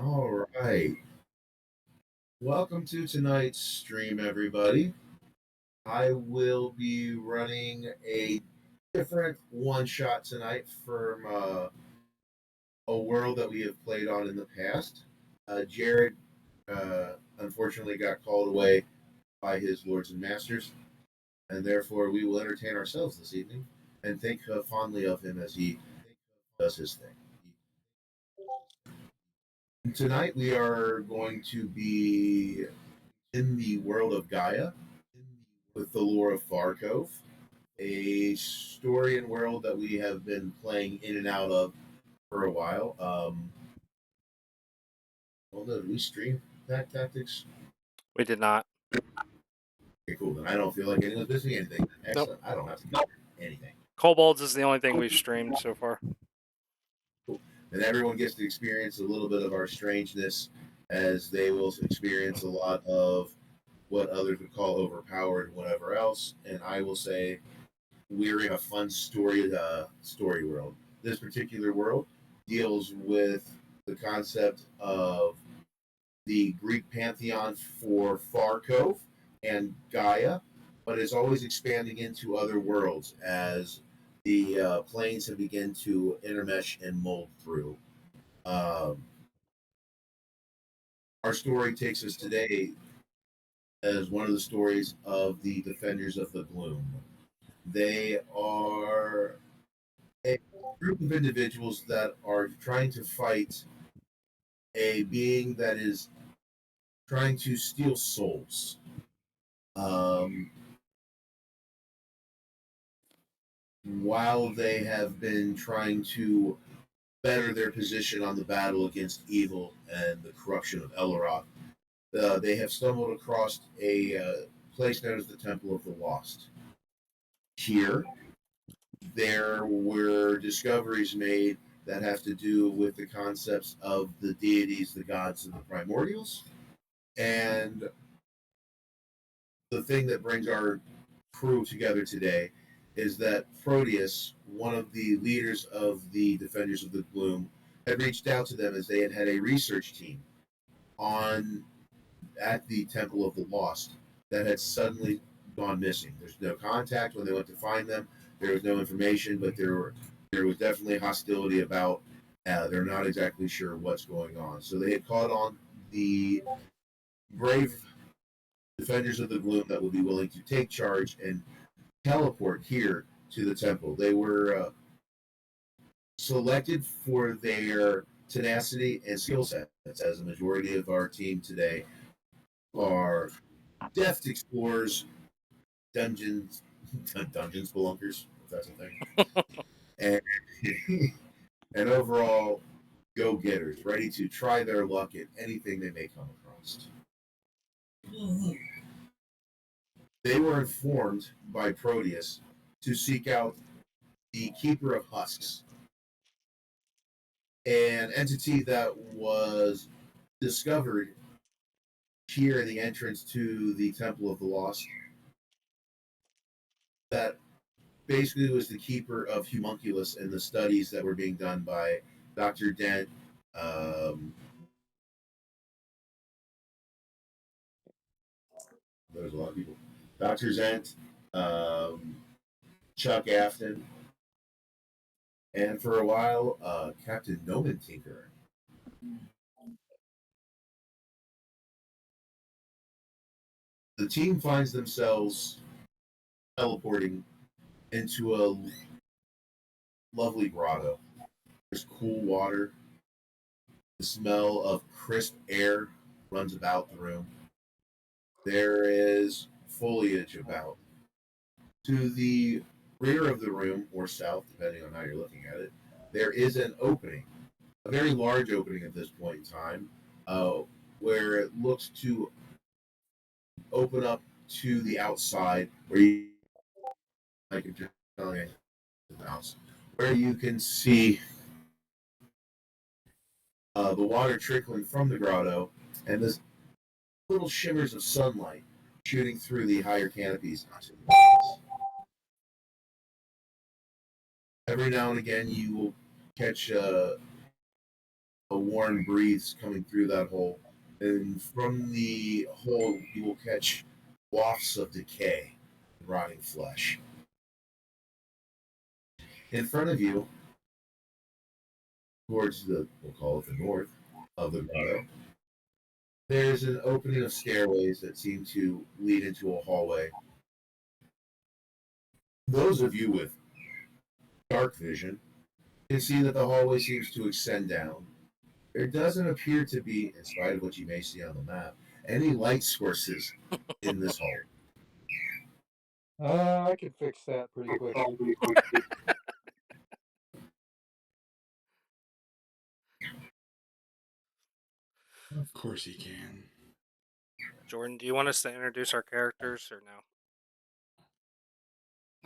All right. Welcome to tonight's stream, everybody. I will be running a different one shot tonight from a world that we have played on in the past. Jared unfortunately got called away by his lords and masters, and therefore we will entertain ourselves this evening and think fondly of him as he does his thing. Tonight we are going to be in the world of Gaia with the lore of Farkov, a story and world that we have been playing in and out of for a while. Well, did we stream that tactics? We did not. Okay, cool. Then I don't feel like anyone's missing anything. Nope. Excellent. I don't have to do anything. Kobolds is the only thing we've streamed so far. Cool. And everyone gets to experience a little bit of our strangeness, as they will experience a lot of what others would call overpowered and whatever else. And I will say we're in a fun story world. This particular world deals with the concept of the Greek pantheon for Farkov and Gaia, but is always expanding into other worlds as the planes have begun to intermesh and mold through. Um, our story takes us today as one of the stories of the Defenders of the Gloom. They are a group of individuals that are trying to fight a being that is trying to steal souls. Um, while they have been trying to better their position on the battle against evil and the corruption of Elroth, they have stumbled across a place known as the Temple of the Lost. Here, there were discoveries made that have to do with the concepts of the deities, the gods, and the primordials. And the thing that brings our crew together today is that Proteus, one of the leaders of the Defenders of the Gloom, had reached out to them as they had had a research team on at the Temple of the Lost that had suddenly gone missing. There's no contact when they went to find them. There was no information, but there was definitely hostility about. They're not exactly sure what's going on. So they had called on the brave Defenders of the Gloom that would be willing to take charge and teleport here to the temple. They were selected for their tenacity and skill sets, as the majority of our team today are deft explorers, dungeons, dungeon spelunkers, if that's a thing, and and overall go-getters, ready to try their luck at anything they may come across. They were informed by Proteus to seek out the Keeper of Husks, an entity that was discovered here in the entrance to the Temple of the Lost, that basically was the keeper of Humunculus and the studies that were being done by Dr. Dent. There's a lot of people. Dr. Zent, um, Chuck Afton, and for a while, Captain Noman Tinker. The team finds themselves teleporting into a lovely grotto. There's cool water. The smell of crisp air runs about the room. There is foliage about. To the rear of the room, or south, depending on how you're looking at it, there is an opening, a very large opening at this point in time, where it looks to open up to the outside, where you like if you're telling the house, where you can see the water trickling from the grotto, and this little shimmers of sunlight shooting through the higher canopies. Every now and again, you will catch a warm breeze coming through that hole, and from the hole you will catch wafts of decay, rotting flesh. In front of you, towards the we'll call it the north of the grotto, there's an opening of stairways that seem to lead into a hallway. Those of you with dark vision can see that the hallway seems to extend down. There doesn't appear to be, in spite of what you may see on the map, any light sources in this hall. I can fix that pretty quickly. Of course he can. Jordan, do you want us to introduce our characters or no?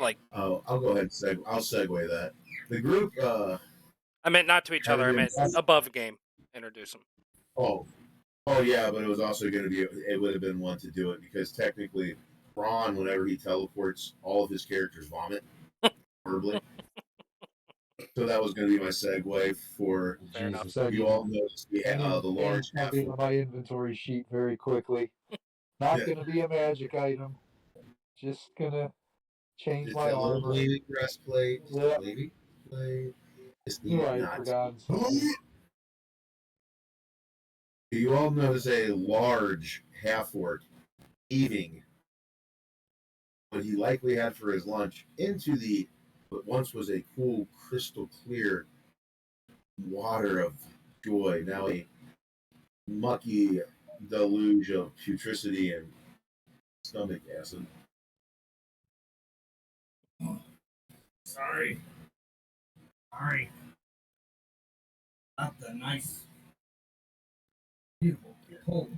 Like, I'll go ahead and I'll segue that. The group, I meant not to each other. I meant above game. Introduce them. oh, oh yeah, but it was also going to be, it would have been one to do it because technically, Ron, whenever he teleports, all of his characters vomit horribly. So that was going to be my segue for Fair enough. Jesus, you all noticed the large half into my inventory sheet very quickly. Not Yeah. gonna be a magic item. Just gonna change Just my that little armor. gleaming breastplate. Yep. Gleaming breastplate. Just need You're it right, not. forgotten something. You all notice a large half orc eating what he likely had for his lunch into the what once was a cool, crystal clear water of joy, now a mucky deluge of putricity and stomach acid. Sorry. Not the nice, beautiful, cold.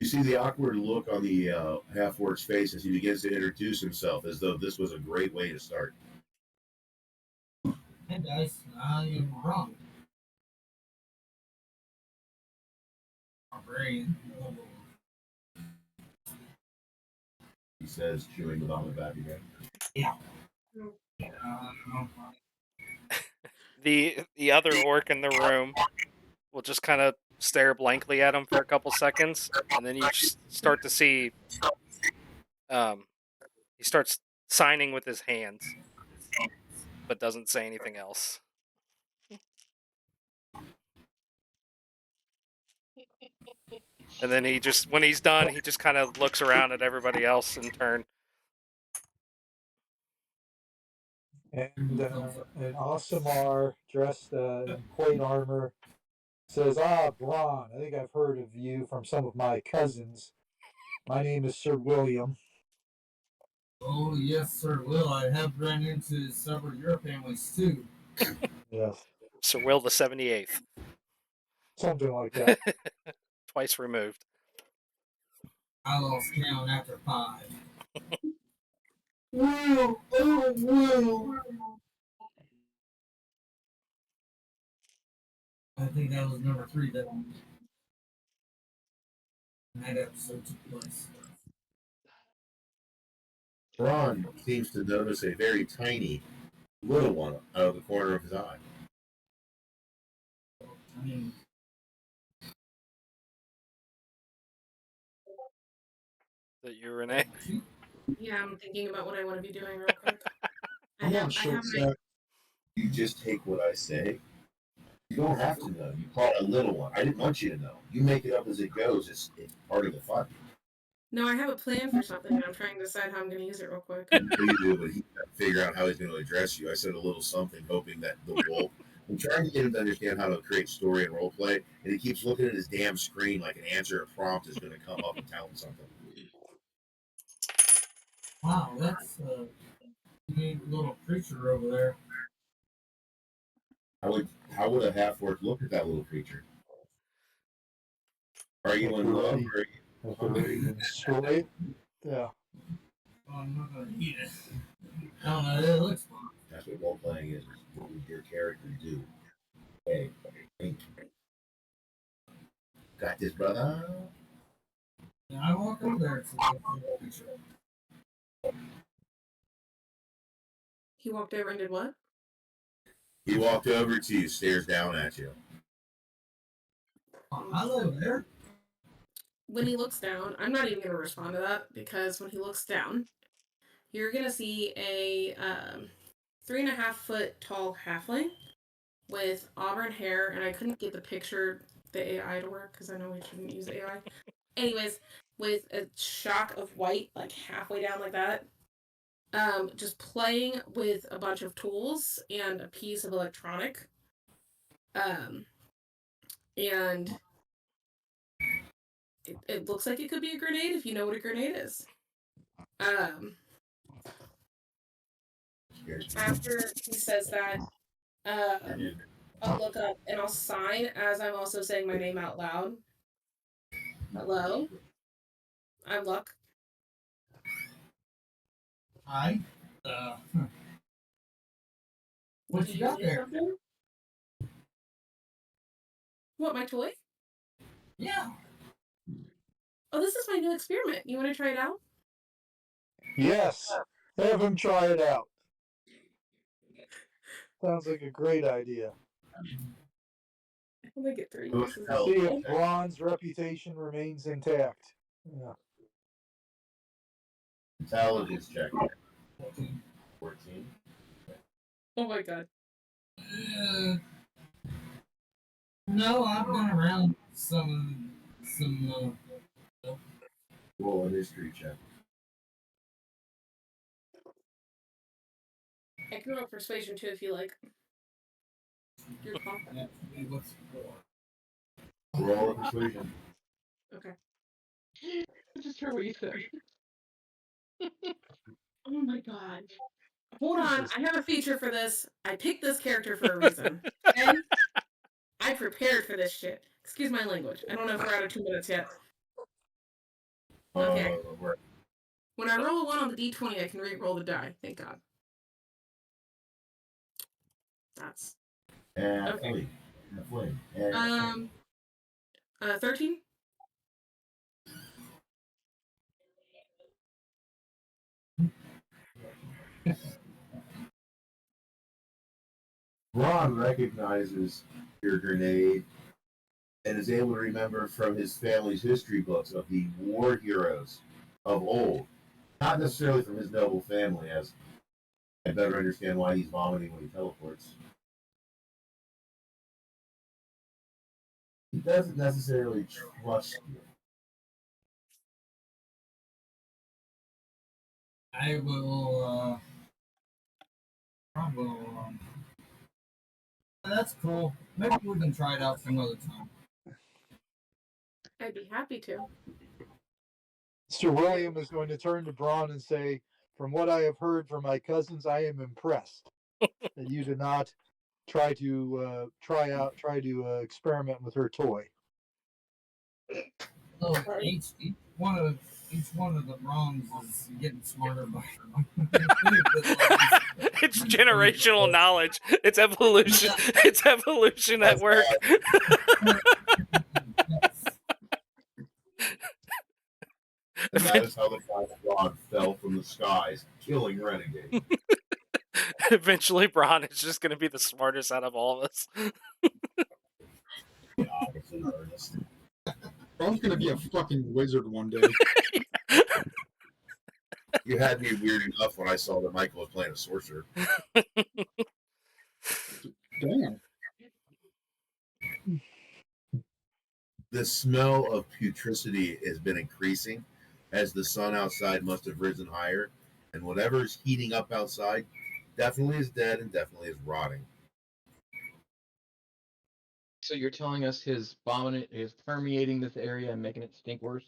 You see the awkward look on the half orc's face as he begins to introduce himself, as though this was a great way to start. Hey guys, I am wrong. My brain. He says, chewing the vomit back again. Yeah. The other orc in the room will just kind of stare blankly at him for a couple seconds, and then you start to see he starts signing with his hands, but doesn't say anything else. And then when he's done, he just kind of looks around at everybody else in turn. And an Asimar dressed in plate armor says, Braun, I think I've heard of you from some of my cousins. My name is Sir William. Oh yes, Sir Will. I have ran into several of your families too. Yes. Sir Will the 78th. Something like that. Twice removed. I lost count after 5. Will, oh Will. I think that was number 3 that episode took place. Ron seems to notice a very tiny little one out of the corner of his eye. I mean, That you, Renee? Yeah, I'm thinking about what I want to be doing real quick. I'm not sure. You just take what I say. You don't have to know. You call it a little one. I didn't want you to know. You make it up as it goes. It's part of the fun. No, I have a plan for something, and I'm trying to decide how I'm going to use it real quick. You do, but he can't figure out how he's going to address you. I said a little something, hoping that the wolf. I'm trying to get him to understand how to create story and role play, and he keeps looking at his damn screen like an answer, a prompt is going to come up and tell him something. Wow, that's a neat little creature over there. How would a half orc look at that little creature? Are you in love? Or are you Straight? Yeah. Oh, I'm not gonna eat it. I don't know. It looks fun. That's what role playing is. What would your character do? Hey, think. Got this, brother. Yeah, I walk over there to the creature. He walked over and did what? He walked over to you, stares down at you. Hello there. When he looks down, I'm not even going to respond to that because when he looks down, you're going to see a 3.5 foot tall halfling with auburn hair, and I couldn't get the picture, the AI to work because I know we shouldn't use AI. Anyways, with a shock of white, like halfway down like that, just playing with a bunch of tools and a piece of electronic. And it looks like it could be a grenade if you know what a grenade is. After he says that, I'll look up and I'll sign as I'm also saying my name out loud. Hello, I'm Luck. Hi. What you got there? Something? What, my toy? Yeah. Oh, this is my new experiment. You want to try it out? Yes, have him try it out. Sounds like a great idea. I only get 3 Good uses. help. See if Ron's reputation remains intact. Yeah. Intelligence check. 14. Oh my god. No, I've been around some. Roll a history check. I can roll persuasion too if you like. You're confident. Roll a persuasion. Okay. I just heard what you said. Oh my god. Hold on, I have a feature for this. I picked this character for a reason. Okay? I prepared for this shit. Excuse my language. I don't know if we're out of 2 minutes yet. Okay. When I roll a 1 on the d20, I can re-roll the die. Thank God. That's okay. 13. Ron recognizes your grenade and is able to remember from his family's history books of the war heroes of old. Not necessarily from his noble family, as I better understand why he's vomiting when he teleports. He doesn't necessarily trust you. I will. That's cool. Maybe we can try it out some other time. I'd be happy to. Mr. William is going to turn to Braun and say, "From what I have heard from my cousins, I am impressed that you did not try to experiment with her toy." Oh, each one of the Browns is getting smarter by. It's generational knowledge. It's evolution. It's evolution at work. And that is how the final rod fell from the skies, killing Renegade. Eventually, Braun is just going to be the smartest out of all of us. The opposite of Ernest. Braun's gonna be a fucking wizard one day. You had me weird enough when I saw that Michael was playing a sorcerer. Damn. The smell of putricity has been increasing as the sun outside must have risen higher, and whatever is heating up outside definitely is dead and definitely is rotting. So you're telling us his vomit is permeating this area and making it stink worse?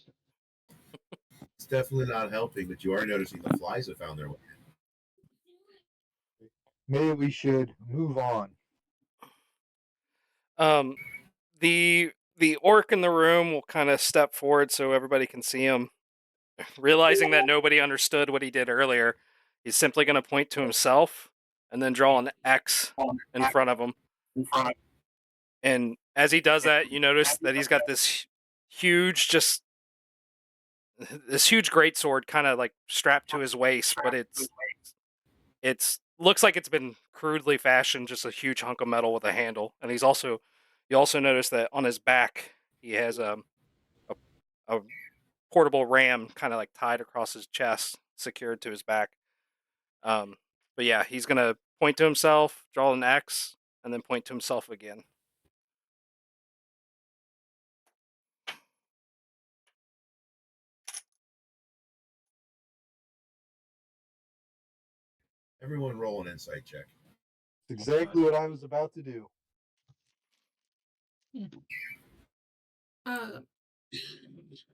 It's definitely not helping, but you are noticing the flies have found their way. Maybe we should move on. The orc in the room will kind of step forward so everybody can see him. Realizing that nobody understood what he did earlier, he's simply going to point to himself and then draw an X in front of him. And as he does that, you notice that he's got this huge greatsword kind of like strapped to his waist, but it's looks like it's been crudely fashioned, just a huge hunk of metal with a handle. And you also notice that on his back He has a portable ram kind of like tied across his chest, secured to his back. But yeah, he's gonna point to himself, draw an X, and then point to himself again. Everyone roll an insight check. Exactly what I was about to do. Uh, Does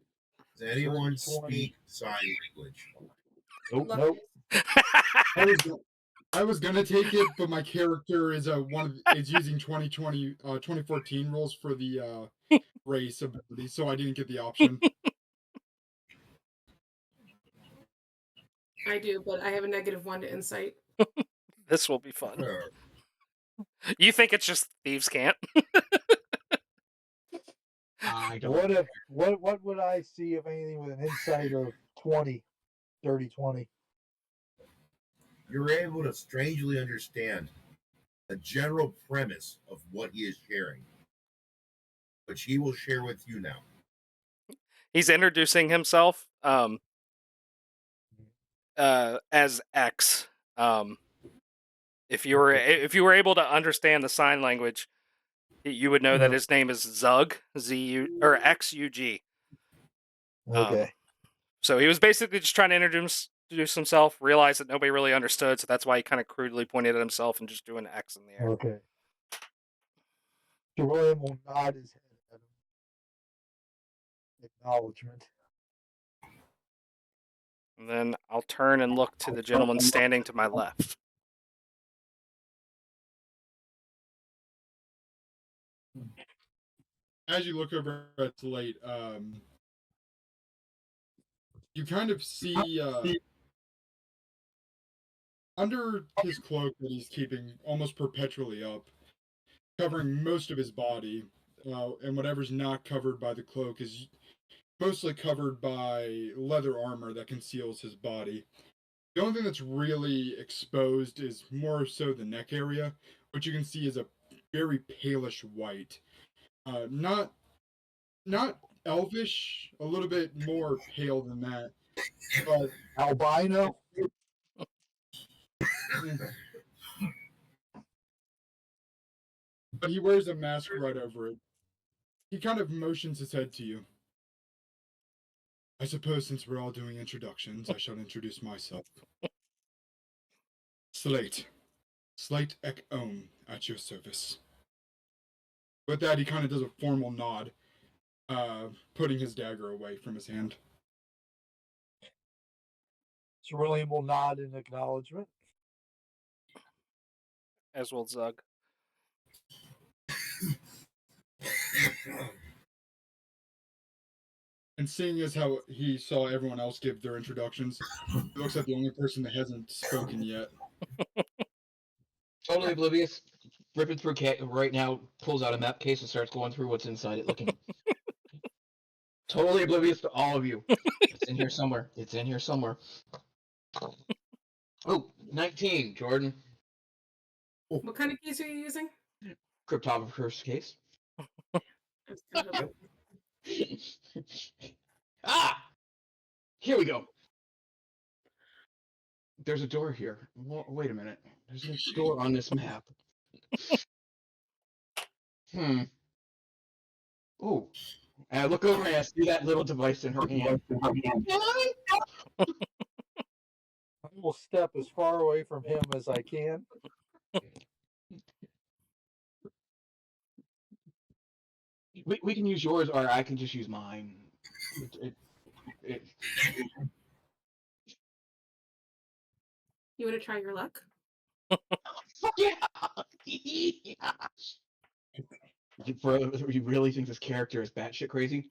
anyone 30, 20. speak sign language? Nope. luck- Nope. I was gonna take it, but my character is is using 2014 rules for the race ability, so I didn't get the option. I do, but I have a -1 to insight. This will be fun. Or- You think it's just thieves can't? I don't. What would I see if anything with an insight of 20, 30, 20? You're able to strangely understand the general premise of what he is sharing, which he will share with you now. He's introducing himself as X. If you were able to understand the sign language, you would know that his name is Zug, Z-U or X-U-G. Okay. So he was basically just trying to introduce himself, realized that nobody really understood, so that's why he kind of crudely pointed at himself and just drew an X in the air. Okay. Sir William will nod his head at him. Acknowledgement. And then I'll turn and look to the gentleman standing to my left. As you look over at Slate, you kind of see under his cloak that he's keeping almost perpetually up, covering most of his body, and whatever's not covered by the cloak is mostly covered by leather armor that conceals his body. The only thing that's really exposed is more so the neck area, which you can see is a very palish white. Not elvish, a little bit more pale than that. But Albino? but he wears a mask right over it. He kind of motions his head to you. I suppose since we're all doing introductions, I shall introduce myself. Slate Ek Ohm, at your service. With that, he kind of does a formal nod, putting his dagger away from his hand. Sir William will nod in acknowledgement. As will Zug. And seeing as how he saw everyone else give their introductions, he looks like the only person that hasn't spoken yet. Totally oblivious. Ripping through right now, pulls out a map case and starts going through what's inside it, looking. Totally oblivious to all of you. It's in here somewhere. It's in here somewhere. Oh, 19, Jordan. What kind of keys are you using? Cryptographer's case. It's kind of- Ah! Here we go. There's a door here. Wait a minute. There's no door on this map. Ooh. And I look over and I see that little device in her hand. I will step as far away from him as I can. We can use yours, or I can just use mine. You want to try your luck? Fuck yeah! You really think this character is batshit crazy?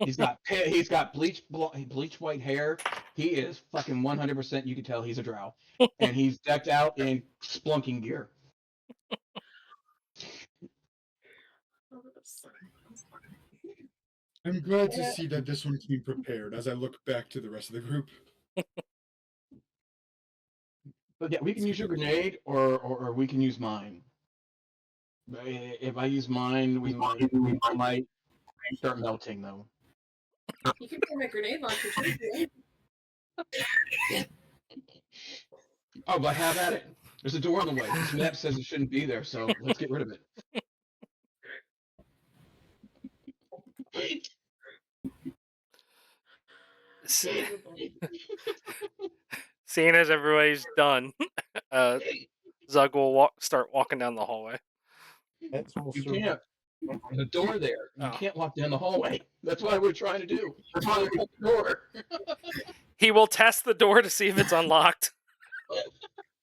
He's got bleach white hair. He is fucking 100%. You can tell he's a drow, and he's decked out in splunking gear. I'm glad to see that this one came prepared as I look back to the rest of the group. But yeah, we can use your grenade, or we can use mine. If I use mine, we might start melting though. You can bring a grenade launcher too. Oh, but have at it. There's a door on the way. This map says it shouldn't be there, so let's get rid of it. Seeing as everybody's done, Zug will start walking down the hallway. You can't. There's a door there. You Oh. can't walk down the hallway. That's what we're trying to do. We're trying to open the door. He will test the door to see if it's unlocked.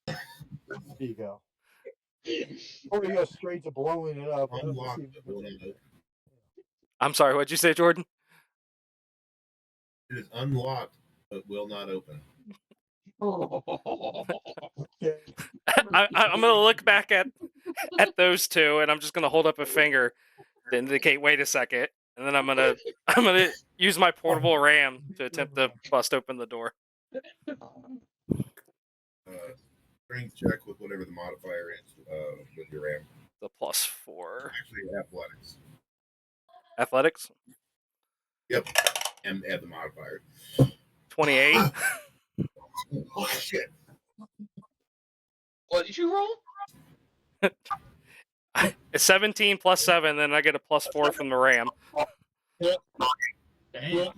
There you go. Or you go straight to blowing it up. Unlocked, but will not open. I'm sorry, what'd you say, Jordan? It is unlocked, but will not open. Okay. I'm gonna look back at those two, and I'm just gonna hold up a finger to indicate, wait a second, and then I'm gonna use my portable RAM to attempt to bust open the door. Strength check with whatever the modifier is with your RAM. The +4. Actually, athletics. Athletics? Yep. And add the modifier. 28. Oh, shit. What did you roll? It's 17 + 7, then I get a +4 from the RAM. Damn.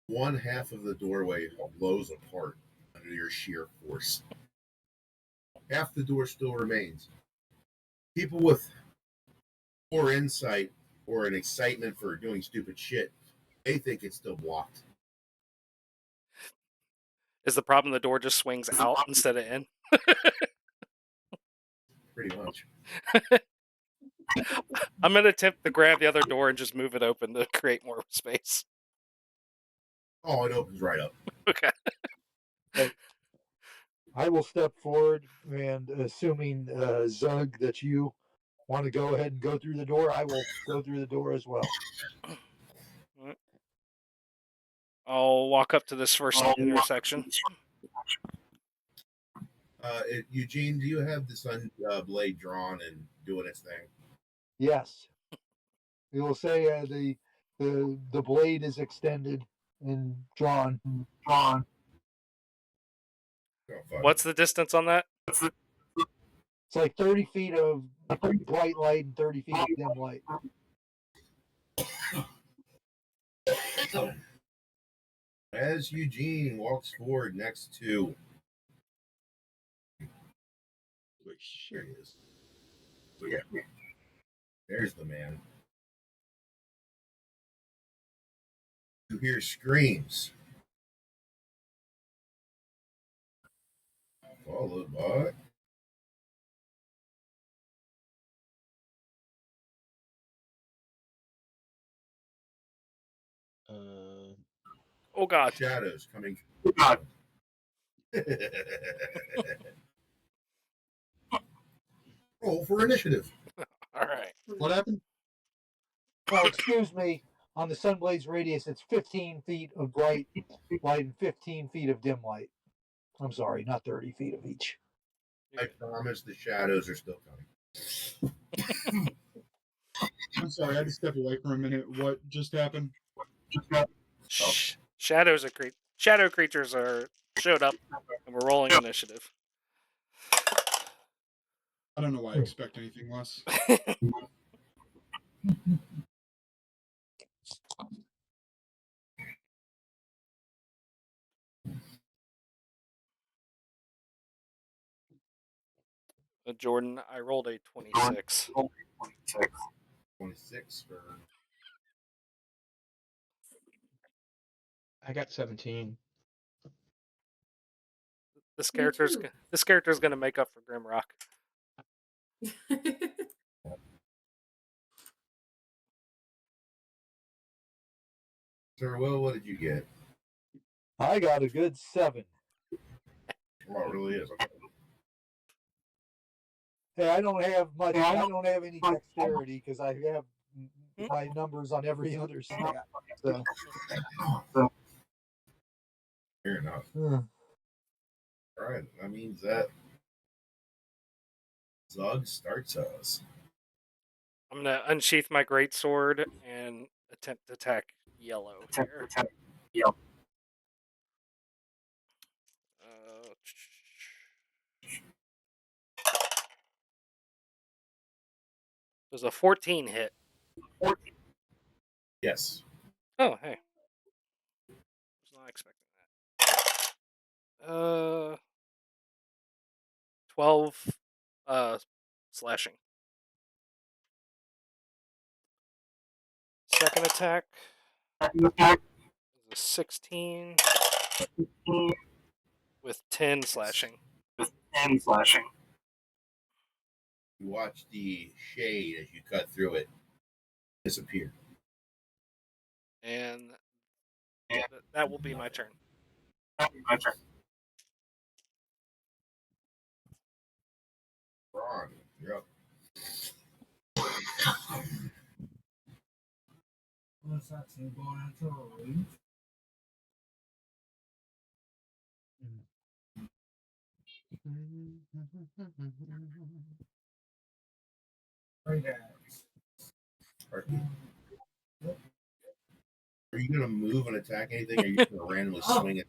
One half of the doorway blows apart under your sheer force. Half the door still remains. People with poor insight or an excitement for doing stupid shit, they think it's still blocked. Is the problem the door just swings out instead of in? Pretty much. I'm going to attempt to grab the other door and just move it open to create more space. Oh, it opens right up. Okay. I will step forward, and assuming, Zug, that you want to go ahead and go through the door, I will go through the door as well. I'll walk up to this first intersection. Eugene, do you have the sun blade drawn and doing its thing? Yes. We will say the blade is extended and drawn. Oh, fuck. What's the distance on that? It's like 30 feet of bright light and 30 feet of dim light. As Eugene walks forward next to... There he is. Yeah. There's the man. You hear screams. Followed by... Oh, God. shadows coming. Roll for initiative. All right. What happened? Well, excuse me. On the Sunblade's radius, it's 15 feet of bright light and 15 feet of dim light. I'm sorry, not 30 feet of each. I promise the shadows are still coming. I'm sorry, I had to step away for a minute. What just happened? Shadow creatures showed up, and we're rolling initiative. I don't know why I expect anything less. Jordan, I rolled a 26. 26 for... I got 17. This character's going to make up for Grimrock. Sir Will, what did you get? I got a good 7. Oh, it really is. Okay. Hey, I don't have much. I don't have any dexterity because I have my numbers on every other stat. So. Fair enough. Uh, All right, that means that Zug starts us. I'm gonna unsheath my greatsword and attempt to attack yellow here. Does a 14 hit? Yes. Oh, hey. Was not expecting that. 12 slashing. Second attack is a 16 with 10 slashing. You watch the shade as you cut through it disappear. And that will be my turn. Ron, you're up. What's that thing going into a rage? Right at. Are you going to move and attack anything, or are you going to randomly swing it?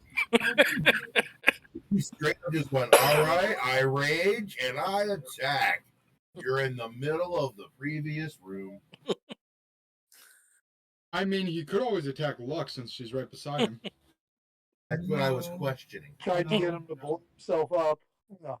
You straight up just went, all right, I rage and I attack. You're in the middle of the previous room. I mean, he could always attack Lux since she's right beside him. That's what I was questioning. Tried to get him to blow himself up. No.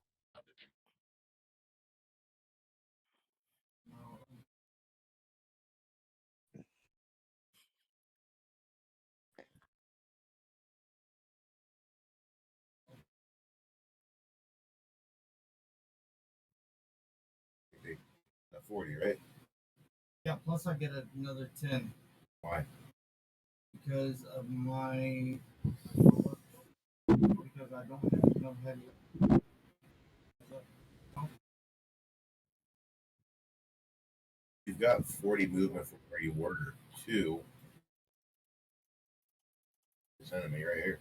At 40, right? Yeah, plus I get another 10 Why? because of my. Because I don't have enough heavy. You've got 40 movement from where you were to this enemy right here.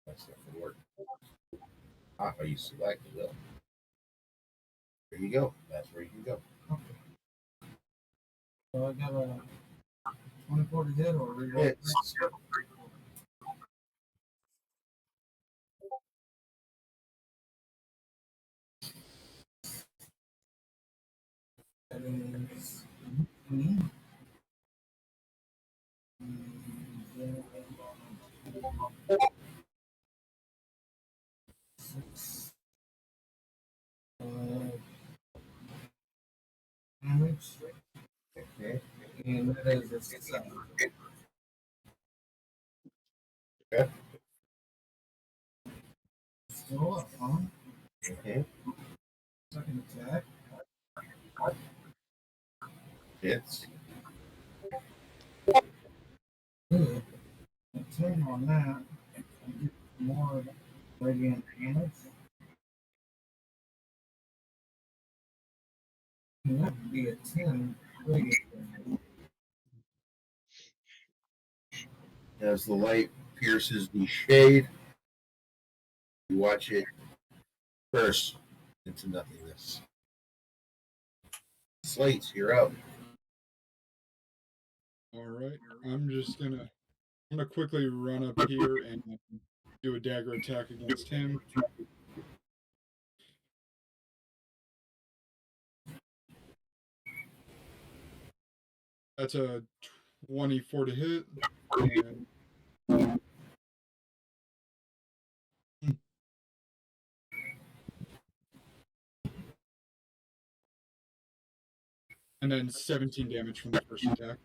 That's not going to work. Ah, you select it, though. There you go. That's where you can go. Okay. So I got a 24 to hit or reroll. Hits. That is. Six. Damage. Okay. And that is a 7. Okay. Still up, huh? Okay. Second attack. Hits. Good. A 10 on that. I get more radiant damage. And that would be a 10 radiant damage. As the light pierces the shade, you watch it burst into nothingness. Slates, you're up. All right, I'm gonna quickly run up here and do a dagger attack against him. That's a 24 to hit. And then 17 damage from the first attack.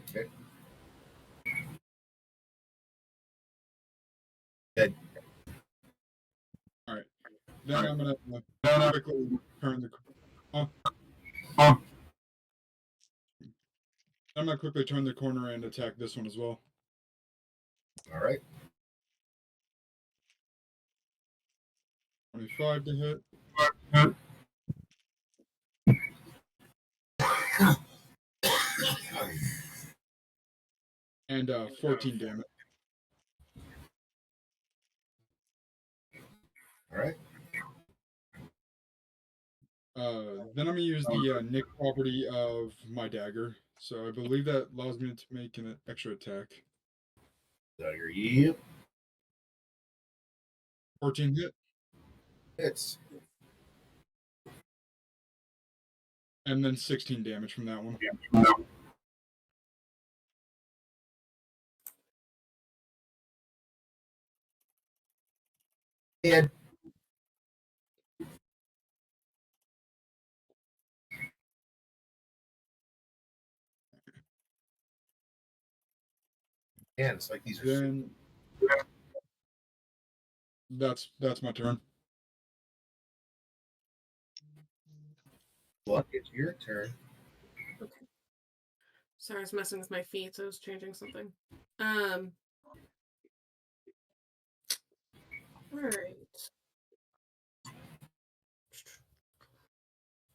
Okay. Dead. All right. Then I'm gonna quickly turn the. I'm gonna quickly turn the corner and attack this one as well. All right. 25 to hit. And 14 damage. All right. Then I'm gonna use the nick property of my dagger. So I believe that allows me to make an extra attack. Dagger. Yep. 14 hit, Hits. and then 16 damage from that one. And it's like these are. Then that's my turn. Luck, it's your turn. Okay. Sorry, I was messing with my feet, so I was changing something. Alright.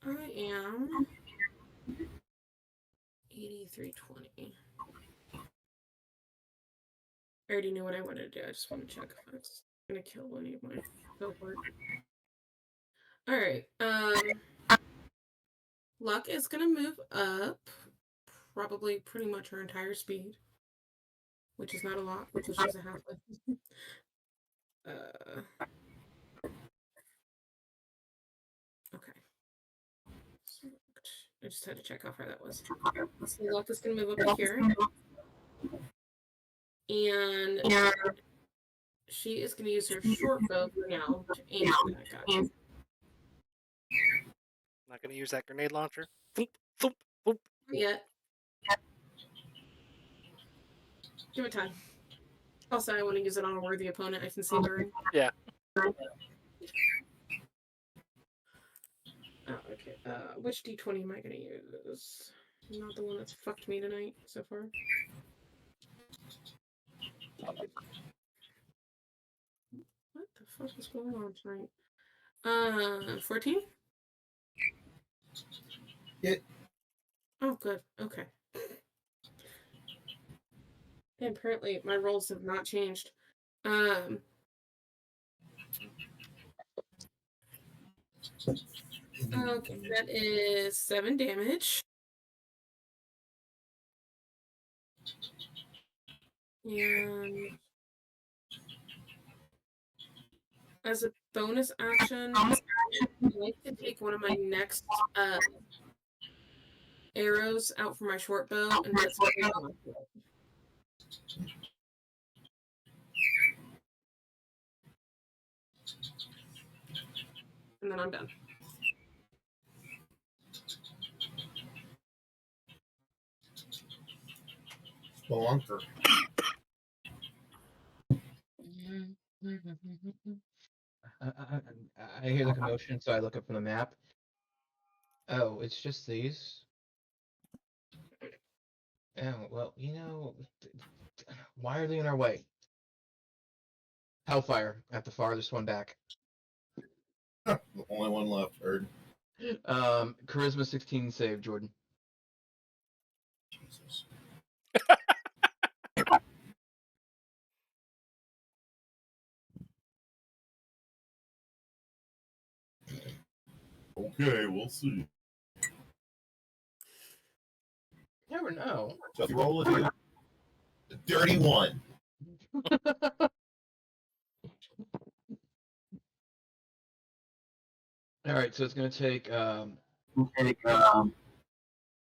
I am 8320. I already knew what I wanted to do. I just want to check if I was gonna kill any of my cohort. Alright. Luck is gonna move up probably pretty much her entire speed. Which is not a lot because she's a halfling. Okay. I just had to check how far that was. So Luck is gonna move up to here. And she is gonna use her short bow for now to aim at that guy. Not gonna use that grenade launcher. Foop, foop, foop. Yet. Give it time. Also, I want to use it on a worthy opponent. I can see burn. Yeah. Oh, okay. Which D20 am I gonna use? Not the one that's fucked me tonight so far. What the fuck is going on tonight? 14? Hit. Oh, good. Okay. And apparently my rolls have not changed. Okay, that is 7 damage. And as a bonus action, I'd like to take one of my next arrows out from my short bow and put some paint on it. And then I'm done. Bonker. I hear the commotion, so I look up from the map. Oh, it's just these? Oh, well, you know, why are they in our way? Hellfire at the farthest one back. The only one left, heard. Charisma 16 save, Jordan. Jesus. Okay, we'll see. Never know. So if you roll with you, the dirty one. All right, so it's going to take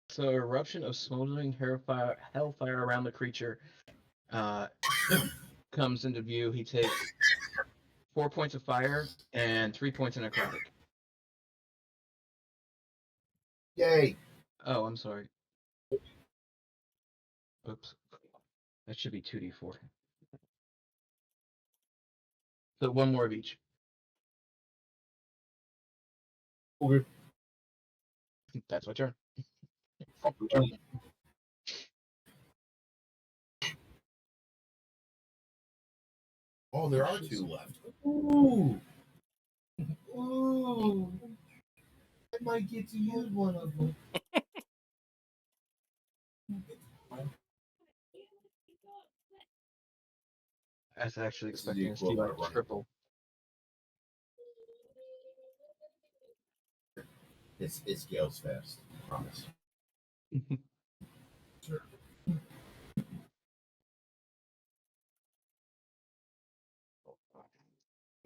so eruption of smoldering hellfire around the creature comes into view. He takes 4 points of fire and 3 points of necrotic. Yay. Oh, I'm sorry. Oops. That should be 2d4. So one more of each. Okay. That's my turn. Oh, there are 2 left. Ooh. Ooh. I might get to use one of them. I was actually This is the expecting to see equivalent like of running. triple. It scales fast. I promise.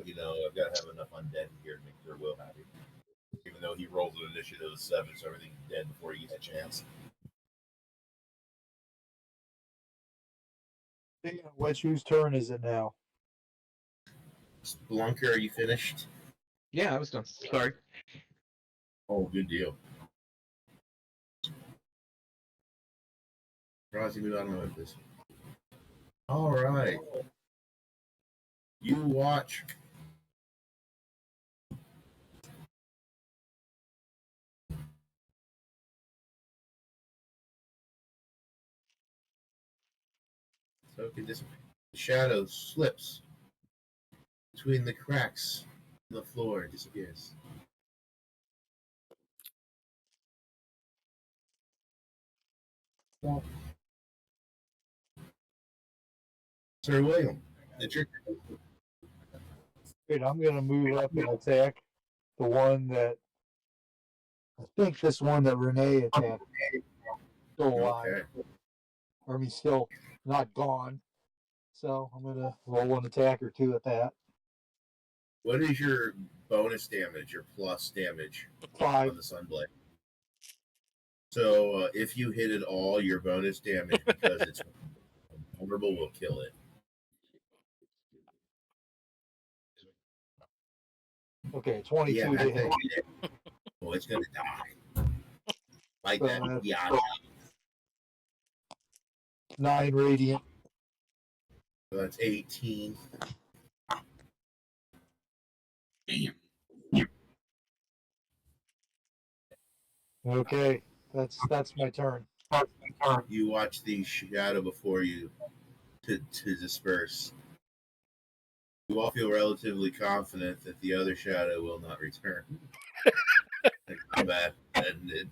You know, I've got to have enough undead in here to make sure Will happy. Even though he rolls an initiative of 7, so everything's dead before he gets a chance. Whose turn is it now? Blunker, are you finished? Yeah, I was done. Sorry. Oh, good deal. Surprising me, I don't know what this. All right. You watch. So okay, this shadow slips between the cracks in the floor and disappears. Sir William, it's your Wait, I'm gonna move up and attack the one that I think this one that Renee attacked. Still alive. okay. Or I mean still not gone. So I'm gonna roll an attack or two at that. What is your bonus damage, your plus damage 5. on the Sunblade? So if you hit it all, your bonus damage, because it's vulnerable, will kill it. Okay, 22 Yeah, to that hit. thing. Oh, it's gonna die. Like So that. that's Yeah. 9 radiant. So that's 18. Damn. Okay, that's my turn. You watch the shadow before you to disperse. You all feel relatively confident that the other shadow will not return. The combat ended.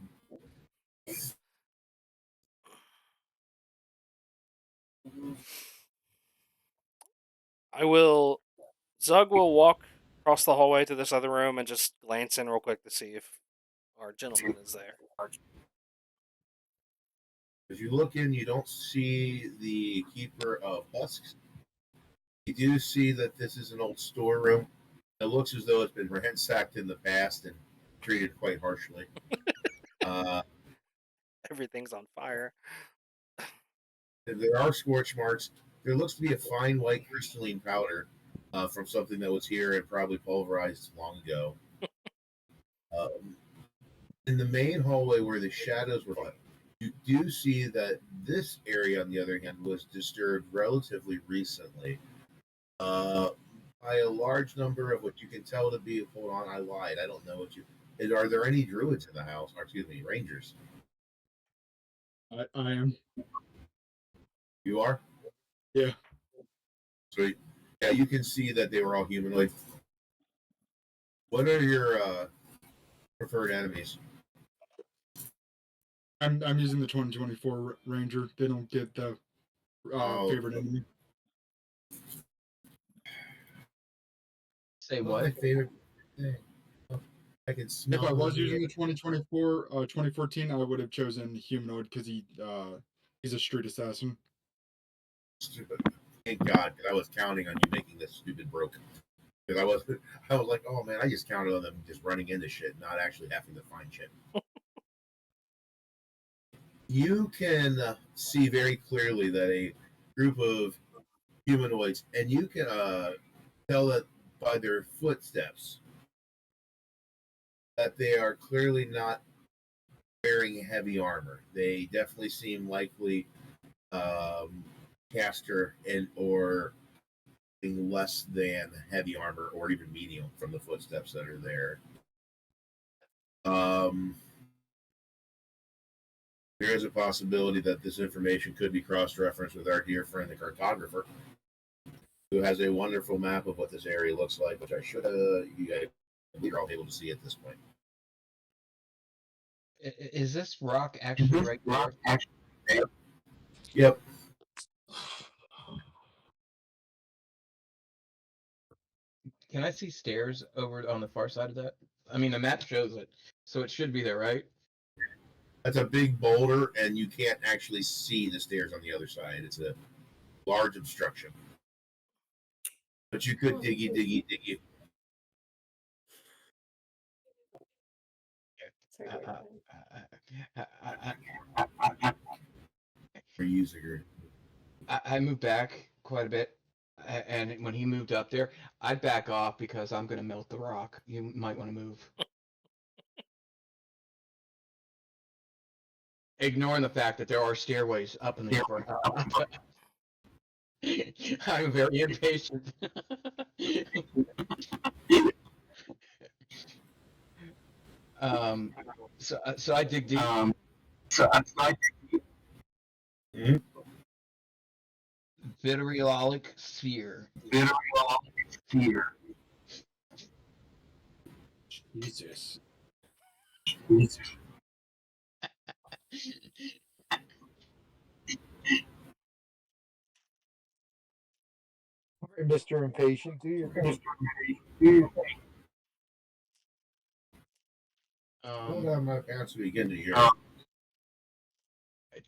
Zug will walk across the hallway to this other room and just glance in real quick to see if our gentleman is there. As you look in, you don't see the Keeper of Husks. You do see that this is an old storeroom. It looks as though it's been ransacked in the past and treated quite harshly. Everything's on fire. There are scorch marks. There looks to be a fine white crystalline powder from something that was here and probably pulverized long ago. In the main hallway where the shadows were left, you do see that this area, on the other hand, was disturbed relatively recently by a large number of what you can tell to be. Hold on, I lied. I don't know what you. Are there any druids in the house? Or excuse me, rangers. I am. You are. Yeah. So yeah, you can see that they were all humanoid. What are your preferred enemies? I'm using the 2024 Ranger. They don't get the favorite enemy. Say What's my what? favorite thing? I can smell. If I was using the 2024, 2014, I would have chosen humanoid because he's a street assassin. Stupid. Thank God, because I was counting on you making this stupid broke. Because I was like, oh man, I just counted on them just running into shit, not actually having to find shit. You can see very clearly that a group of humanoids, and you can tell that by their footsteps that they are clearly not wearing heavy armor. They definitely seem likely caster and or less than heavy armor or even medium from the footsteps that are there. There is a possibility that this information could be cross-referenced with our dear friend the cartographer, who has a wonderful map of what this area looks like, which I should you're all able to see at this point. Is this rock actually right there? Yep. Can I see stairs over on the far side of that? I mean, the map shows it, so it should be there, right? That's a big boulder, and you can't actually see the stairs on the other side. It's a large obstruction. But you could diggy. Sorry, Uh, wait, For user. I moved back quite a bit, and when he moved up there, I'd back off because I'm gonna melt the rock. You might want to move. Ignoring the fact that there are stairways up in the upper. I'm very impatient. So I dig deep. Vitriolic sphere. Jesus. All right, Mr. Impatient, do your thing. I don't have my pants to begin to hear.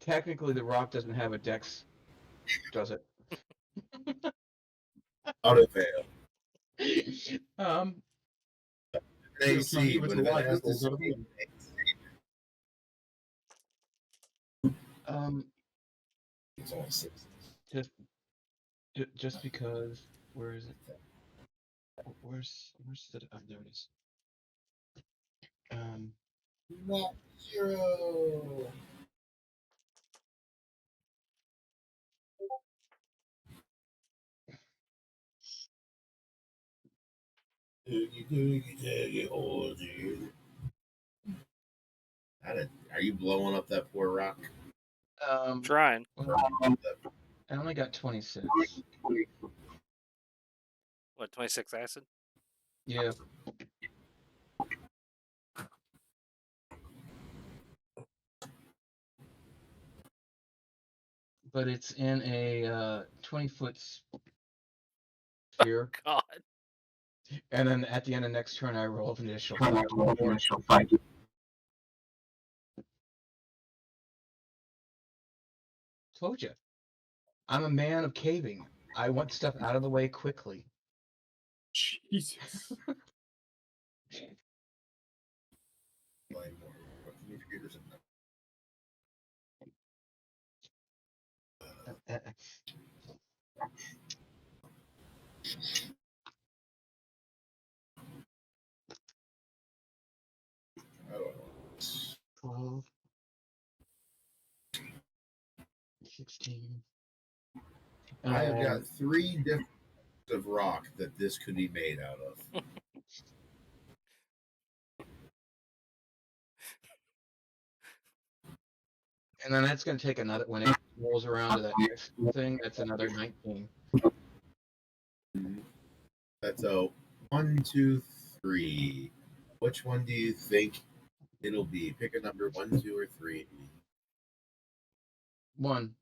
Technically, the rock doesn't have a dex, does it? Auto fail. AC, with but a if it lot has of people, to gotta be. it's only 6. Just because. Where is it? Where's the? Oh, there it is. Not 0. Are you blowing up that poor rock? Trying. I only got 26. What, 26 acid? Yeah. But it's in a 20-foot sphere. God. And then at the end of next turn, I roll an initial fight. Told you. I'm a man of caving. I want stuff out of the way quickly. Jesus. I don't know. 12, 16. I have got 3 different of rock that this could be made out of. And then that's going to take another, when it rolls around to that next thing, that's another 19. That's a 1, 2, 3. Which one do you think it'll be? Pick a number 1, 2, or 3. 1.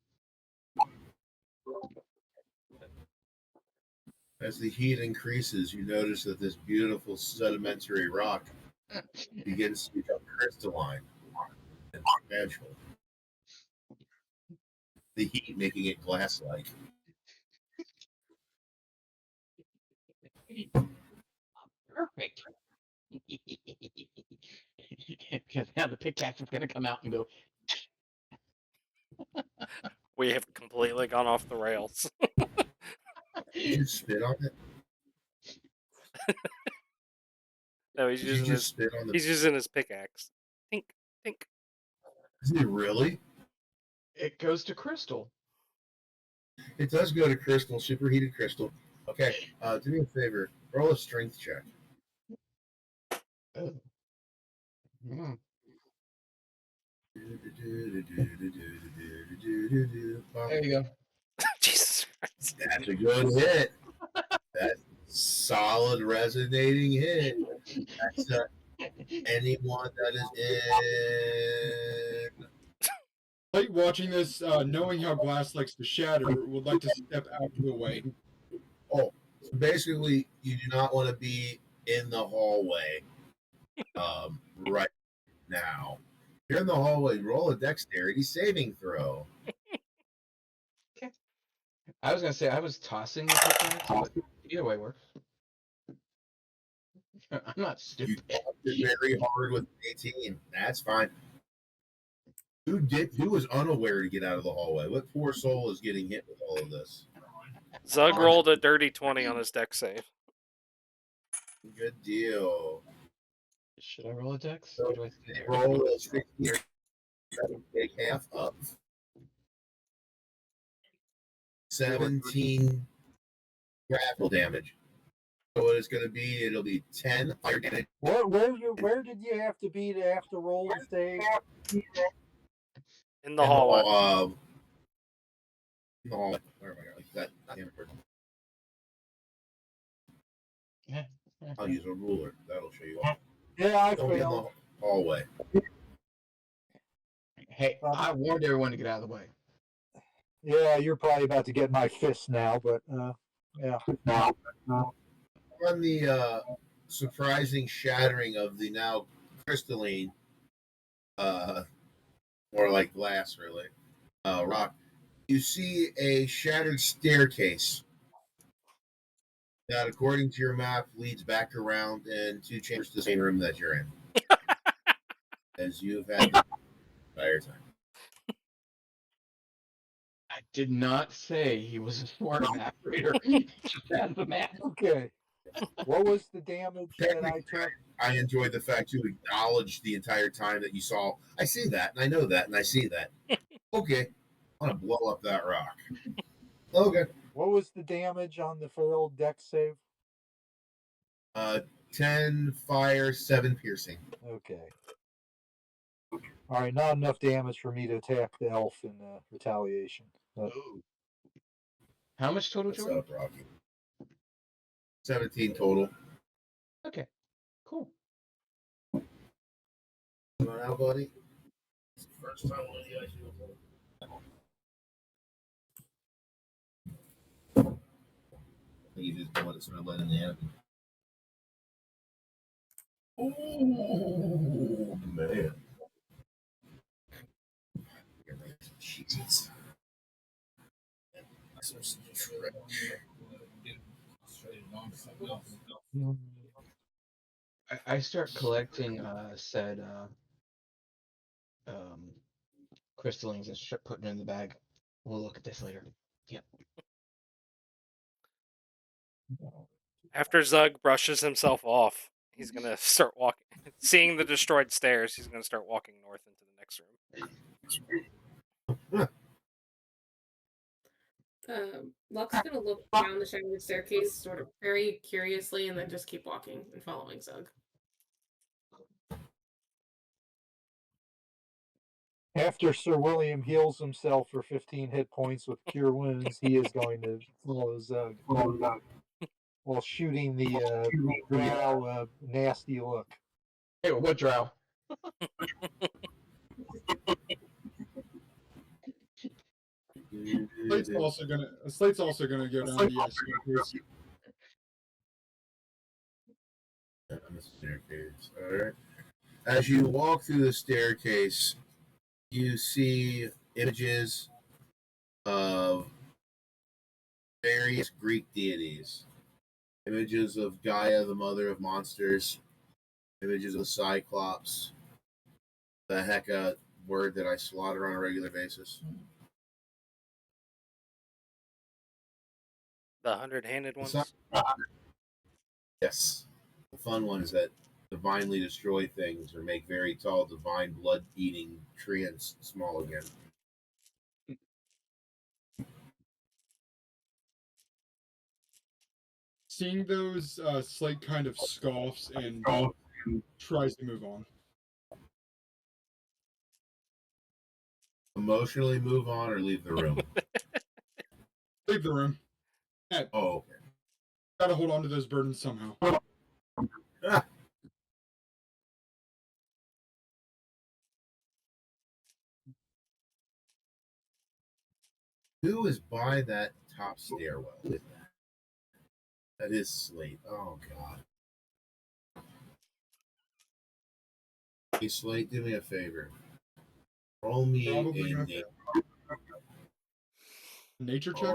As the heat increases, you notice that this beautiful sedimentary rock begins to become crystalline and fragile. The heat making it glass-like. Perfect. Because now the pickaxe is going to come out and go. We have completely gone off the rails. Did you spit on it? No, he's Did you using just spit on the? he's using his pickaxe. Tink, tink. Is it really? It goes to crystal. It does go to crystal, superheated crystal. Okay, do me a favor. Roll a strength check. Oh. Mm. There you go. Jesus Christ. That's a good hit. That's solid resonating hit. That's anyone that is in. Like watching this, knowing how glass likes to shatter, would like to step out of the way. Oh, so basically, you do not want to be in the hallway. right now. You're in the hallway. Roll a dexterity saving throw. I was gonna say I was tossing the pickaxe, but either way works. I'm not You stupid. tossed it very hard with 18. That's fine. Who was unaware to get out of the hallway? What poor soul is getting hit with all of this? Zug rolled a dirty 20 on his deck save. Good deal. Should I roll a dex? So Or do I stay there? roll a 60 take half of 17 grapple damage. So what it's going to be, it'll be 10 fire damage. Where did you have to be to have to roll to stay? In the hallway. In the hallway. Where am I going? That damn bird. Yeah. I'll use a ruler. That'll show you. Yeah, I Don't be in failed. the hallway. Hey, I warned everyone to get out of the way. Yeah, you're probably about to get my fist now, but yeah. On the surprising shattering of the now crystalline, more like glass, really, rock, you see a shattered staircase that, according to your map, leads back around in 2 chambers to the same room that you're in, as you've had the entire time. I did not say he was a smart map reader. He just has the map. Okay. What was the damage that I took? I enjoyed the fact you acknowledged the entire time that you saw. I see that, and I know that, and I see that. Okay, I'm gonna blow up that rock. Okay. What was the damage on the failed dex save? 10 fire, 7 piercing. Okay. All right, not enough damage for me to attack the elf in retaliation. But How much total, What's Jordan? up, Rocky? 17 total. Okay, cool. Come on out, buddy. It's the first time one of the ice was I think you just want to sort of let in the enemy. Oh, man. Jesus. Some stretch. I start collecting said crystallines and start putting it in the bag. We'll look at this later. Yep. After Zug brushes himself off, he's going to start walking. Seeing the destroyed stairs, he's going to start walking north into the next room. Luck's gonna look down the shattered staircase, sort of very curiously, and then just keep walking and following Zug. after Sir William heals himself for 15 hit points with Cure Wounds, he is going to follow Zug while shooting the drow a nasty look. Hey, what drow? Slate's also gonna go down the staircase. On the staircase. All right. As you walk through the staircase, you see images of various Greek deities, images of Gaia, the mother of monsters, images of the Cyclops, the Heka word that I slaughter on a regular basis. The 100-handed ones? Yes. The fun ones that divinely destroy things or make very tall, divine, blood-eating treants small again. Seeing those, Slate kind of scoffs and tries to move on. Emotionally move on or leave the room? Leave the room. Oh, okay. Gotta hold on to those burdens somehow. Ah. Who is by that top stairwell? That is Slate. Oh, God. Hey, Slate, do me a favor. Roll me Probably a gonna name. nature check.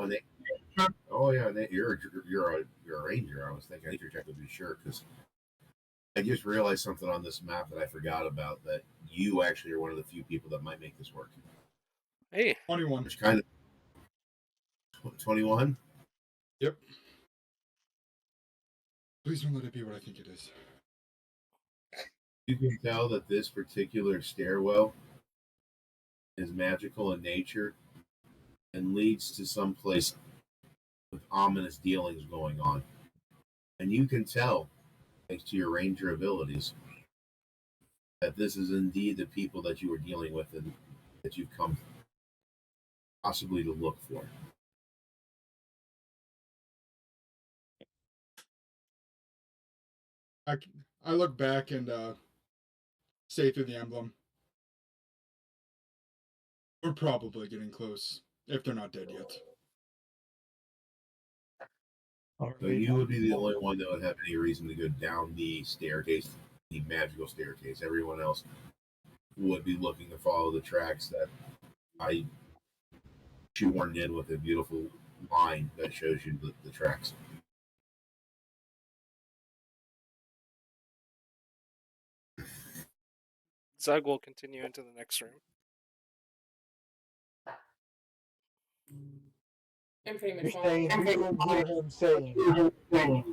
Oh, oh yeah, you're a ranger. I was thinking nature check would be sure because I just realized something on this map that I forgot about. That you actually are one of the few people that might make this work. Hey, 21. Which kind of 21. Yep. Please don't let it be what I think it is. You can tell that this particular stairwell is magical in nature and leads to some place with ominous dealings going on. And you can tell, thanks to your ranger abilities, that this is indeed the people that you are dealing with and that you've come possibly to look for. I look back and say through the emblem, we're probably getting close, if they're not dead yet. So you would be the only one that would have any reason to go down the staircase, the magical staircase. Everyone else would be looking to follow the tracks that I shoehorned in with a beautiful line that shows you the tracks. Zug will continue into the next room. I'm pretty You're much saying following. you didn't hear him saying that.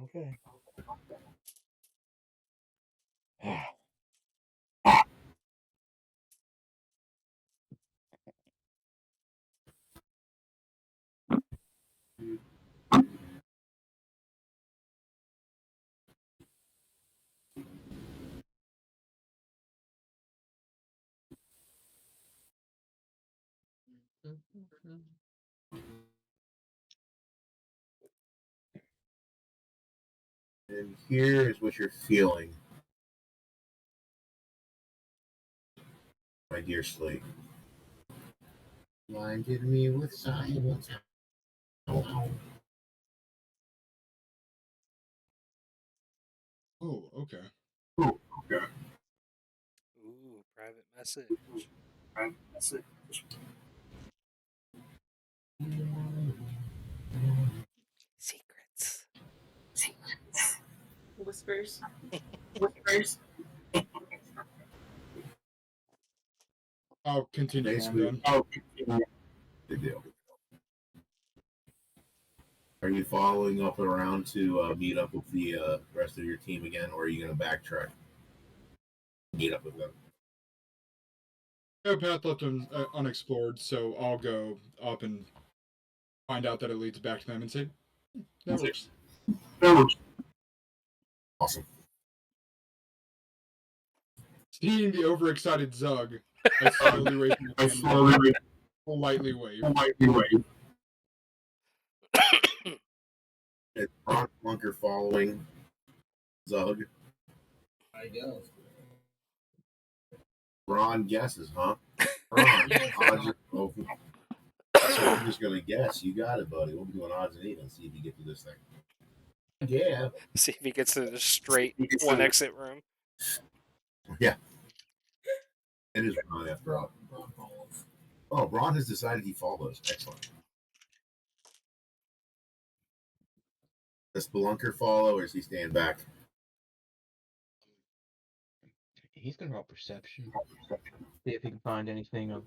Okay. And here is what you're feeling, my dear Slate. Blinded me with silence. Oh, okay. Oh, okay. Ooh, private message. Secrets. Whispers. I'll continue on Basically, then. big deal. Are you following up around to meet up with the rest of your team again, or are you going to backtrack? Meet up with them. No path left unexplored, so I'll go up and find out that it leads back to them and say, that works. Awesome. Seeing the overexcited Zug, I slowly raise my hand and politely wave. Is Ron Bunker following Zug? I guess. Ron guesses, huh? Ron, odds are open. So if you're just going to guess, you got it, buddy. We'll be doing odds and evens. See if you get through this thing. Yeah. See if he gets to the straight one exit room. Yeah. It is Ron after all. Oh, Ron has decided he follows. Excellent. Does Spelunker follow, or is he staying back? He's gonna roll perception. See if he can find anything of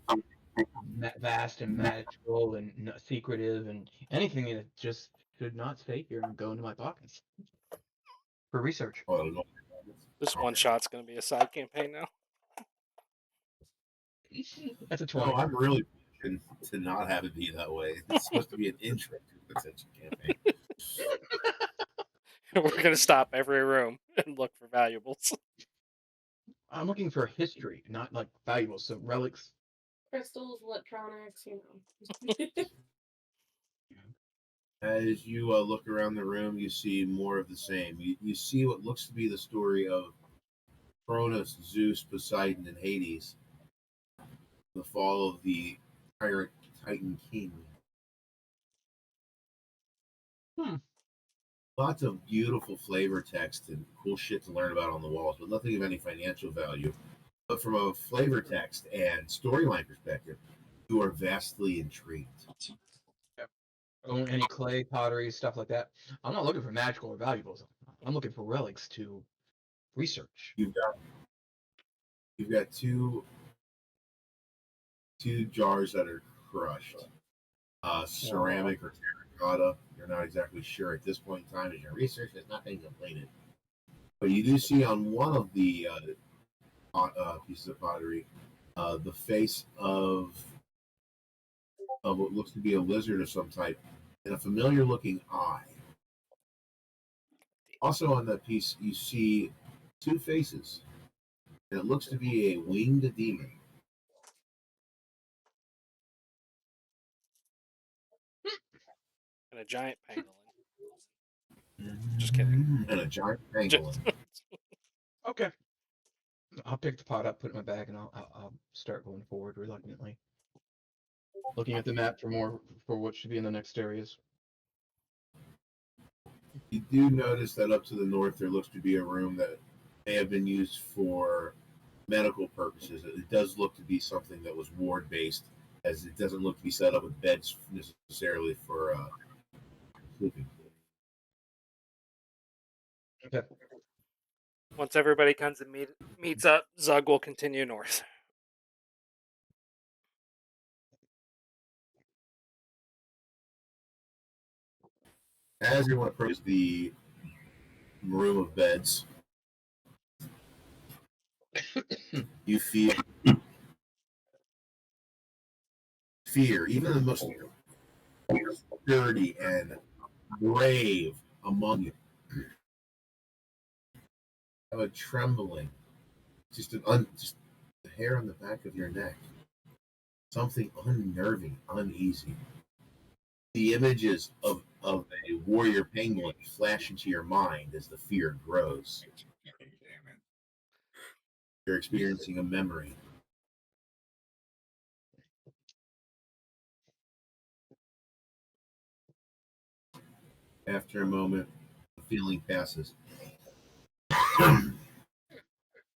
vast and magical and secretive and anything that just should not stay here and go into my pockets for research. Oh, no. This one shot's going to be a side campaign now. That's a No, 20. I'm really pushing to not have it be that way. It's supposed to be an intro to the potential campaign. We're going to stop every room and look for valuables. I'm looking for history, not like valuables, so relics. Crystals, electronics, you know. As you look around the room, you see more of the same. You see what looks to be the story of Cronus, Zeus, Poseidon, and Hades. The fall of the tyrant Titan King. Hmm. Lots of beautiful flavor text and cool shit to learn about on the walls, but nothing of any financial value. But from a flavor text and storyline perspective, you are vastly intrigued. Own any clay, pottery, stuff like that. I'm not looking for magical or valuables. I'm looking for relics to research. You've got two jars that are crushed. Ceramic or terracotta. You're not exactly sure at this point in time as your research has not been completed. But you do see on one of the pieces of pottery the face of what looks to be a lizard of some type and a familiar looking eye. Also on that piece, you see two faces, and it looks to be a winged demon. And a giant pangolin. Just kidding. And a giant pangolin. Okay. I'll pick the pot up, put it in my bag, and I'll start going forward reluctantly. Looking at the map for what should be in the next areas. You do notice that up to the north there looks to be a room that may have been used for medical purposes. It does look to be something that was ward based, as it doesn't look to be set up with beds necessarily for sleeping. Okay. Once everybody comes and meets up, Zug will continue north. As everyone approaches the room of beds, you feel fear, even the most sturdy and brave among you. Have a trembling, just just the hair on the back of your neck, something unnerving, uneasy. The images of a warrior penguin flash into your mind as the fear grows. You're experiencing a memory. After a moment, the feeling passes.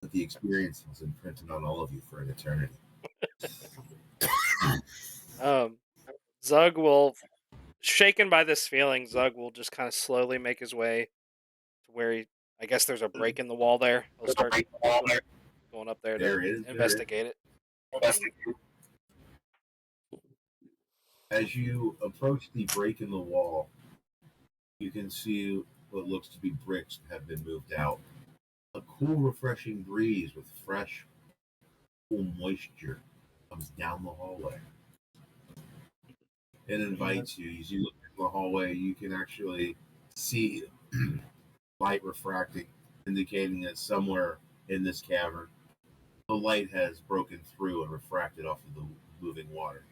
But the experience is imprinted on all of you for an eternity. Zug will, shaken by this feeling, Zug will just kind of slowly make his way to where I guess there's a break in the wall there. He'll start going up there to investigate it. As you approach the break in the wall, you can see what looks to be bricks have been moved out. A cool, refreshing breeze with fresh, cool moisture comes down the hallway. It invites you. As you look in the hallway, you can actually see light refracting, indicating that somewhere in this cavern, the light has broken through and refracted off of the moving water.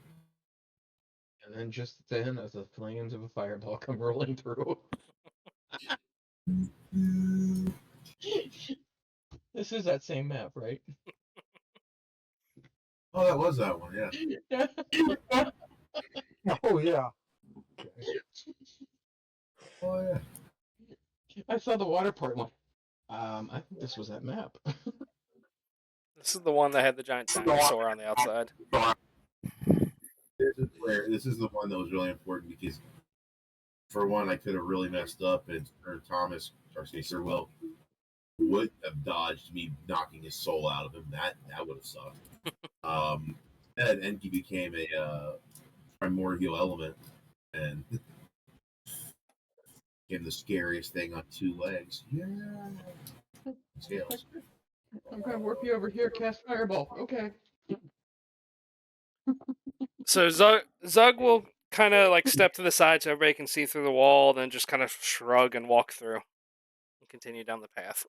And then just then, as the flames of a fireball come rolling through. This is that same map, right? Oh, that was that one, yeah. Oh yeah. Oh, yeah. I saw the water part one. I think this was that map. This is the one that had the giant dinosaur on the outside. This is the one that was really important because, for one, I could have really messed up, and Thomas, or say Sir Will, would have dodged me knocking his soul out of him. That would have sucked. And Enki became a primordial element and became the scariest thing on two legs. Yeah. Tails. I'm gonna warp you over here, cast fireball. Okay. So Zug will kind of like step to the side so everybody can see through the wall, then just kind of shrug and walk through and continue down the path.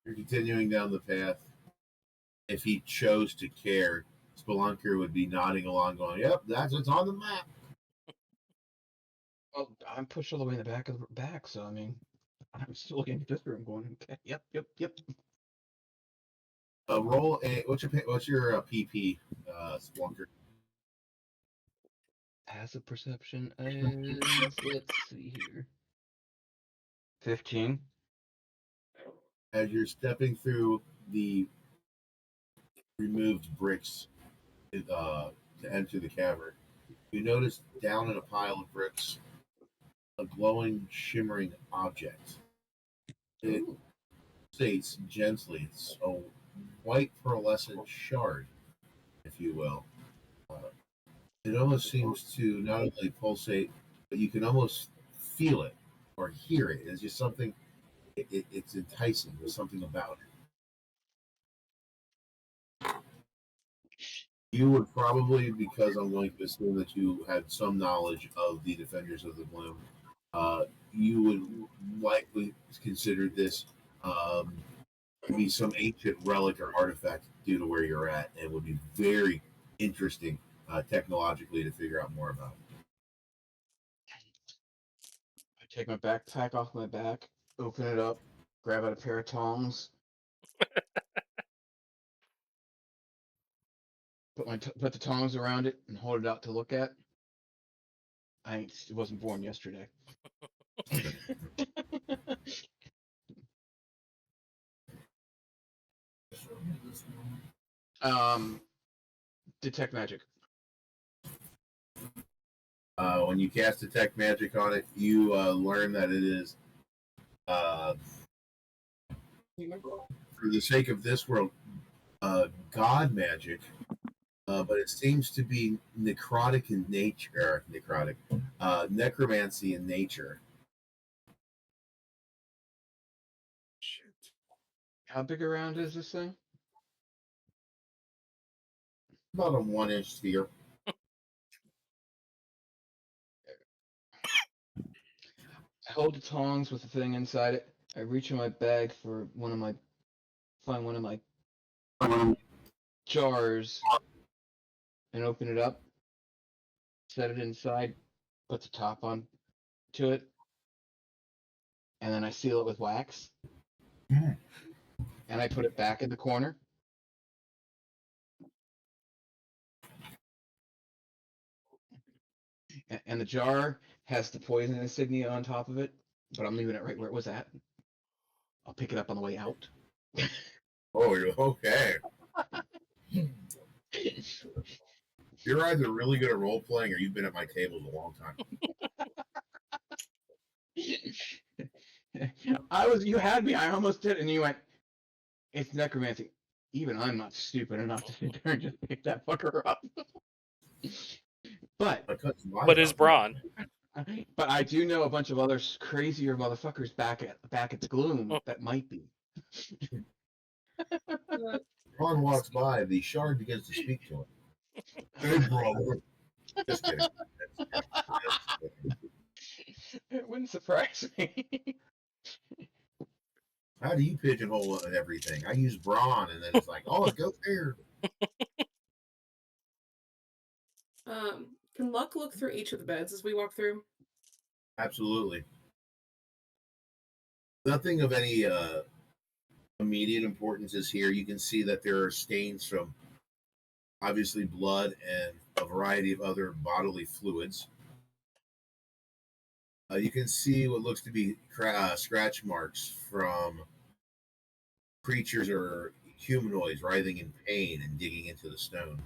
You're continuing down the path. If he chose to care, Spelunker would be nodding along, going, "Yep, that's what's on the map." Well, I'm pushed all the way in the back, so I mean, I'm still looking at this room, going, okay, yep. Roll a what's your PP, Spelunker? Passive perception is, let's see here. 15. As you're stepping through the removed bricks to enter the cavern, you notice down in a pile of bricks a glowing, shimmering object. It states gently, it's a white pearlescent shard, if you will. It almost seems to not only pulsate, but you can almost feel it or hear it. It's just something. It's enticing. There's something about it. You would probably, because I'm going to assume that you had some knowledge of the Defenders of the Bloom, you would likely consider this um, to be some ancient relic or artifact due to where you're at, and would be very interesting technologically to figure out more about. I take my backpack off my back, open it up, grab out a pair of tongs, put the tongs around it, and hold it out to look at. It wasn't born yesterday. Detect magic. When you cast Detect Magic on it, you learn that it is, for the sake of this world, God magic, but it seems to be necrotic in nature, necromancy in nature. Shit. How big around is this thing? About a 1-inch sphere. I hold the tongs with the thing inside it. I reach in my bag for find one of my jars and open it up. Set it inside, put the top on to it, and then I seal it with wax. Mm. And I put it back in the corner. And the jar has the poison insignia on top of it, but I'm leaving it right where it was at. I'll pick it up on the way out. Oh, you're okay. You're either really good at role playing or you've been at my tables a long time. You had me, I almost did, and you went, it's necromancy. Even I'm not stupid enough to sit there and just pick that fucker up. But is Braun? But I do know a bunch of other crazier motherfuckers back at the Gloom that might be. Ron walks by, the shard begins to speak to him. Hey, brother. Just kidding. It wouldn't surprise me. How do you pigeonhole everything? I use brawn, and then it's like, oh, it goes there. Can Luck look through each of the beds as we walk through? Absolutely. Nothing of any immediate importance is here. You can see that there are stains from obviously blood and a variety of other bodily fluids. You can see what looks to be scratch marks from creatures or humanoids writhing in pain and digging into the stone.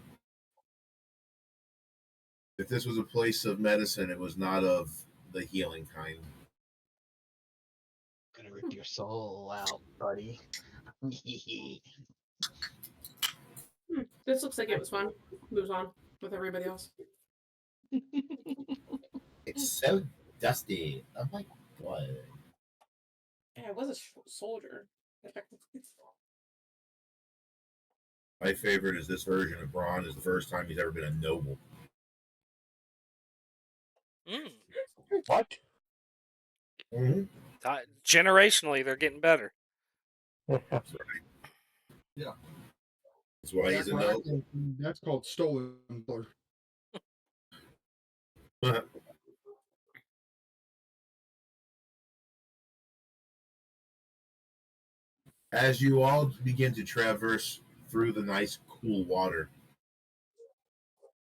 If this was a place of medicine, it was not of the healing kind. Gonna rip your soul out, buddy. This looks like it was fun. Moves on with everybody else. It's so dusty. I'm like, what? Yeah, it was a soldier. My favorite is this version of Braun is the first time he's ever been a noble. Mm. What? Mm-hmm. Generationally, they're getting better. That's right. Yeah. That's why he's a noble. That's called stolen blood. As you all begin to traverse through the nice, cool water,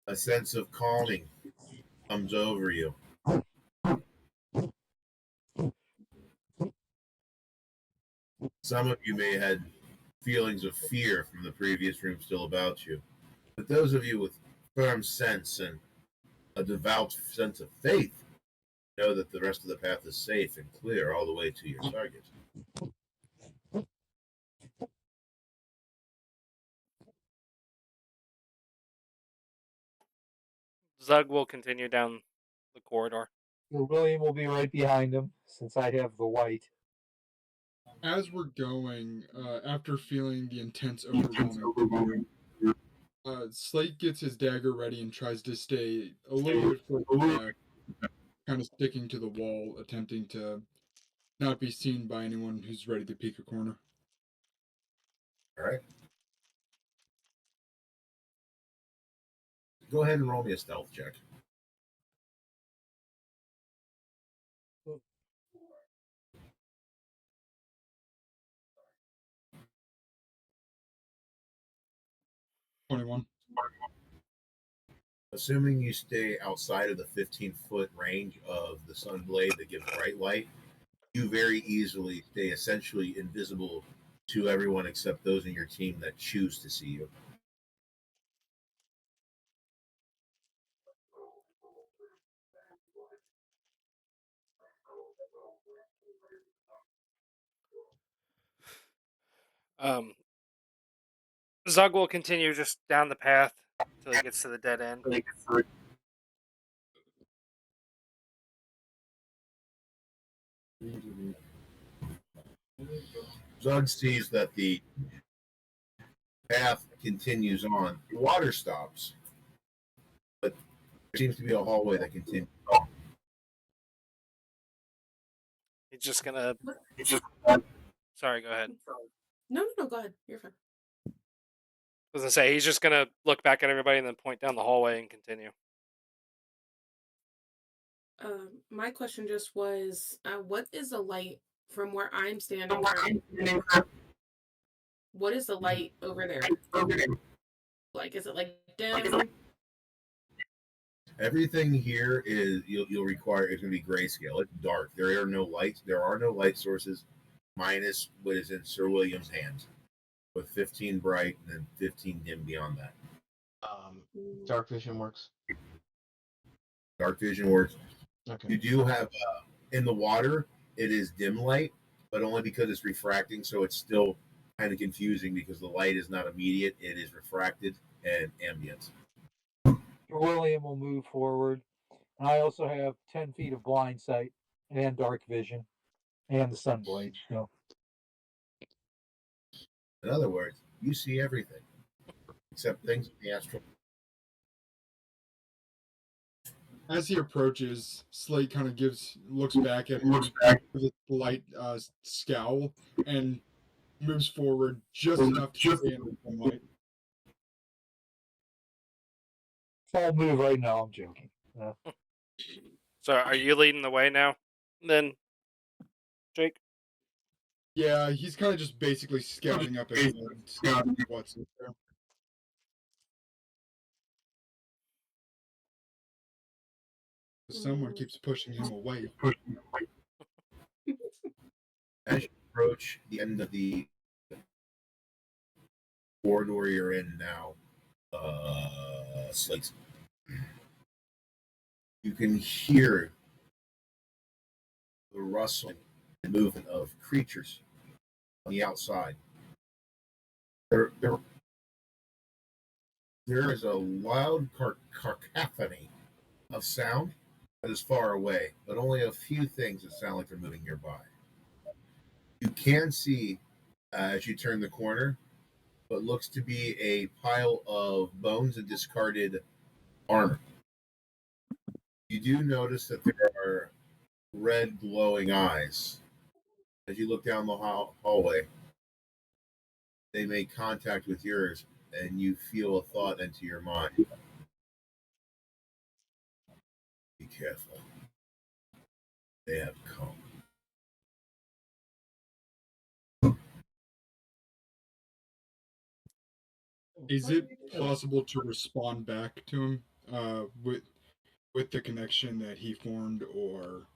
a sense of calming comes over you. Some of you may have had feelings of fear from the previous room still about you, but those of you with firm sense and a devout sense of faith know that the rest of the path is safe and clear all the way to your target. Zug will continue down the corridor. William will be right behind him since I have the white. As we're going, after feeling the intense overwhelming fear, Slate gets his dagger ready and tries to stay a little bit further back, kind of sticking to the wall, attempting to not be seen by anyone who's ready to peek a corner. All right. Go ahead and roll me a stealth check. "21. Assuming you stay outside of the 15-foot range of the sun blade that gives bright light, you very easily stay essentially invisible to everyone except those in your team that choose to see you. Zug will continue just down the path until he gets to the dead end. Zug sees that the path continues on. The water stops, but there seems to be a hallway that continues on. He's just gonna. Sorry, go ahead. No, go ahead. You're fine. I was gonna say he's just gonna look back at everybody and then point down the hallway and continue. My question just was, what is the light from where I'm standing from? What is the light over there? Like, is it like dim? Everything here is you'll require it's going to be grayscale. It's dark. There are no lights. There are no light sources, minus what is in Sir William's hand, with 15 bright and then 15 dim beyond that. Dark vision works. Dark vision works. Okay. You do have in the water. It is dim light, but only because it's refracting, so it's still kind of confusing because the light is not immediate. It is refracted and ambient. William will move forward. And I also have 10 feet of blind sight and dark vision and the sun blade. So. In other words, you see everything except things in the astral. As he approaches, Slate kind of looks back at him with a slight scowl and moves forward just enough to stay in the sunlight. I'll move right now. I'm joking. So, are you leading the way now? Then, Jake. Yeah, he's kind of just basically scouting up ahead, scouting what's in there. Someone keeps pushing him away. As you approach the end of the corridor you're in now, Slate, you can hear the rustling and movement of creatures on the outside. There is a loud cacophony of sound that is far away, but only a few things that sound like they're moving nearby. You can see as you turn the corner what looks to be a pile of bones and discarded armor. You do notice that there are red glowing eyes. As you look down the hallway, they make contact with yours, and you feel a thought enter your mind. Be careful. They have come. Is it possible to respond back to him with the connection that he formed, or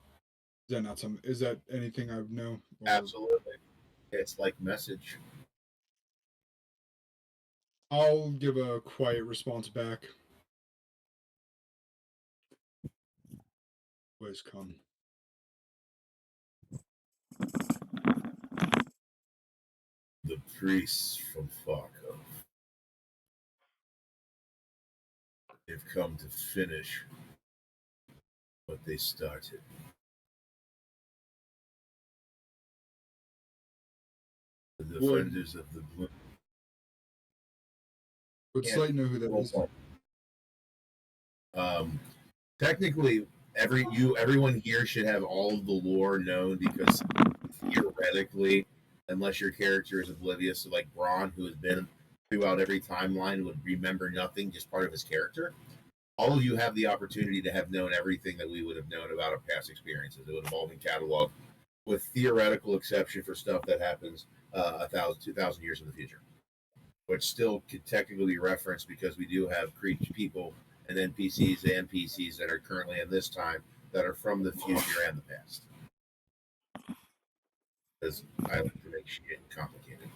is that not something? Is that anything I know? Absolutely. It's like message. I'll give a quiet response back. Always come. The priests from Farco. They've come to finish what they started. The defenders of the blue. Would Slate know who that is? Technically, everyone here should have all of the lore known because theoretically, unless your character is oblivious, so like Braun, who has been throughout every timeline, would remember nothing, just part of his character. All of you have the opportunity to have known everything that we would have known about our past experiences. It would have all been cataloged, with theoretical exception for stuff that happens 1,000, 2,000 years in the future, which still could technically be referenced because we do have people and NPCs and PCs that are currently in this time that are from the future and the past. Because I like to make shit complicated.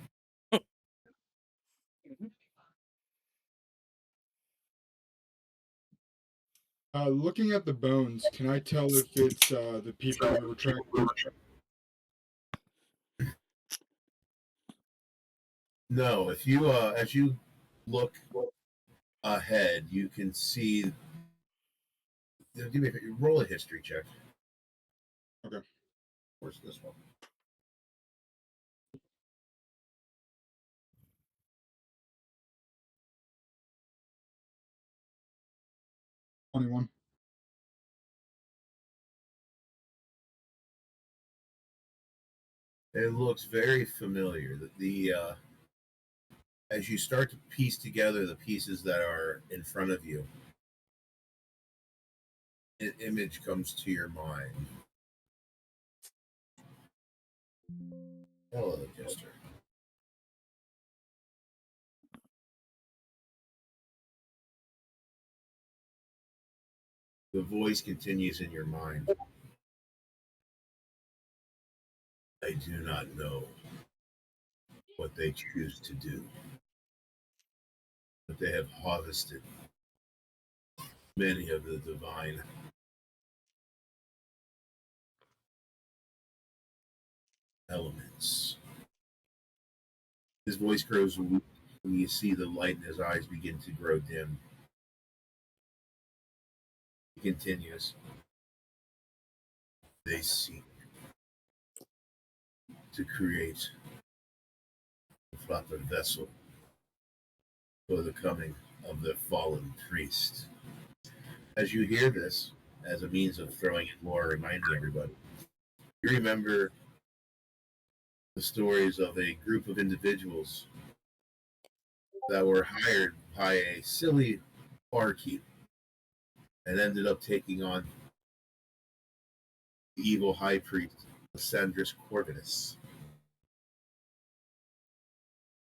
Looking at the bones, can I tell if it's the people that were tracked? No, if you as you look ahead, you can see. Roll a history check. Okay. Where's this one? $21. It looks very familiar. The as you start to piece together the pieces that are in front of you, an image comes to your mind. Hello, Jester. The voice continues in your mind. I do not know what they choose to do, but they have harvested many of the divine elements. His voice grows weak, and you see the light in his eyes begin to grow dim. He continues. They seek to create a proper vessel for the coming of their fallen priest. As you hear this, as a means of throwing it more, reminding everybody, you remember the stories of a group of individuals that were hired by a silly barkeep and ended up taking on the evil high priest, Sandris Corvinus.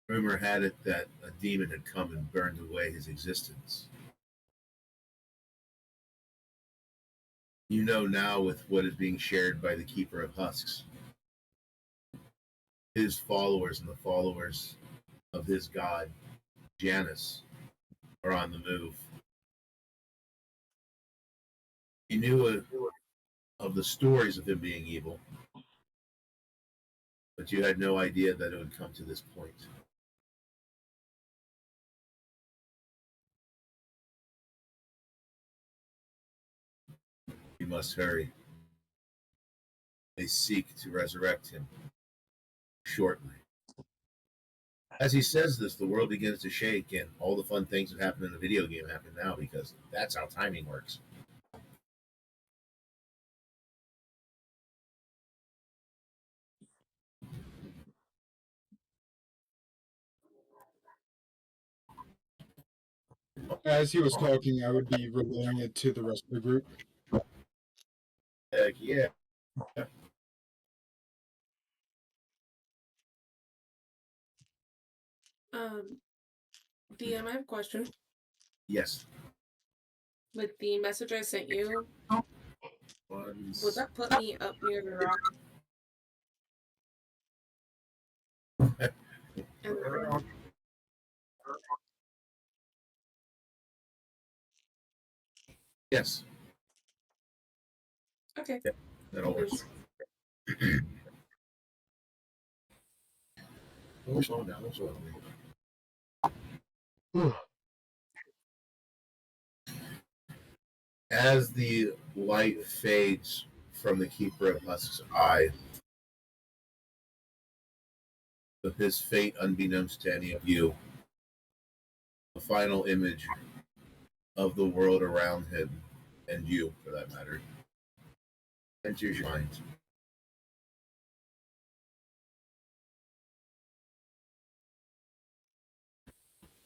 Rumor had it that a demon had come and burned away his existence. You know now with what is being shared by the Keeper of Husks. His followers and the followers of his god, Janus, are on the move. You knew of the stories of him being evil, but you had no idea that it would come to this point. You must hurry. They seek to resurrect him shortly. As he says this, the world begins to shake, and all the fun things that happen in the video game happen now because that's how timing works. As he was talking, I would be relaying it to the rest of the group. Heck yeah. DM, I have a question. Yes. With the message I sent you, would that put me up near the rock? And Yes, okay. that all works. Oh, slow down. Slow down. As the light fades from the Keeper of Husk's eye, with his fate unbeknownst to any of you, the final image of the world around him, and you, for that matter, enters your mind.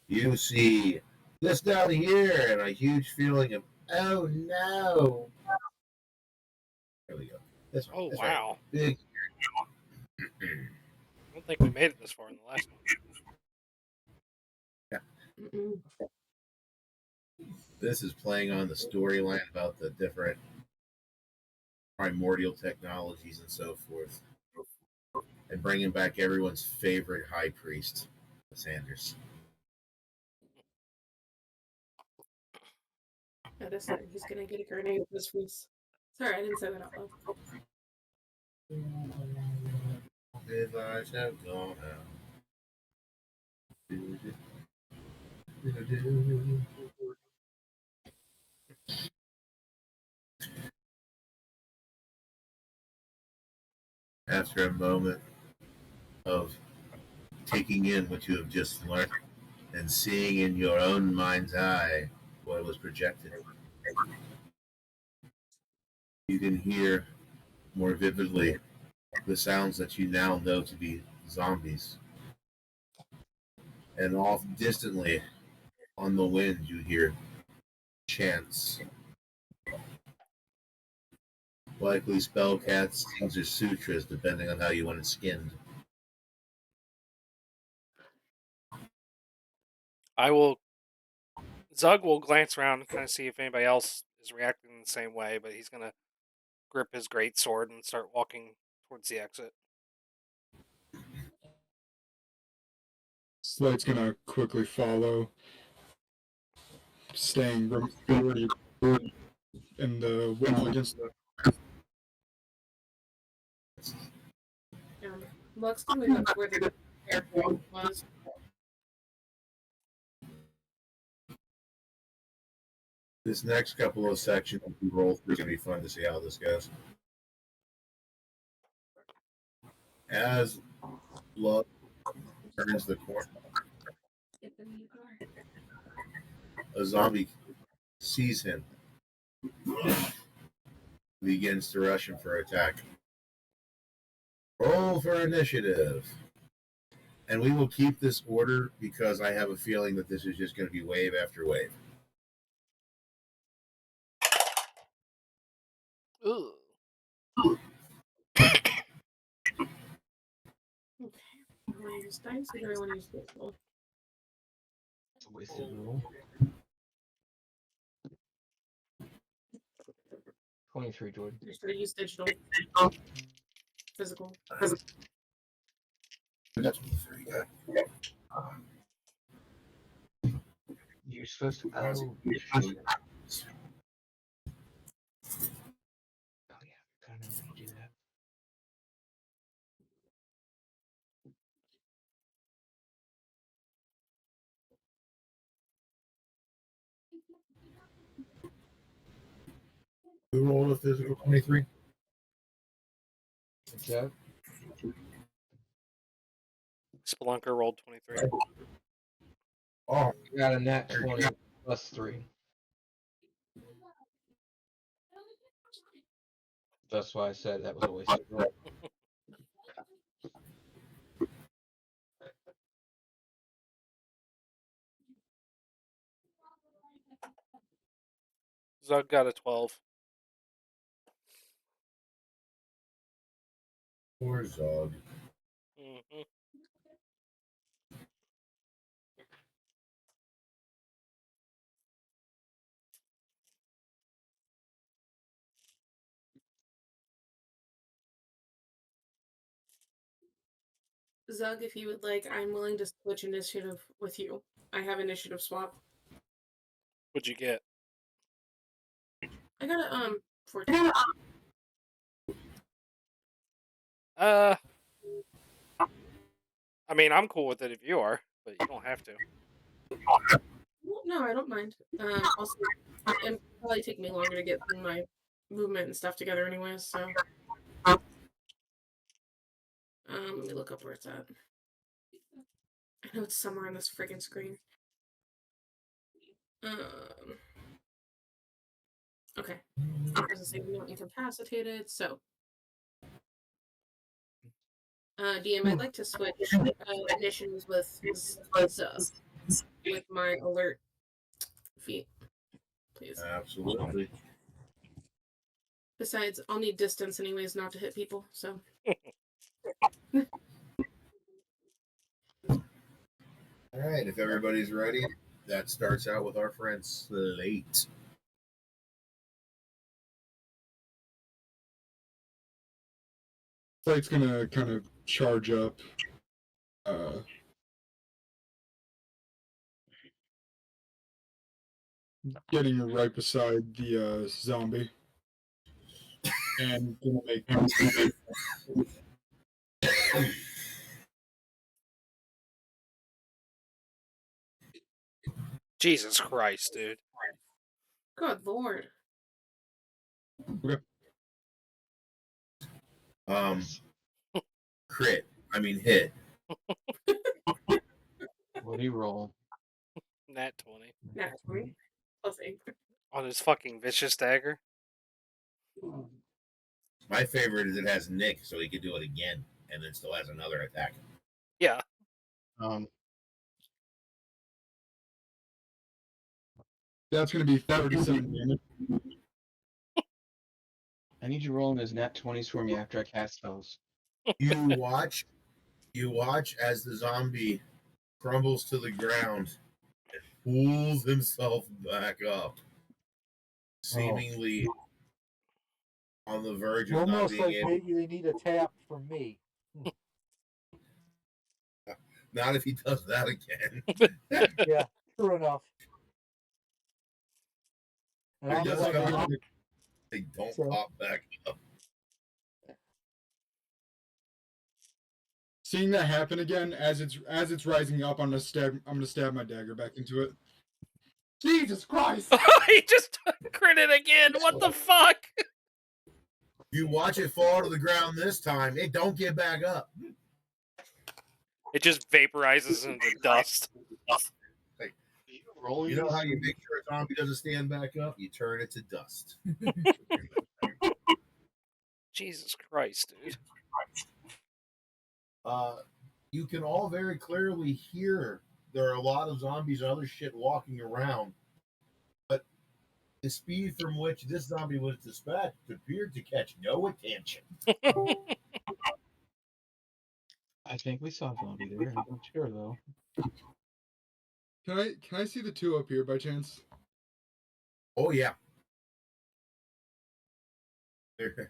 You see this down here, and a huge feeling of, oh no. There we go. This one. Oh, This wow. right. Big. I don't think we made it this far in the last one. Mm-mm. This is playing on the storyline about the different primordial technologies and so forth, and bringing back everyone's favorite high priest, Sanders. Yeah, this time he's gonna get a grenade with his face. Sorry, I didn't say that out loud. His eyes have gone out. After a moment of taking in what you have just learned and seeing in your own mind's eye what was projected, you can hear more vividly the sounds that you now know to be zombies. And off distantly on the wind, you hear chants. Likely spellcasts or sutras, depending on how you want it skinned. Zug will glance around and kind of see if anybody else is reacting the same way, but he's going to grip his great sword and start walking towards the exit. Slight's gonna quickly follow, staying already in the wind against the. Lux can move up to where the airport was. This next couple of sections we roll through is going to be fun to see how this goes. As Love turns the corner, a zombie sees him, begins to rush him for attack. Roll for initiative. And we will keep this order because I have a feeling that this is just going to be wave after wave. Ooh. Do I want to use dice or do I want to use digital? It's a wasted roll. 23, Jordan. I should have used digital. Physical. That's very good. You're supposed to. Oh, yeah, kind of want to do that. Who rolled a physical 23? What's that? Spelunker rolled 23. Oh, I got a nat 20 plus 3. That's why I said that was a wasted roll. Zug got a 12. poor Zog. Mm-hmm. Zug, if you would like, I'm willing to switch initiative with you. I have initiative swap. What'd you get? I got a 14. I mean, I'm cool with it if you are, but you don't have to. Well, no, I don't mind. Also, it'll probably take me longer to get my movement and stuff together, anyways. So, let me look up where it's at. I know it's somewhere on this friggin' screen. Okay. I was gonna say we're not incapacitated, so. DM, I'd like to switch initiatives with Zug with my alert feat, please. Absolutely. Besides, I'll need distance anyways, not to hit people, so. All right, if everybody's ready, that starts out with our friend Slate. Slate's gonna kind of charge up. Getting right beside the zombie. And gonna make Jesus Christ, dude. Good lord. Crit. I mean hit. What do you roll? Nat 20. Nat 20. Plus 8. On his fucking vicious dagger. My favorite is it has Nick, so he can do it again, and then still has another attack. Yeah. That's gonna be 37 damage. I need you rolling those nat 20s for me after I cast spells. You watch as the zombie crumbles to the ground and pulls himself back up, seemingly on the verge of not Almost being like able. maybe they need a tap from me. Not if he does that again. Yeah, true enough. And He I'm does like, come up, they don't So- pop back up. Seeing that happen again as it's rising up, I'm gonna stab my dagger back into it. Jesus Christ! He just critted again. What the fuck? You watch it fall to the ground this time, it don't get back up. It just vaporizes into dust. Rolling. You know how you make sure a zombie doesn't stand back up? You turn it to dust. Jesus Christ, dude. You can all very clearly hear there are a lot of zombies and other shit walking around, but the speed from which this zombie was dispatched appeared to catch no attention. I think we saw a zombie there. I'm not sure though. Can I see the two up here by chance? Oh yeah,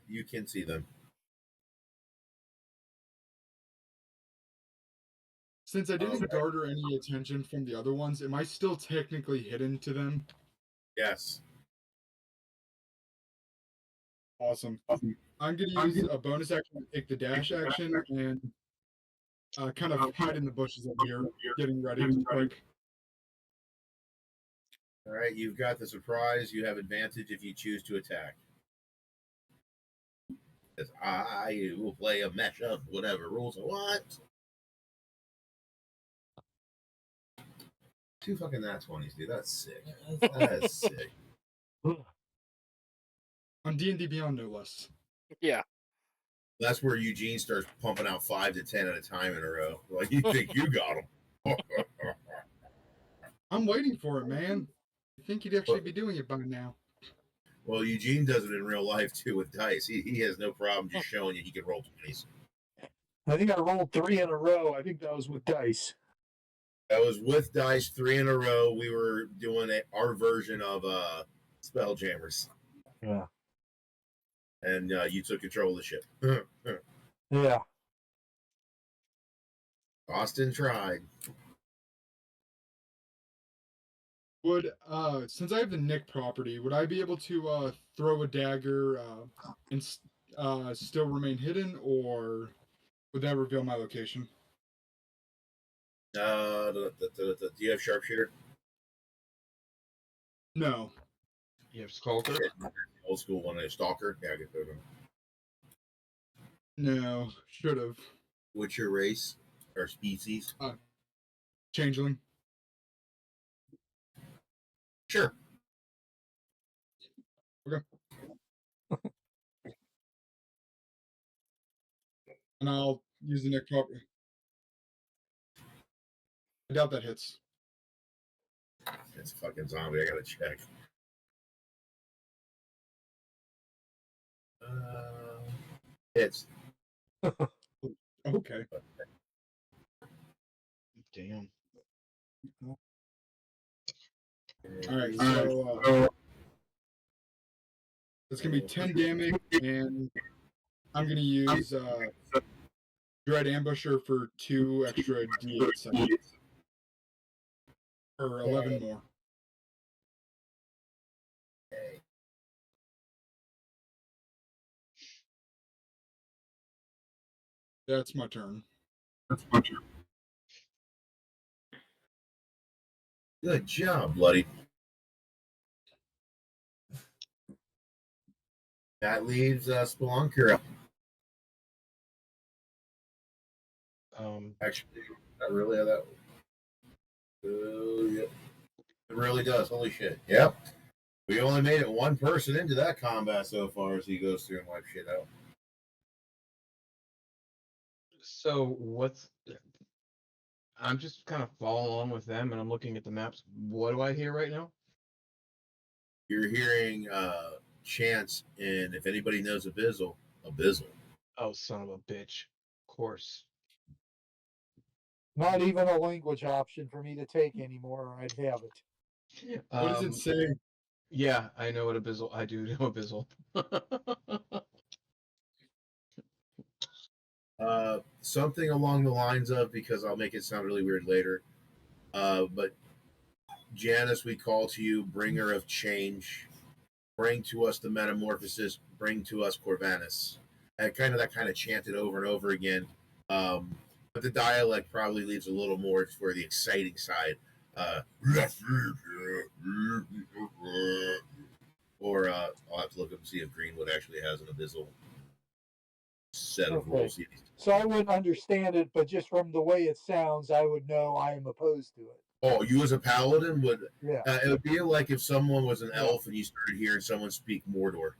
you can see them. Since I didn't garner any attention from the other ones, am I still technically hidden to them? Yes. Awesome. I'm gonna use a bonus action to take the dash action and kind of hide in the bushes up here, getting ready quick. All right, you've got the surprise. You have advantage if you choose to attack. Because I will play a mesh of whatever rules I want. Two fucking nat 20s, dude. That's sick. That is sick. On D&D Beyond, no less. Yeah. That's where Eugene starts pumping out 5 to 10 at a time in a row. Like, you think you got him. I'm waiting for it, man. I think he'd actually be doing it by now. Well, Eugene does it in real life, too, with dice. He has no problem just showing you he can roll 20s. I think I rolled 3 in a row. I think that was with dice. That was with dice, 3 in a row. We were doing our version of Spelljammers. Yeah. And you took control of the ship. Yeah. Austin tried. Would since I have the Nick property, would I be able to throw a dagger and still remain hidden, or would that reveal my location? Do you have sharpshooter? No. You have Skulker? Old school one, a stalker. Yeah, I get those. No. Should have. What's your race or species? Changeling. Sure. Okay. And I'll use the Nick property. I doubt that hits. It's a fucking zombie. I gotta check. Hits. Okay. Damn. All right. So it's gonna be 10 damage, and I'm gonna use Dread Ambusher for 2 extra D8 seconds. Or 11 more. That's my turn. Good job, bloody. That leaves Spelunker. Actually, not really how that. Yep. It really does. Holy shit. Yep. We only made it one person into that combat so far as he goes through and wipes shit out. So what's? I'm just kind of following along with them, and I'm looking at the maps. What do I hear right now? You're hearing chants, and if anybody knows Abyssal. Oh, son of a bitch! Of course. Not even a language option for me to take anymore, or I'd have it. What does it say? Yeah, I know what Abyssal. I do know Abyssal. Something along the lines of, because I'll make it sound really weird later. But Janice, we call to you, bringer of change. Bring to us the metamorphosis. Bring to us Corvanus. And that kind of chanted over and over again. But the dialect probably leaves a little more for the exciting side. Or I'll have to look up and see if Greenwood actually has an Abyssal set of rules. So I wouldn't understand it, but just from the way it sounds, I would know I am opposed to it. Oh, you as a paladin would? Yeah. It would be like if someone was an elf and you started hearing someone speak Mordor.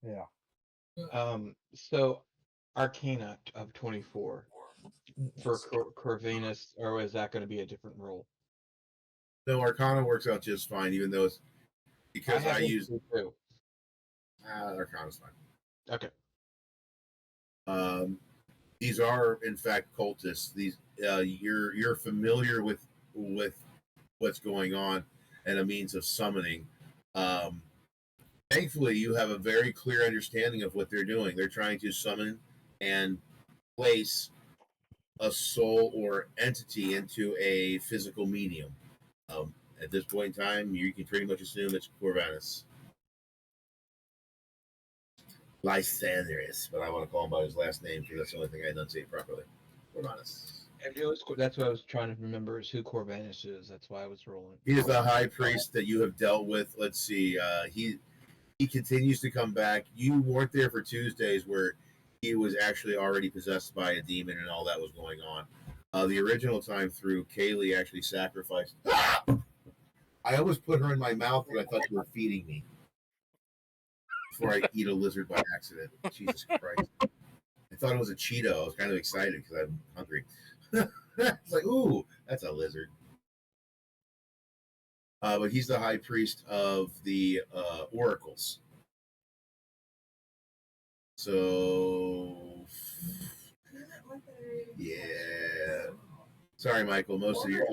Yeah. So Arcana of 24 for Corvanus, or is that going to be a different roll? No, Arcana works out just fine, even though it's because I use too. Arcana's fine. Okay. These are in fact cultists. These you're familiar with what's going on and a means of summoning. Thankfully, you have a very clear understanding of what they're doing. They're trying to summon and place a soul or entity into a physical medium. At this point in time, you can pretty much assume it's Corvanus. Lysandrius, but I want to call him by his last name because that's the only thing I enunciate properly. Corvanus. That's what I was trying to remember is who Corvanus is. That's why I was rolling. He is the high priest that you have dealt with. Let's see. He continues to come back. You weren't there for Tuesdays where he was actually already possessed by a demon and all that was going on. The original time through, Kaylee actually sacrificed. I almost put her in my mouth when I thought you were feeding me before I eat a lizard by accident. Jesus Christ. I thought it was a Cheeto. I was kind of excited because I'm hungry. It's like, ooh, that's a lizard. But he's the high priest of the oracles. So, yeah. Sorry, Michael.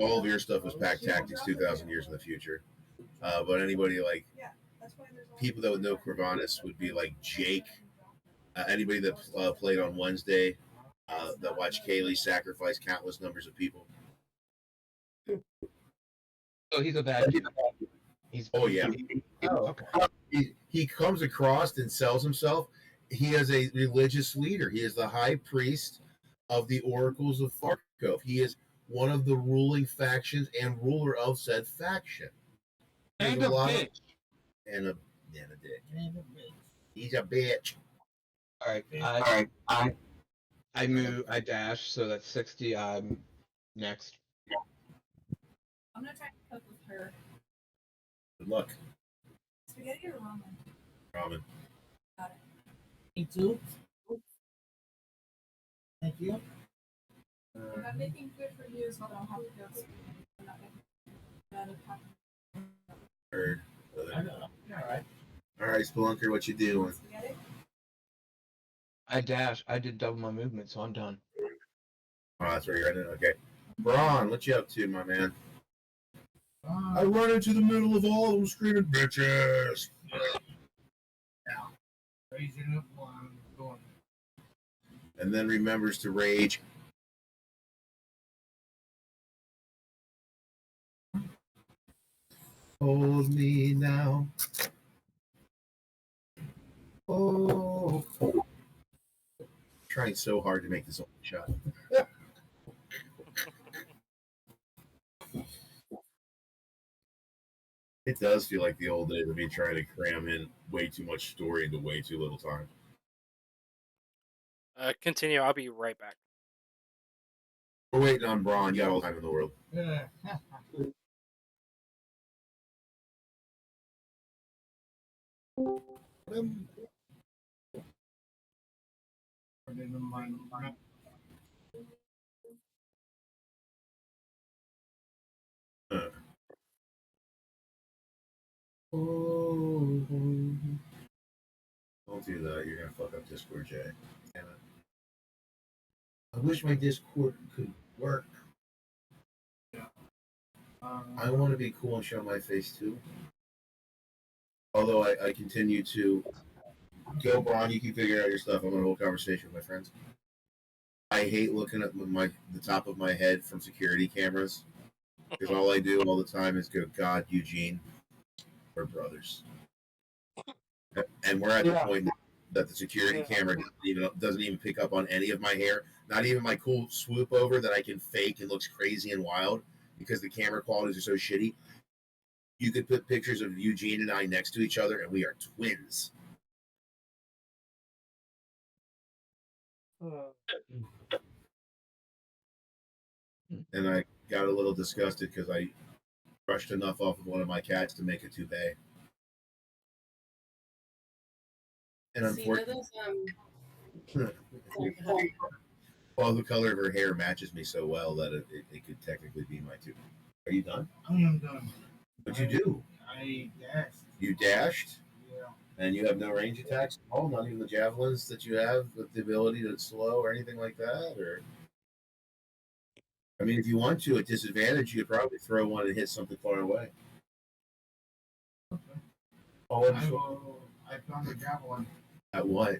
All of your stuff was Pack Tactics 2,000 years in the future. But anybody like people that would know Corvanus would be like Jake. Anybody that played on Wednesday, that watched Kaylee sacrifice countless numbers of people. So he's a bad dude. Oh yeah. Oh, okay. He comes across and sells himself. He is a religious leader. He is the high priest of the oracles of Farkov. He is one of the ruling factions and ruler of said faction. And a bitch. And a dick. He's a bitch. All right. I move. I dash. So that's 60. I'm next. I'm gonna try to cook with her. Good luck. Spaghetti or ramen? Ramen. Got it. Me too. Thank you. If I'm making food for you, so I don't have to go to I'm not gonna Heard. Alright. All right, Spelunker, what you doing? spaghetti. I dash. I did double my movement, so I'm done. Oh, that's where you're at. Okay. Braun, what you up to, my man? I run into the middle of all of them screaming, bitches! Raising up while I'm going. And then remembers to rage. Hold me now. Oh. Trying so hard to make this only shot. It does feel like the old days of me trying to cram in way too much story into way too little time. Continue. I'll be right back. We're waiting on Braun. You got all the time in the world. Yeah. Oh. Don't do that. You're gonna fuck up Discord, Jay. Damn it. I wish my Discord could work. I want to be cool and show my face too. Although I continue to go, Braun. You can figure out your stuff. I'm gonna hold conversation with my friends. I hate looking at the top of my head from security cameras because all I do all the time is go, God, Eugene, we're brothers. And we're at the point that the security camera doesn't even pick up on any of my hair, not even my cool swoop over that I can fake and looks crazy and wild because the camera qualities are so shitty. You could put pictures of Eugene and I next to each other, and we are twins. And I got a little disgusted because I brushed enough off of one of my cats to make a toupee. And unfortunately, well, the color of her hair matches me so well that it could technically be my toupee. Are you done? I am done. What'd you do? I dashed. You dashed? Yeah. And you have no range attacks at all? Not even the javelins that you have with the ability to slow or anything like that? Or I mean, if you want to, at disadvantage, you could probably throw one and hit something far away. Okay. Oh, I found a javelin. at what?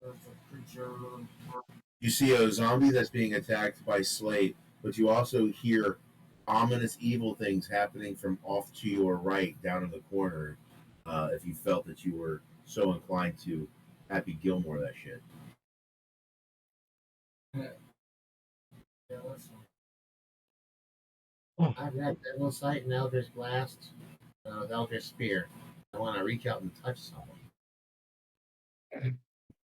There's a creature. You see a zombie that's being attacked by Slate, but you also hear ominous evil things happening from off to your right down in the corner. If you felt that you were so inclined to Happy Gilmore that shit. Yeah, that's one. I've got Devil Sight and Eldritch Blast, Eldritch Spear. I want to reach out and touch someone.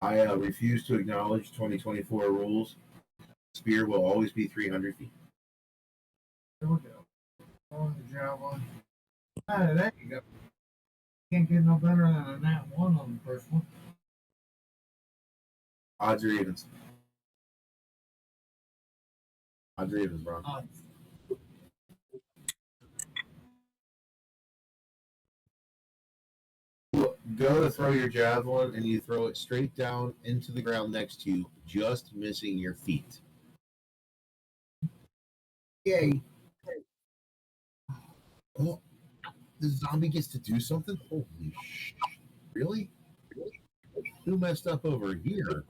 I refuse to acknowledge 2024 rules. Spear will always be 300 feet. There we go. On the javelin. Ah, there you go. Can't get no better than a nat 1 on the first one. Odds or evens? Odds or evens, bro. Go to throw your javelin and you throw it straight down into the ground next to you, just missing your feet. Yay. Oh, the zombie gets to do something? Holy shit. Really? Who messed up over here?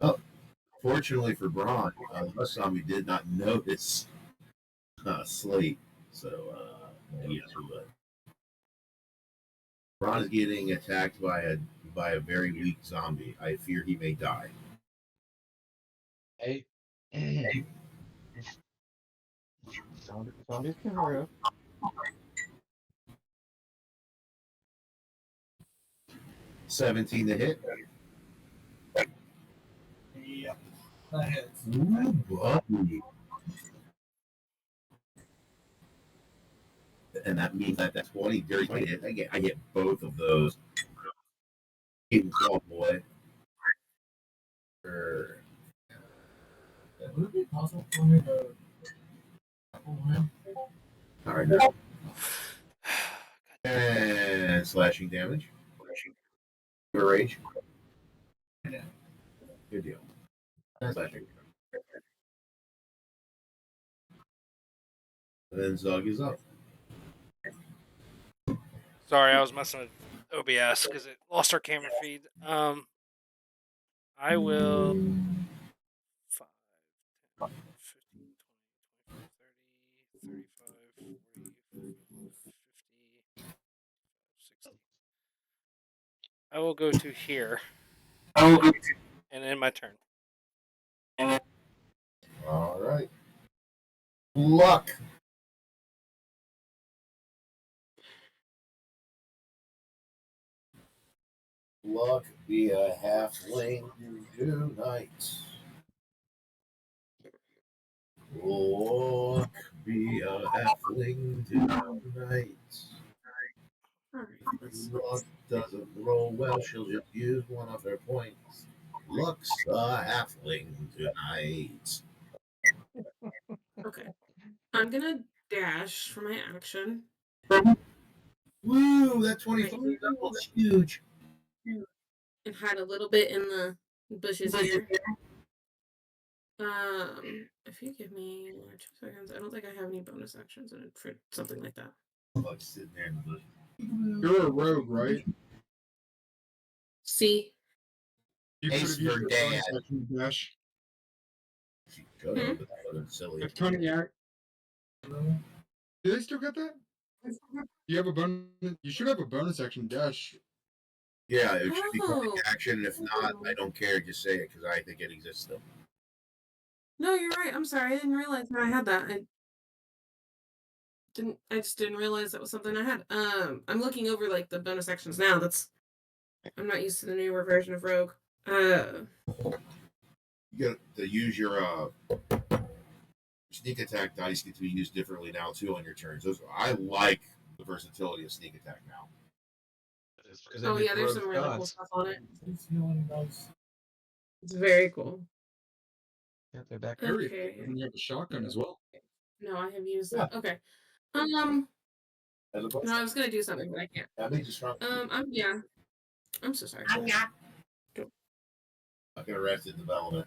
Oh, fortunately for Braun, last zombie did not notice Slate. So, yes, but Braun is getting attacked by a very weak zombie. I fear he may die. Hey. Zombies can hurry up. 17 to hit. Yep. That hits. Ooh, buddy. And that means that 20, dirty 20 hit. I get both of those. Even small boy. Would it be possible for me to pull him? All right, now. And slashing damage. Rage. Yeah. Good deal. And slashing. And then Zug is up. Sorry, I was messing with OBS because it lost our camera feed. I will 5, 10, 15, 20, 25, 30, 35, 40, 50, 60. I will go to here. And end my turn. All right. Luck. Luck be a halfling tonight. Luck be a halfling tonight. Alright, let's Luck doesn't roll well, she'll just use one of her points. Luck's a halfling tonight. okay. I'm gonna dash for my action. Woo, that 25 Right. was huge. And hide a little bit in the bushes here. If you give me 2 seconds, I don't think I have any bonus actions in it for something like that. Luck's sitting there in the bush. You're a rogue, right? See? You Ace could have for used dad. your bonus action to dash. She could have, but that would have silly. If cunning act. Do they still get that? You have a bonus. You should have a bonus action dash. Yeah, it should be called Oh. action. And if not, I don't care. Just say it because I think it exists still. No, you're right. I'm sorry. I didn't realize that I had that. I just didn't realize that was something I had. I'm looking over like the bonus actions now. I'm not used to the newer version of Rogue. You got to use your sneak attack dice get to be used differently now too on your turns. I like the versatility of sneak attack now. Oh yeah, there's some really cool stuff on it. He's healing dice. It's very cool. Yeah, they're back. Okay. And you have a shotgun as well. No, I have used that. Okay. No, I was gonna do something, but I can't. That makes you strong. Yeah. I'm so sorry. Fucking Arrested Development.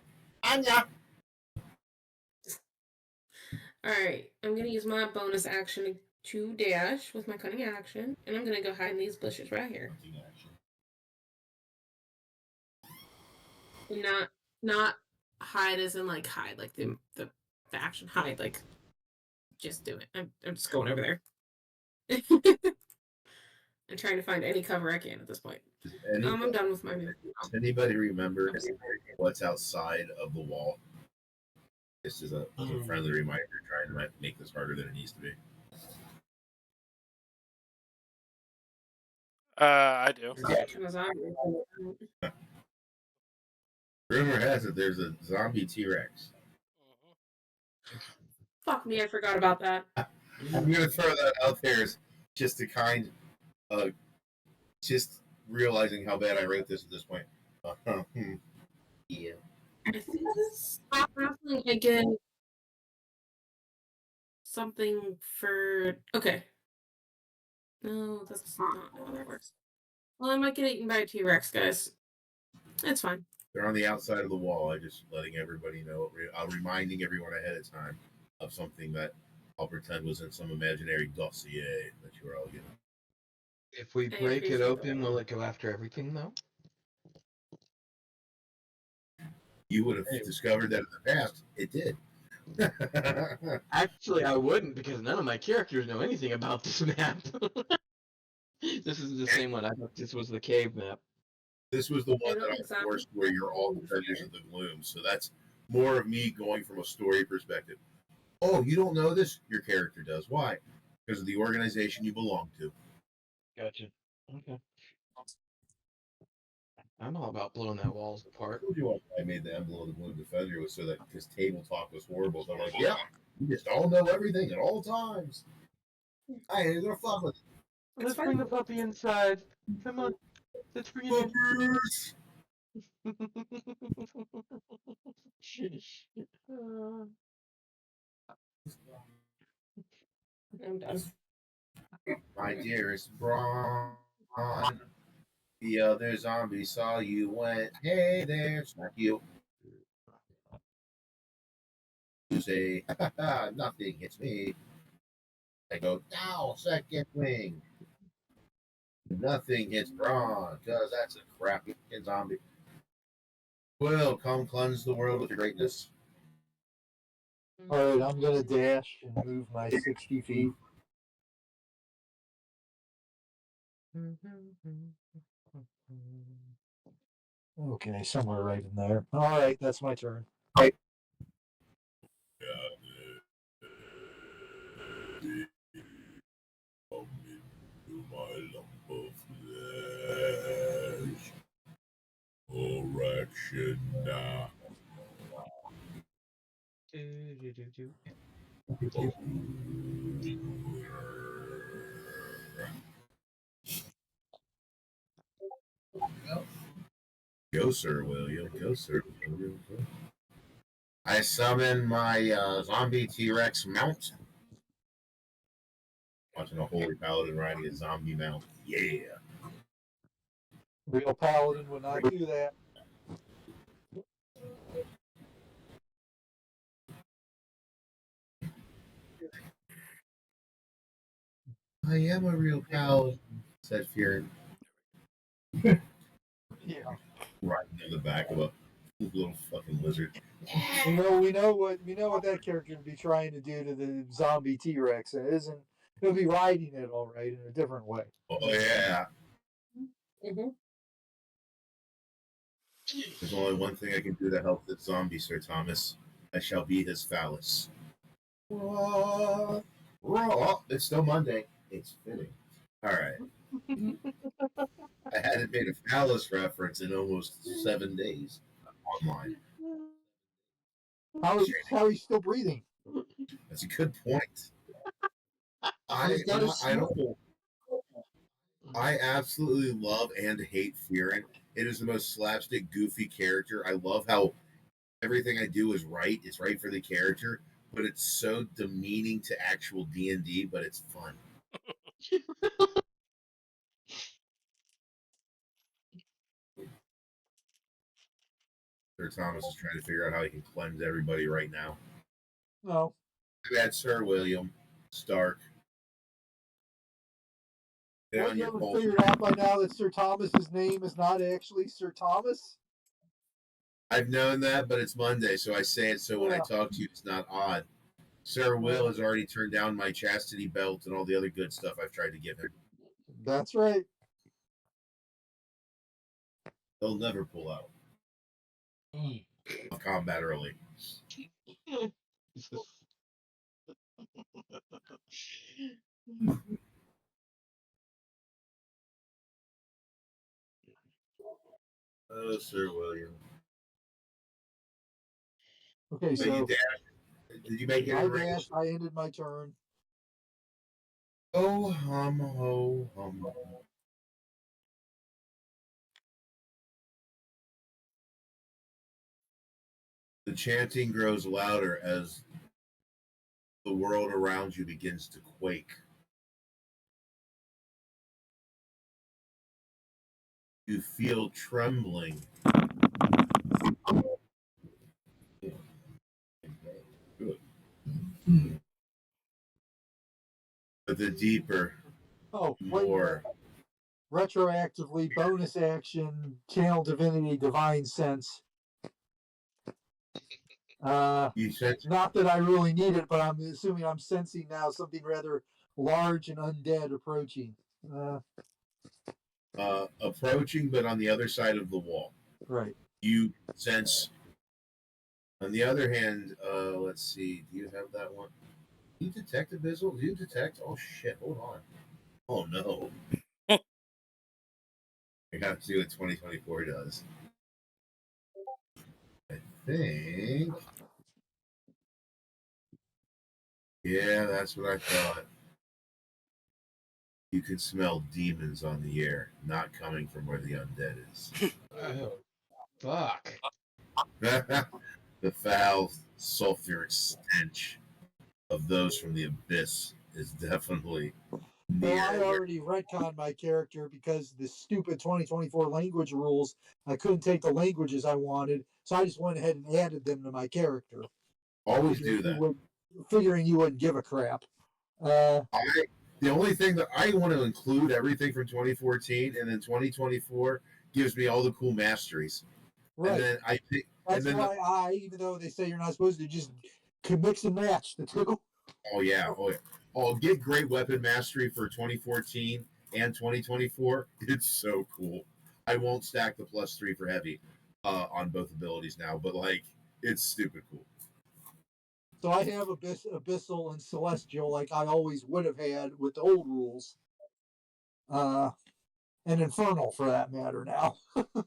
Alright, I'm gonna use my bonus action to dash with my cunning action, and I'm gonna go hide in these bushes right here. Not hide as in like hide, like the action hide, like just do it. I'm just going over there. I'm trying to find any cover I can at this point. I'm done with my movement. Does anybody remember what's outside of the wall? This is a friendly reminder trying to make this harder than it needs to be. I do. Rumor has it there's a zombie T-Rex. Fuck me, I forgot about that. I'm gonna throw that out there as just to kind of just realizing how bad I wrote this at this point. Yeah. I think this stop wrestling again. Something for No, that's not how that works. Well, I might get eaten by a T-Rex, guys. It's fine. They're on the outside of the wall. I'm just letting everybody know. I'm reminding everyone ahead of time of something that I'll pretend was in some imaginary dossier that you were all getting. If we I break it appreciate open, that. will it go after everything though? You would have discovered that in the past. It did. Actually, I wouldn't because none of my characters know anything about this map. This is the same one. I thought this was the cave map. This was the I one don't that think I forced where you're all defenders of the gloom. So that's more of me going from a story perspective. Oh, you don't know this? Your character does. Why? Because of the organization you belong to. Gotcha. Okay. I'm all about blowing that walls I apart. told you why I made the emblem of the Gloom Defender was so that because table talk was horrible. So I'm like, yeah, you just all know everything at all times. I ain't gonna fuck with Let's bring the puppy inside. Come on. Let's bring it in. fuckers. I'm done. My dearest Braun. The other zombie saw you, went, hey there, smack you. You say, ha ha, nothing hits me. I go, now, second wing. Nothing hits Braun, because that's a crappy zombie. Will come cleanse the world with your greatness. All right, I'm gonna dash and move my 60 feet. Okay, somewhere right in there. All right, that's my turn. Come into my lump of flesh. Correction now. Go, Sir William. Go, Sir William. I summon my zombie T-Rex mount. Watching a holy paladin riding a zombie mount. Yeah. Real paladin would not do that. I am a real paladin, said Fear, Yeah. riding on the back of a little fucking lizard. We know what that character would be trying to do to the zombie T-Rex. It isn't. He'll be riding it all right in a different way. Oh yeah. Mm-hmm. There's only one thing I can do to help this zombie, Sir Thomas. I shall be his phallus. Raw. Raw. It's still Monday. It's fitting. All right. I hadn't made a phallus reference in almost 7 days online. How he's still breathing? That's a good point. He's got a sniffle. I absolutely love and hate Fearin. It is the most slapstick, goofy character. I love how everything I do is right. It's right for the character, but it's so demeaning to actual D&D, but it's fun. Sir Thomas is trying to figure out how he can cleanse everybody right now. No. That's Sir William Stark. Get on You your haven't pulse. figured out by now that Sir Thomas's name is not actually Sir Thomas? I've known that, but it's Monday, so I say it so when I talk to you, it's not odd. Sir Will has already turned down my chastity belt and all the other good stuff I've tried to give him. That's right. He'll never pull out. I'll combat early. Oh, Sir William. Okay, But so you dashed. Did you make it I in range? dashed. I ended my turn. Oh, hum, ho, hum. The chanting grows louder as the world around you begins to quake. You feel trembling. Good. But the deeper, Oh, wait, more. retroactively, bonus action, channel divinity, divine sense. You sense Not that I really need it, but I'm assuming I'm sensing now something rather large and undead approaching. approaching, but on the other side of the wall. Right. You sense. On the other hand, let's see. Do you have that one? Do you detect abyssal? Do you detect? Oh shit! Hold on. Oh no. I got to see what 2024 does. I think. Yeah, that's what I thought. You can smell demons on the air, not coming from where the undead is. Oh, fuck. The foul, sulfuric stench of those from the abyss is definitely near. Well, I already retconned my character because the stupid 2024 language rules. I couldn't take the languages I wanted, so I just went ahead and added them to my character. Always do that. Figuring you wouldn't give a crap. The only thing that I want to include everything from 2014, and then 2024 gives me all the cool masteries. Right. And then I think that's why even though they say you're not supposed to, just can mix and match the two. Oh yeah. I'll get great weapon mastery for 2014 and 2024. It's so cool. I won't stack the +3 for heavy on both abilities now, but like it's stupid cool. So I have abyssal and celestial like I always would have had with the old rules. And infernal for that matter now.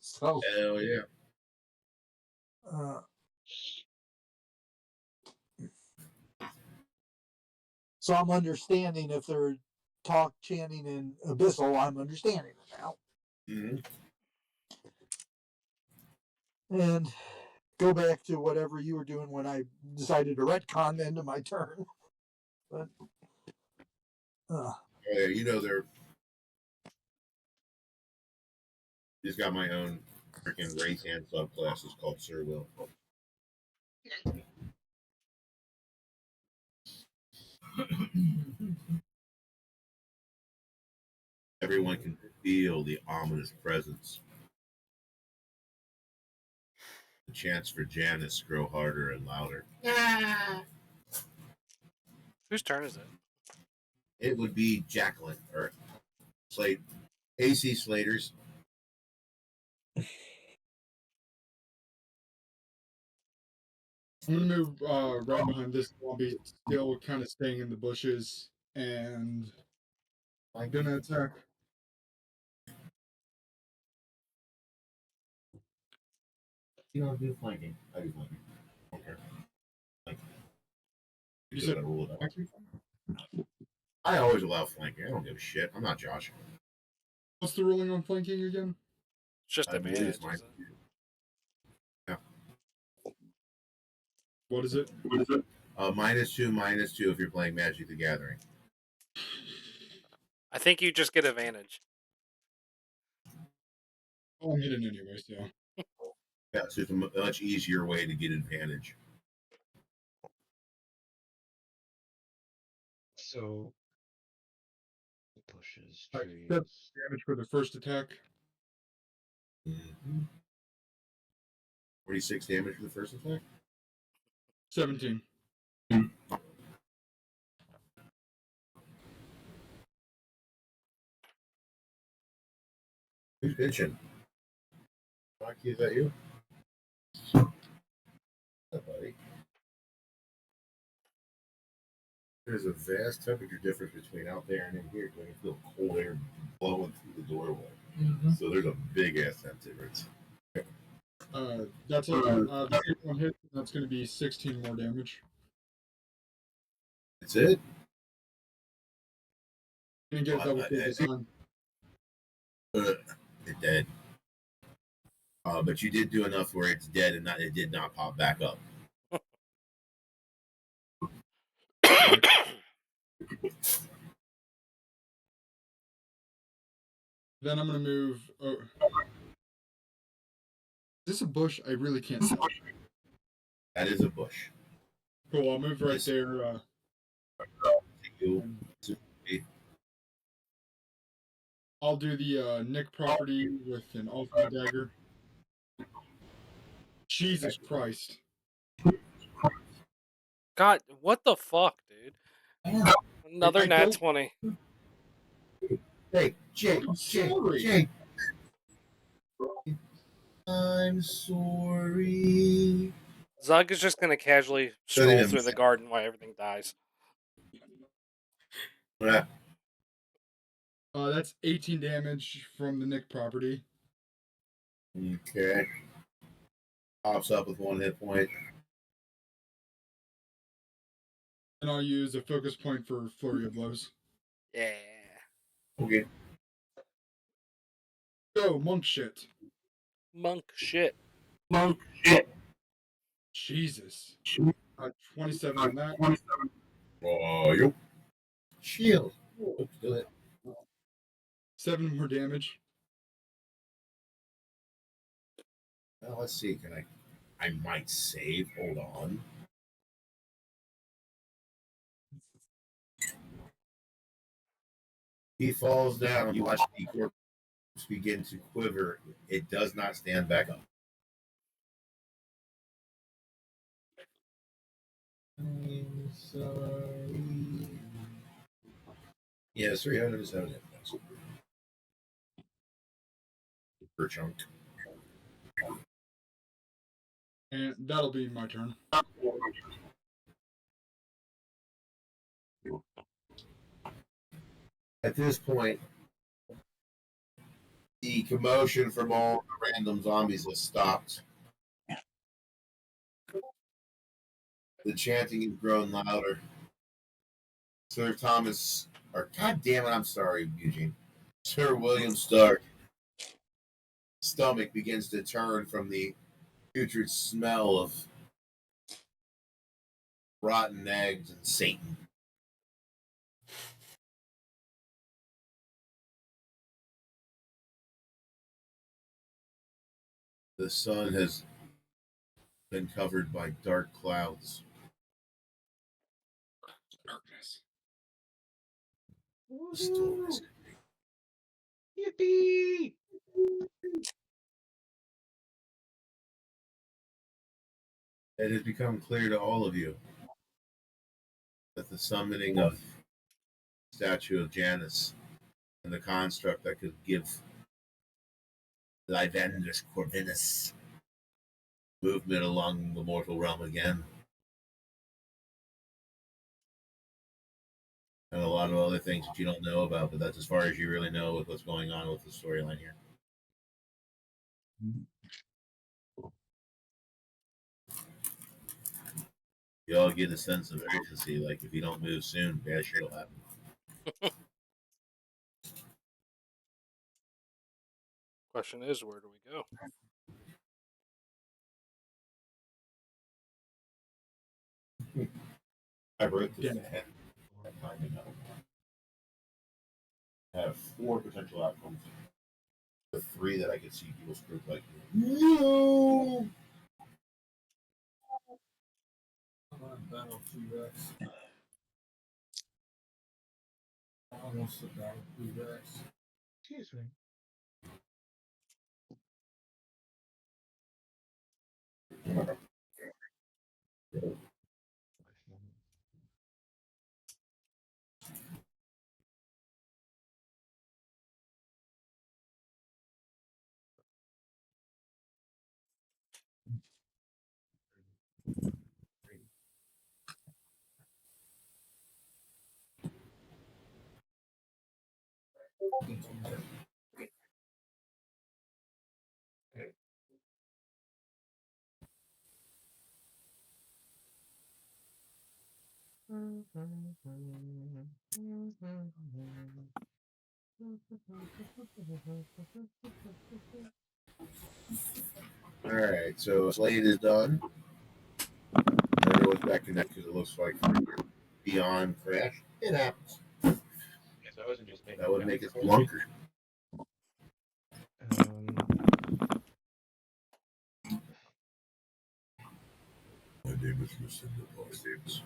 So hell yeah. So I'm understanding if they're chanting in abyssal, I'm understanding it now. Mm-hmm. And go back to whatever you were doing when I decided to retcon the end of my turn. But oh yeah, you know they're just got my own freaking race and subclasses called Sir Will. Everyone can feel the ominous presence. The chants for Janice grow harder and louder. Whose turn is it? It would be Jacqueline or Slate, AC Slaters. I'm gonna move right behind this zombie, still kind of staying in the bushes, and I'm gonna attack. You don't do flanking. I do flanking. Okay. Like, You said rule it out. flanking? I always allow flanking. I don't give a shit. I'm not Josh. What's the ruling on flanking again? It's just I believe advantage. it's mine. Yeah. What is it? -2 if you're playing Magic the Gathering. I think you just get advantage. Oh, I'm hitting anyways, yeah. Yeah, so it's a much easier way to get advantage. So bushes, Alright, trees. that's damage for the first attack. 46 damage for the first attack. 17. Who's pitching? Rocky, is that you? Hey, buddy. There's a vast temperature difference between out there and in here. You can feel cold air blowing through the doorway. Mm-hmm. So there's a big ass temp difference. That's it. The second one hit. That's going to be 16 more damage. That's it? Didn't get double kill this time. It's dead. But you did do enough where it's dead and it did not pop back up. Then I'm going to move. Is this a bush? I really can't see. That is a bush. Cool, I'll move right there. I'll do the Nick property with an ultimate dagger. Jesus Christ. God, what the fuck, dude? Another I nat don't- 20. Hey, Jake, I'm Jake, sorry. Jake. I'm sorry. Zug is just gonna casually stroll through the garden while everything dies. Yeah. That's 18 damage from the Nick property. Okay. Pops up with 1 hit point. And I'll use a focus point for Flurry of Blows. Yeah. Okay. Go, monk shit. Monk shit. Monk shit. Jesus. 27 on that. Oh, yo. Shield. Oops, go ahead. 7 more damage. Well, let's see. Can I might save. Hold on. He falls down. You watch the corpse begin to quiver. It does not stand back up. I'm sorry. Yes, 307 hit points per chunk. And that'll be my turn. At this point, the commotion from all the random zombies has stopped. The chanting has grown louder. Sir Thomas, or God damn it, I'm sorry, Eugene. Sir William Stark stomach begins to turn from the putrid smell of rotten eggs and Satan. The sun has been covered by dark clouds. Darkness. Stillness. Yippee! It has become clear to all of you that the summoning of the statue of Janus and the construct that could give Livendus Corvinus movement along the mortal realm again. And a lot of other things that you don't know about, but that's as far as you really know with what's going on with the storyline here. You all get a sense of urgency, like if you don't move soon, bad shit will happen. Question is, where do we go? I wrote this Yeah. ahead. I have 4 potential outcomes. The 3 that I could see people script like, no! I'm on Battle T-Rex. Almost a Battle T-Rex. Excuse me. Alright, so Slade is done. Everyone's back connected because it looks like beyond crash. It happens. That would make it blunker. My name is Lucinda Parsons.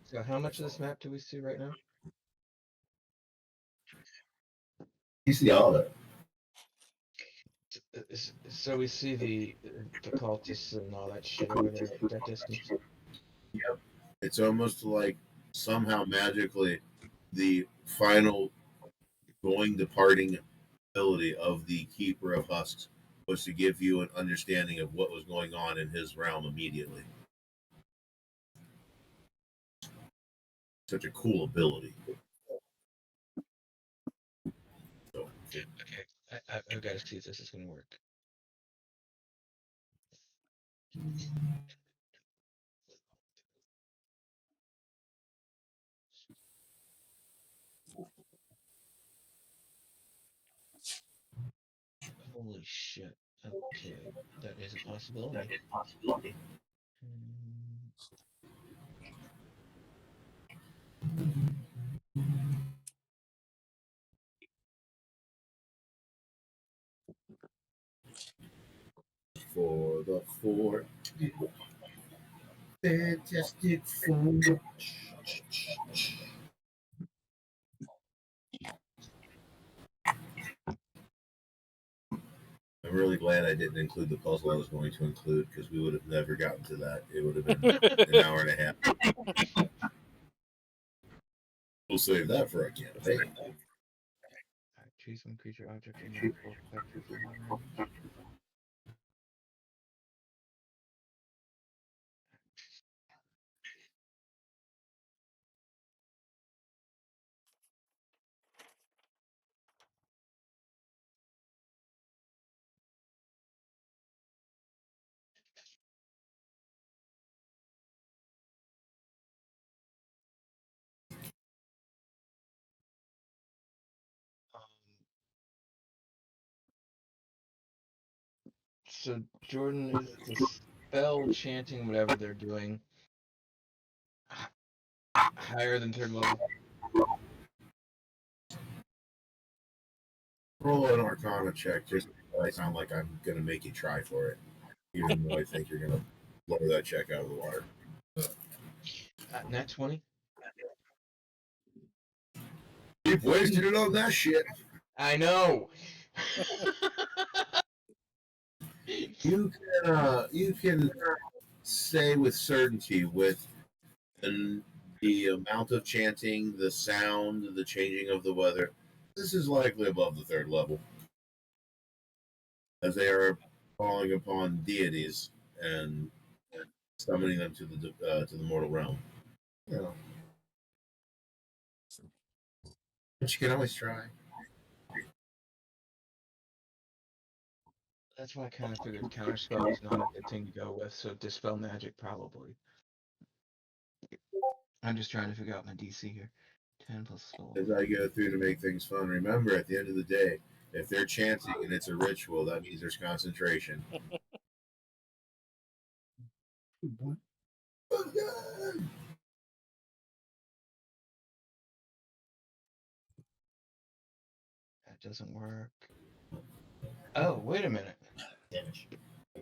So how much of this map do we see right now? You see all that. So we see the cultists and all that shit over there at that distance. Yep. It's almost like somehow magically the final departing ability of the Keeper of Husks was to give you an understanding of what was going on in his realm immediately. Such a cool ability. So, Okay, I've got to see if this is going to work. Holy shit. Okay, that is a possibility. for the four fantastic four. I'm really glad I didn't include the puzzle I was going to include because we would have never gotten to that. It would have been an hour and a half. We'll save that for a campaign. Choose one creature, object, and your full effective range. So Jordan, is the spell chanting whatever they're doing higher than 3rd level? Roll an Arcana check just so I sound like I'm going to make you try for it, even though I think you're going to blow that check out of the water. Nat 20? Keep wasting it on that shit. I know. You can say with certainty with the amount of chanting, the sound, the changing of the weather. This is likely above the 3rd level, as they are calling upon deities and summoning them to the mortal realm. You know, but you can always try. That's why I kind of figured Counterspell was not a good thing to go with, so Dispel Magic probably. I'm just trying to figure out my DC here. 10 plus spell. As I go through to make things fun, remember at the end of the day, if they're chanting and it's a ritual, that means there's concentration. That doesn't work. Oh, wait a minute. Sandwich.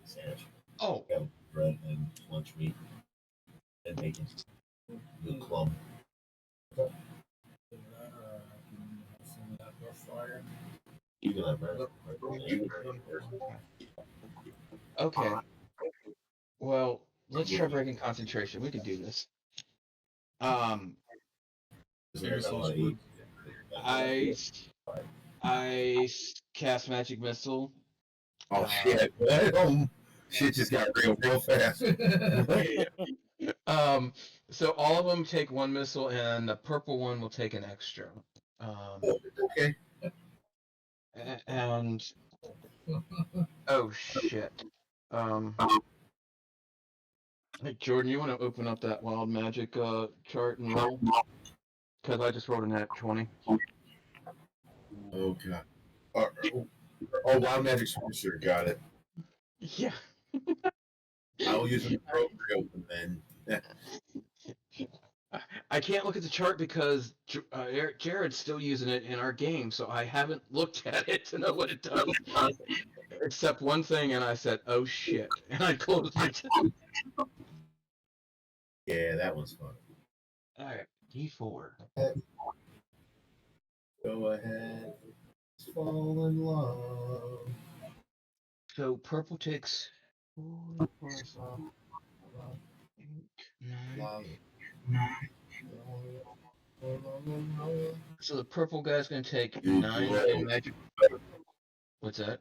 Sandwich. Oh. Got bread and lunch meat and bacon. Good clump. You can have bread. Okay. Well, let's try breaking concentration. We can do this. I cast Magic Missile. Oh shit! Shit just got real fast. So all of them take 1 missile, and the purple one will take an extra. Okay. And oh shit. Hey Jordan, you want to open up that wild magic chart and roll? Because I just rolled a nat 20. Oh god. Wild magic sorcerer, got it. Yeah. I will use an appropriate then. I can't look at the chart because Jared's still using it in our game, so I haven't looked at it to know what it does. Except one thing, and I said, "Oh shit," and I closed it. Yeah, that one's fun. All right, D4. Go ahead. fall in love. So purple takes 4 plus 8, 9. So the purple guy's gonna take 9 damage. What's that?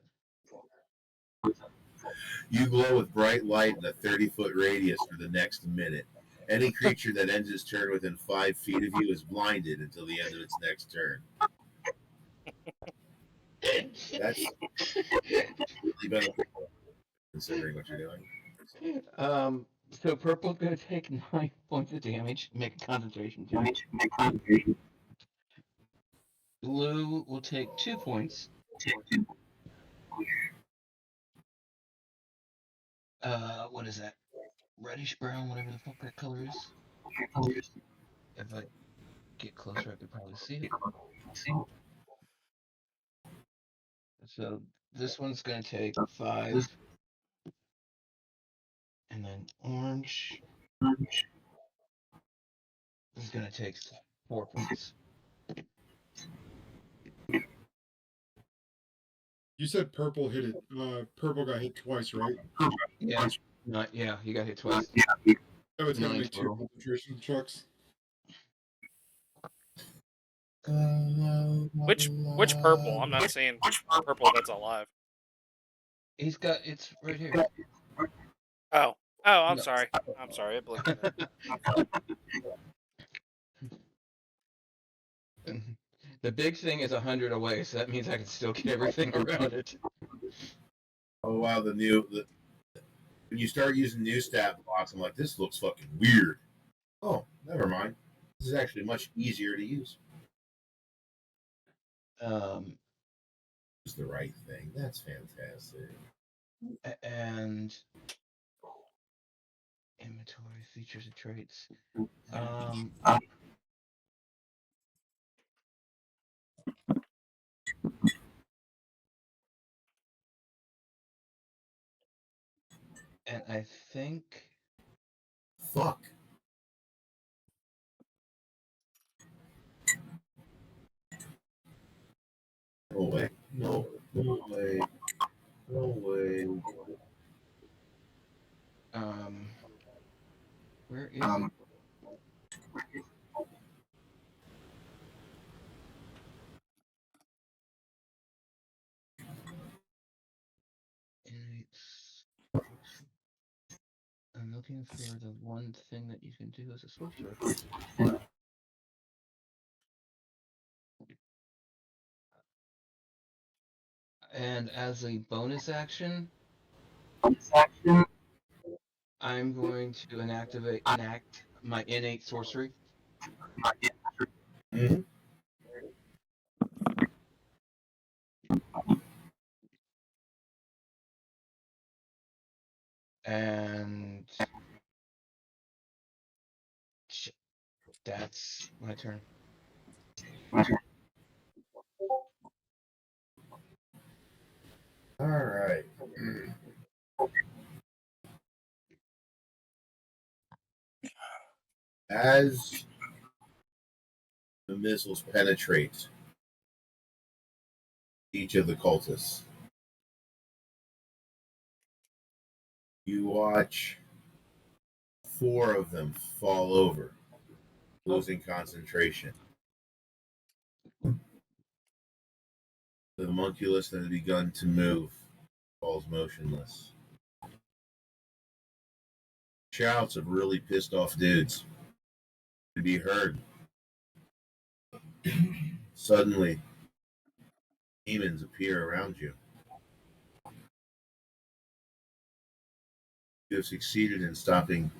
You glow with bright light in a 30-foot radius for the next minute. Any creature that ends its turn within 5 feet of you is blinded until the end of its next turn. That's really beneficial, considering what you're doing. So purple's gonna take 9 points of damage, make a concentration check. Blue will take 2 points. What is that? Reddish brown, whatever the fuck that color is. If I get closer, I could probably see it. So this one's gonna take 5. And then orange is gonna take 4 points. You said purple hit it. Purple got hit twice, right? Yeah. Yeah, you got hit twice. So it's gonna 9 make 2 total. concentration checks. Which purple? I'm not saying purple that's alive. He's got it's right here. Oh, I'm No. sorry. I'm sorry. It blinked. The big thing is 100 away, so that means I can still get everything around it. Oh wow, when you start using new stat blocks, I'm like, this looks fucking weird. Oh, never mind. This is actually much easier to use. It's the right thing. That's fantastic. And inventory features and traits. And I think Fuck. No way. No way. No way. where is it? I'm looking for the one thing that you can do as a sorcerer. And as a bonus action, I'm going to enact my innate sorcery. Mm-hmm. And that's my turn. All right. As the missiles penetrate each of the cultists, you watch 4 of them fall over, losing concentration. The homunculus that had begun to move falls motionless. Shouts of really pissed off dudes can be heard. Suddenly, demons appear around you. You have succeeded in stopping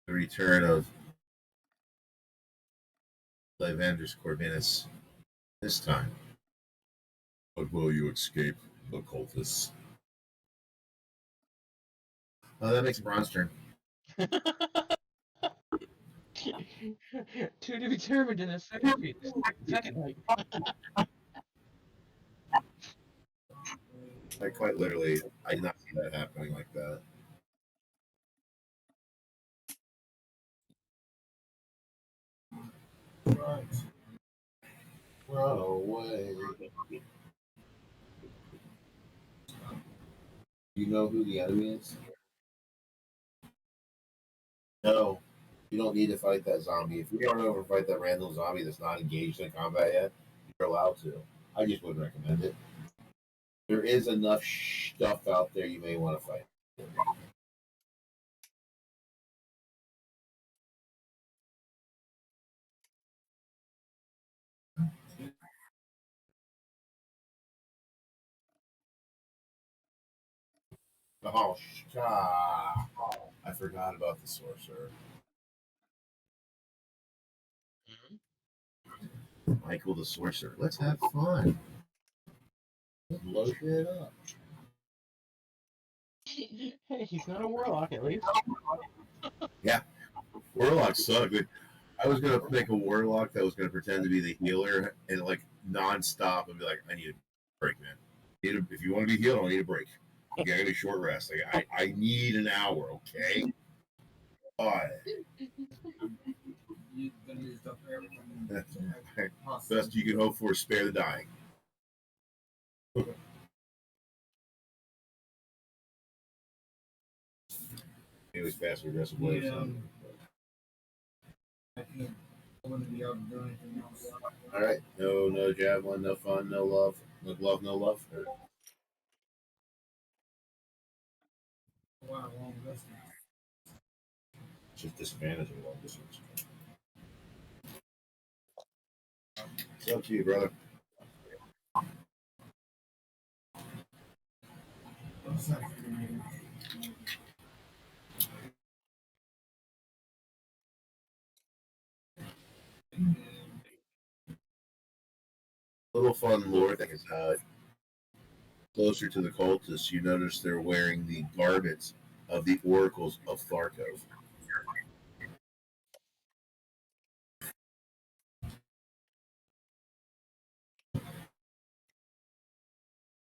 the return of Levandris Corvinus this time. But will you escape the cultists? Oh, that makes Bron's turn. To be determined in a second night. Like, quite literally, I did not see that happening like that. Right. Run away. You know who the enemy is? No. You don't need to fight that zombie. If you run over and fight that random zombie that's not engaged in combat yet, you're allowed to. I just wouldn't recommend it. There is enough stuff out there you may want to fight. Oh, I forgot about the sorcerer. Michael the sorcerer. Let's have fun. Blow shit up. Hey, he's not a warlock at least. Yeah, warlocks suck. I was gonna make a warlock that was gonna pretend to be the healer and like nonstop and be like, I need a break, man. If you want to be healed, I need a break. Okay, I need a short rest. I need an hour, okay? You're gonna use up everything. Best you can hope for is spare the dying. It was passive aggressive ways. Yeah. I can't. I wouldn't be able to do anything else. All right, no javelin, no fun, no love, no glove, no love. Wow, long distance. It's just disadvantage of long distance. It's up to you, brother. What's that? Little fun lore thing is closer to the cultists, you notice they're wearing the garments of the oracles of Tharkov.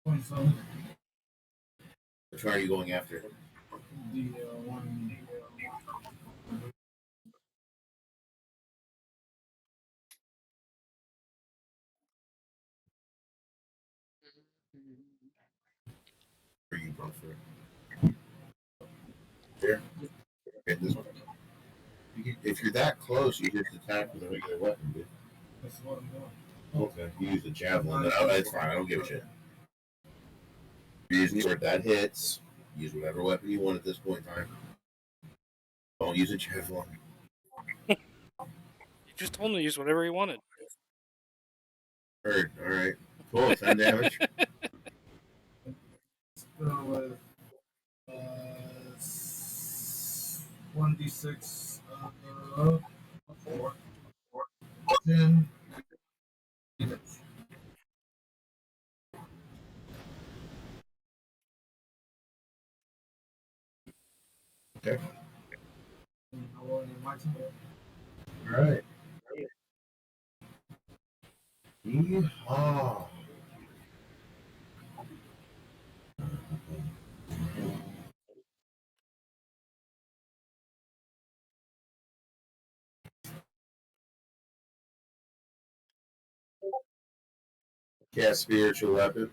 Which Which one are you going after? The one. Are you going for? Here? Okay, this one. If you're that close, you just attack with a regular weapon, dude. That's what I'm doing. Okay, you use the javelin. That's fine. I don't give a shit. You're using sword that hits. Use whatever weapon you want at this point in time. Don't use a javelin. You just told him to use whatever he wanted. Heard. All right. Cool. 10 damage. Go with 1d6 4, 10 damage. Okay. My turn. All right. Yeehaw. Cast spiritual weapon.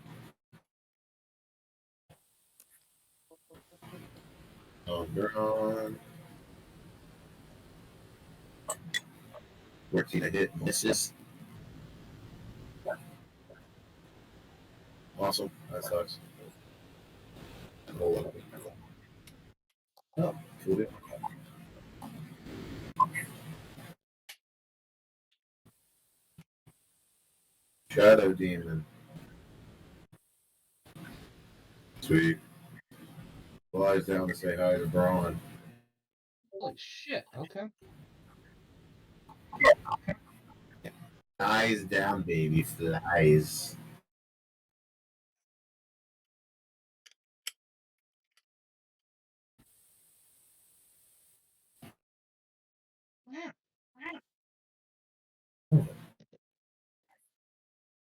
You're on 14 a hit. Misses. Awesome. That sucks. Oh, cool. Shadow Demon. Sweet. Flies down to say hi to Braun. Holy shit, okay. Eyes down, baby. Flies.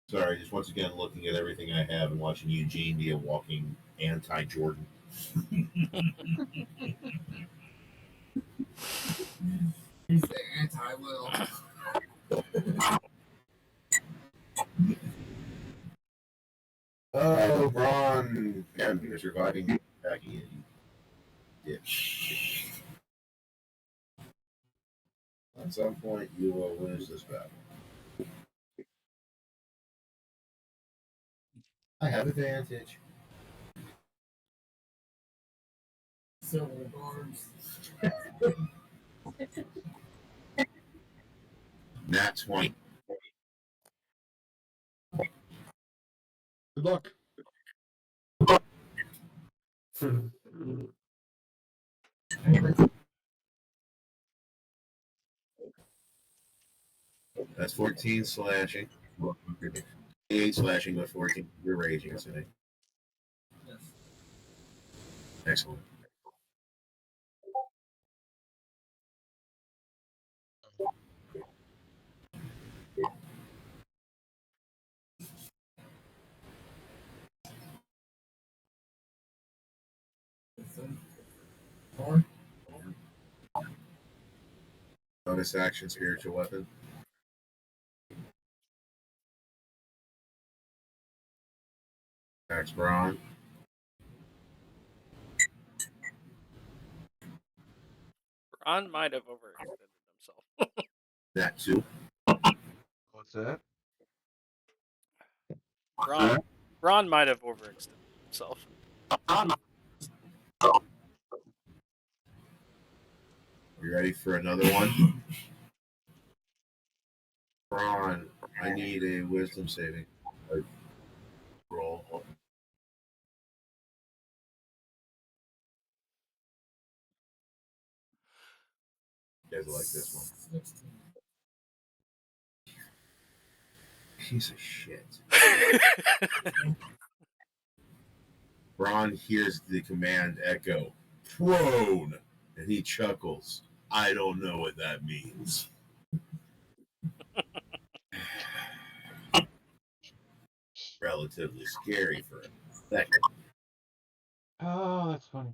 Sorry, just once again looking at everything I have and watching Eugene be a walking anti-Jordan. He's the anti-will. reviving and packing it. You dipshit. At some point, you will lose this battle. I have advantage. Several guards. Nat 20. Good luck. That's 14 slashing. 8 slashing with 14. You're raging today. Excellent. Bonus action, spiritual weapon. Attacks Braun. Ron might have overextended himself. Nat 2. What's that? Ron might have overextended himself. You ready for another one? Braun, I need a wisdom saving roll. You guys will like this one. Piece of shit. Braun hears the command echo, prone, and he chuckles. I don't know what that means. Relatively scary for a second. Oh, that's funny.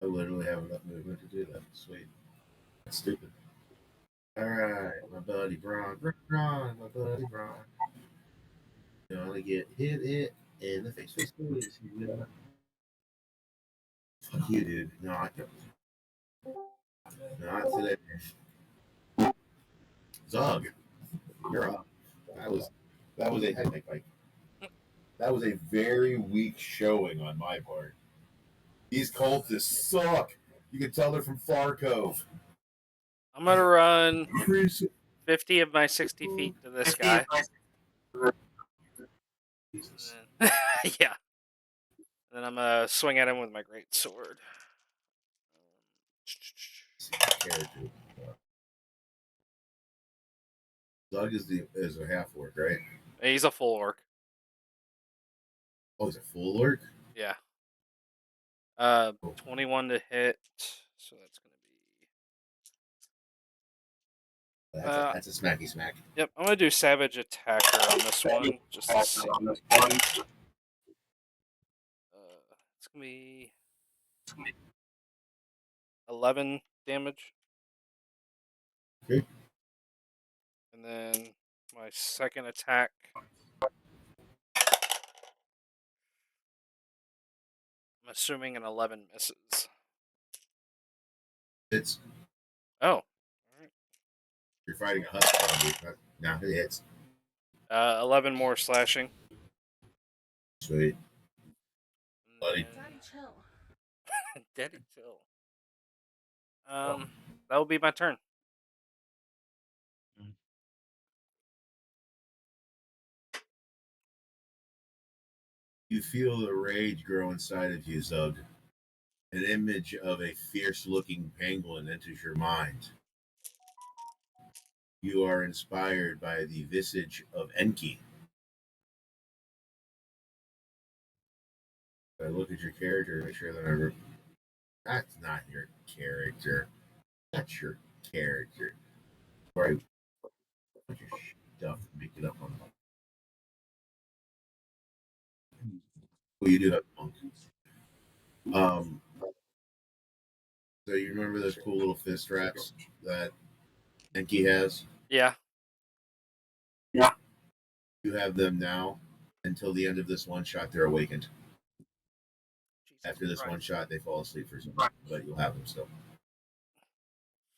I literally have enough movement to do that. Sweet. That's stupid. Alright, my buddy Braun, my buddy Braun. Gonna get hit in the face. Yeah. Fuck you, dude. No, I don't. Not today. Zug, you're up. That was that was a very weak showing on my part. These cultists suck. You can tell they're from Far Cove. I'm gonna run 50 of my 60 feet to this guy. Jesus. Yeah. And then I'm gonna swing at him with my great sword. Character. Zug is a half orc, right? He's a full orc. Oh, he's a full orc? Yeah. 21 to hit. So that's gonna be. That's a smacky smack. Yep, I'm gonna do Savage Attacker on this one, just to see. It's gonna be 11 damage. Okay. And then my second attack. I'm assuming an 11 misses. It's Oh. All right. you're fighting a husk zombie. Now it hits. 11 more slashing. Sweet. And Buddy. then- Daddy chill. That will be my turn. You feel the rage grow inside of you, Zug. An image of a fierce-looking penguin enters your mind. You are inspired by the visage of Enki. I look at your character and make sure that that's not your character. That's your character. Right. Put your stuff and make it up on the. Well, you do have monk. So you remember those cool little fist wraps that Enki has? Yeah. You have them now until the end of this one shot. They're awakened. Jesus After this Christ. one shot, they fall asleep for some time, but you'll have them still.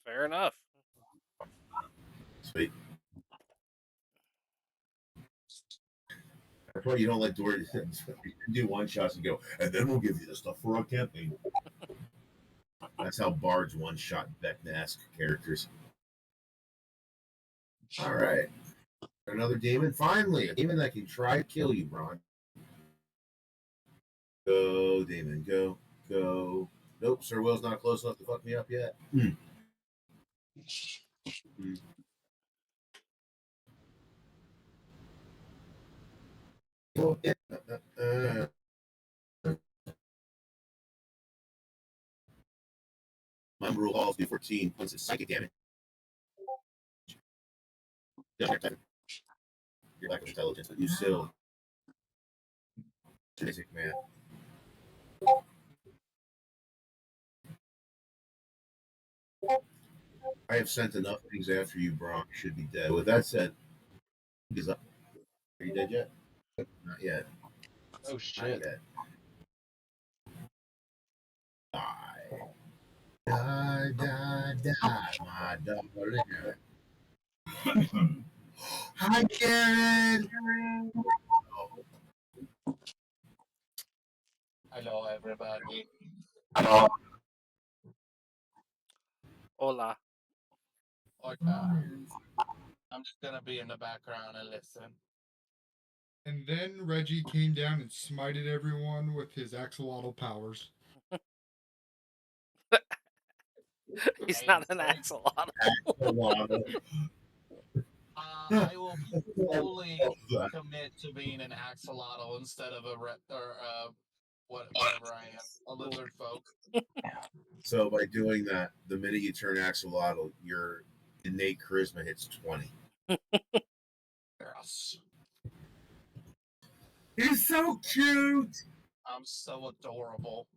Fair enough. Sweet. That's why you don't let Dory do one shots and go, and then we'll give you the stuff for our campaign. That's how bards one shot Vecna-esque characters. All right. Another demon. Finally, a demon that can try to kill you, Bron. Go, demon. Go. Go. Nope, Sir Will's not close enough to fuck me up yet. Oh, yeah. My rule halls do 14 points of psychic damage. Your lack of intelligence, but you still. Basic man. I have sent enough things after you, Bronx. You should be dead. With that said, are you dead yet? Not yet. Oh Not shit. yet. Die. Die, die, die, my darling. Hi, Karen. Hello, everybody. Hola. Okay. I'm just gonna be in the background and listen. And then Reggie came down and smited everyone with his axolotl powers. He's Hey, not an so, axolotl. I will fully commit to being an axolotl instead of whatever I am, a lizard folk. So by doing that, the minute you turn axolotl, your innate charisma hits 20. Yes. He's so cute. I'm so adorable.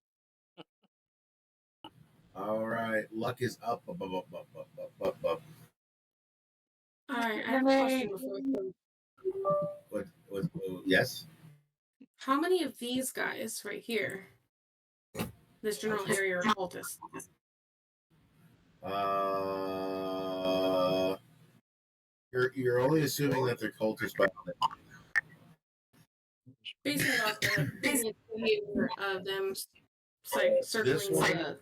All right, luck is up, up, up, up, up, up, up, up, up. All right, I have a question before we go. What, yes? How many of these guys right here, this general area, are cultists? You're only assuming that they're cultists by Basing it off the behavior of them circling the.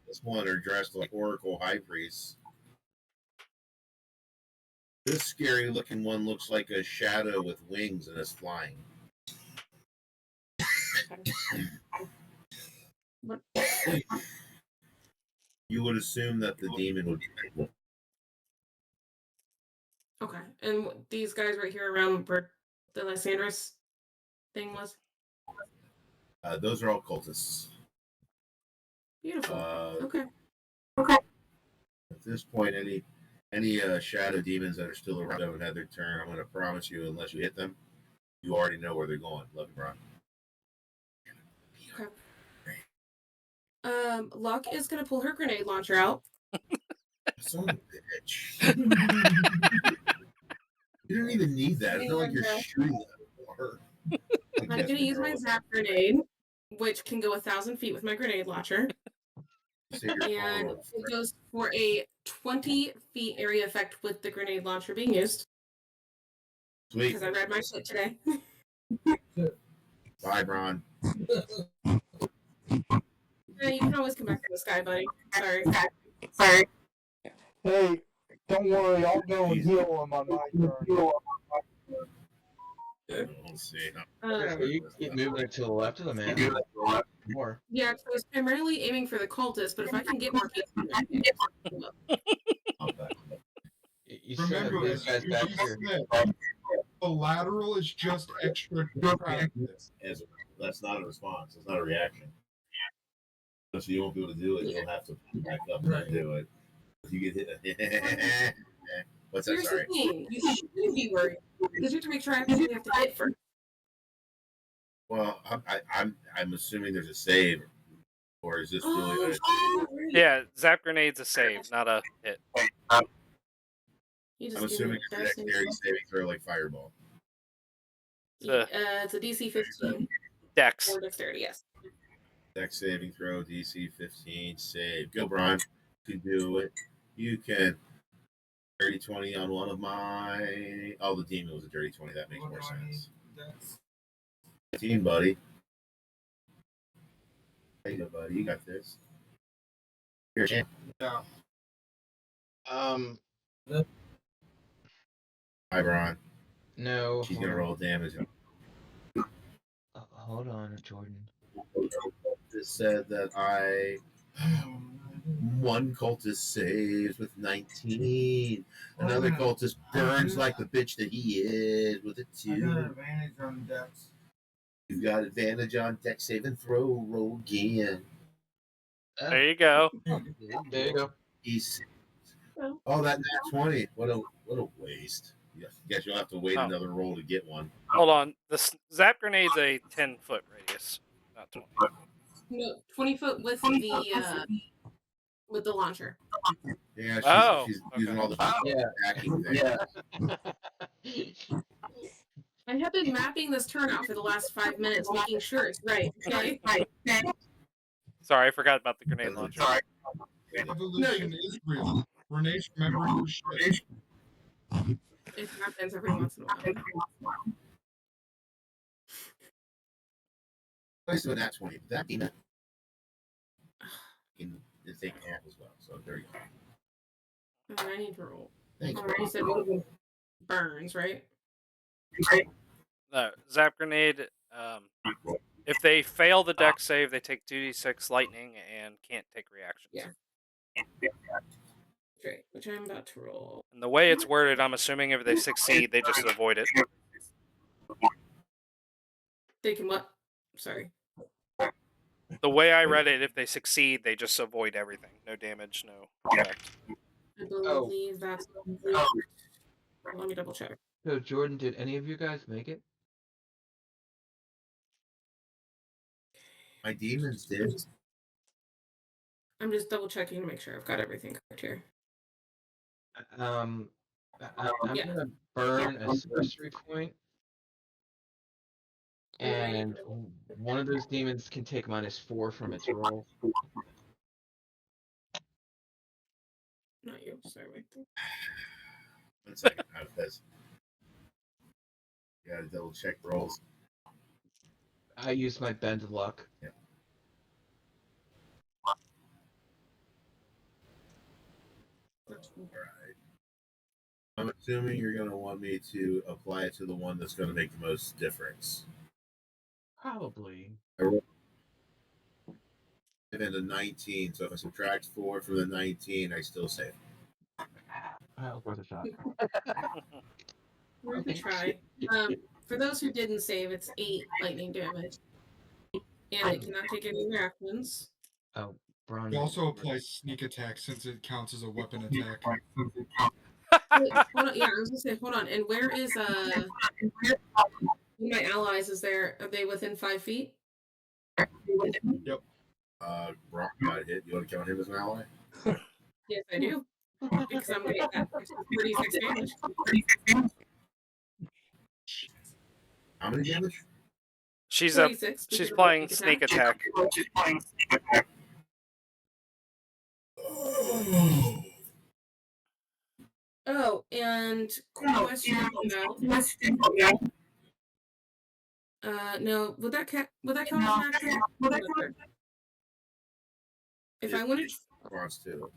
this one are dressed like Oracle High Priests. This scary looking one looks like a shadow with wings and is flying. What? You would assume that the demon would be. Okay, and these guys right here around where the Lysandrus thing was? Those are all cultists. Beautiful. Okay. Okay. At this point, any shadow demons that are still around haven't had their turn. I'm going to promise you, unless you hit them, you already know where they're going. Love you, Ron. Okay. Luck is going to pull her grenade launcher out. Son of a bitch. You don't even need that. It's not like you're shooting that for her. I'm going to use my zap grenade, which can go 1,000 feet with my grenade launcher. And it goes for a 20 feet area effect with the grenade launcher being used. Sweet. Because I read my shit today. Bye, Ron. You can always come back to the sky, buddy. Sorry. Hey, don't worry, I'll go and heal him on my turn. We'll see. Yeah, but you keep moving it to the left of the man. More. Yeah, so I was primarily aiming for the cultists, but if I can get more people, You still have Remember, these guys back here. The lateral is just extra practice. That's not a response. It's not a reaction. So you won't be able to do it. You'll have to back up and do it. If you get hit. What's that? here's Sorry. the thing: you shouldn't be worried because you have to make sure I actually have to hit first. Well, I'm assuming there's a save, or is this really? Yeah, zap grenade's a save, not a hit. You I'm just give assuming me it's a dice and dexterity saving throw like Fireball. it's a DC 15 Dex. or dexterity, yes. Dex saving throw, DC 15, save. Go, Brian. You can do it. You can. Dirty 20 on one of my. Oh, the demon was a dirty 20. That makes more sense. 15, buddy. There you go, buddy. You got this. Here, champ. Yeah. Hi, Brian. No. She's gonna roll damage. Hold on, Jordan. It said that one cultist saves with 19. Another cultist burns like the bitch that he is with a I got 2. advantage on dex. You've got advantage on dex save and throw. Roll again. There you go. There you go. He's Oh. oh, that nat 20. What a waste. Yeah, guess you'll have to wait Oh. another roll to get one. Hold on. The zap grenade's a 10-foot radius, not 20. No, 20 foot with the launcher. Yeah, she's using all the Yeah. hacking things. I have been mapping this turnout for the last 5 minutes, making sure it's right. Okay. Sorry, I forgot about the grenade launcher. Evolution is real. Renee's remembering her shit. It happens every once in a while. Nice to a nat 20. That demon can take half as well. So there you go. I need to roll. Thanks. You said one of them burns, right? No, zap grenade. If they fail the dex save, they take 2d6 lightning and can't take reactions. Yeah. Great, which I'm about to roll. And the way it's worded, I'm assuming if they succeed, they just avoid it. They can what? Sorry. The way I read it, if they succeed, they just avoid everything. No damage, no effect. I believe that's correct. Let me double check. So, Jordan, did any of you guys make it? My demons did. I'm just double checking to make sure I've got everything correct here. I'm Yeah. gonna burn a sorcery point, and one of those demons can take -4 from its roll. Not you. Sorry, wait. 1 second. I have this. You gotta double check rolls. I use my bend luck. Yeah. Alright. I'm assuming you're gonna want me to apply it to the one that's gonna make the most difference. Probably. I rolled and a 19, so if I subtract 4 from the 19, I still save. Worth a shot. Worth a try. For those who didn't save, it's 8 lightning damage. And it cannot take any reactions. Oh, Braun. You also apply sneak attack since it counts as a weapon attack. Wait, hold on. Yeah, I was gonna say, hold on. And where is my allies? Are they within 5 feet? Yep. Brock got hit. You want to count him as an ally? Yes, I do. Because I'm gonna get that 36 damage. How many damage? She's 36 she's because playing of the sneak attack. Oh, and question about no, would that count as an action? If I wanted Cross 2.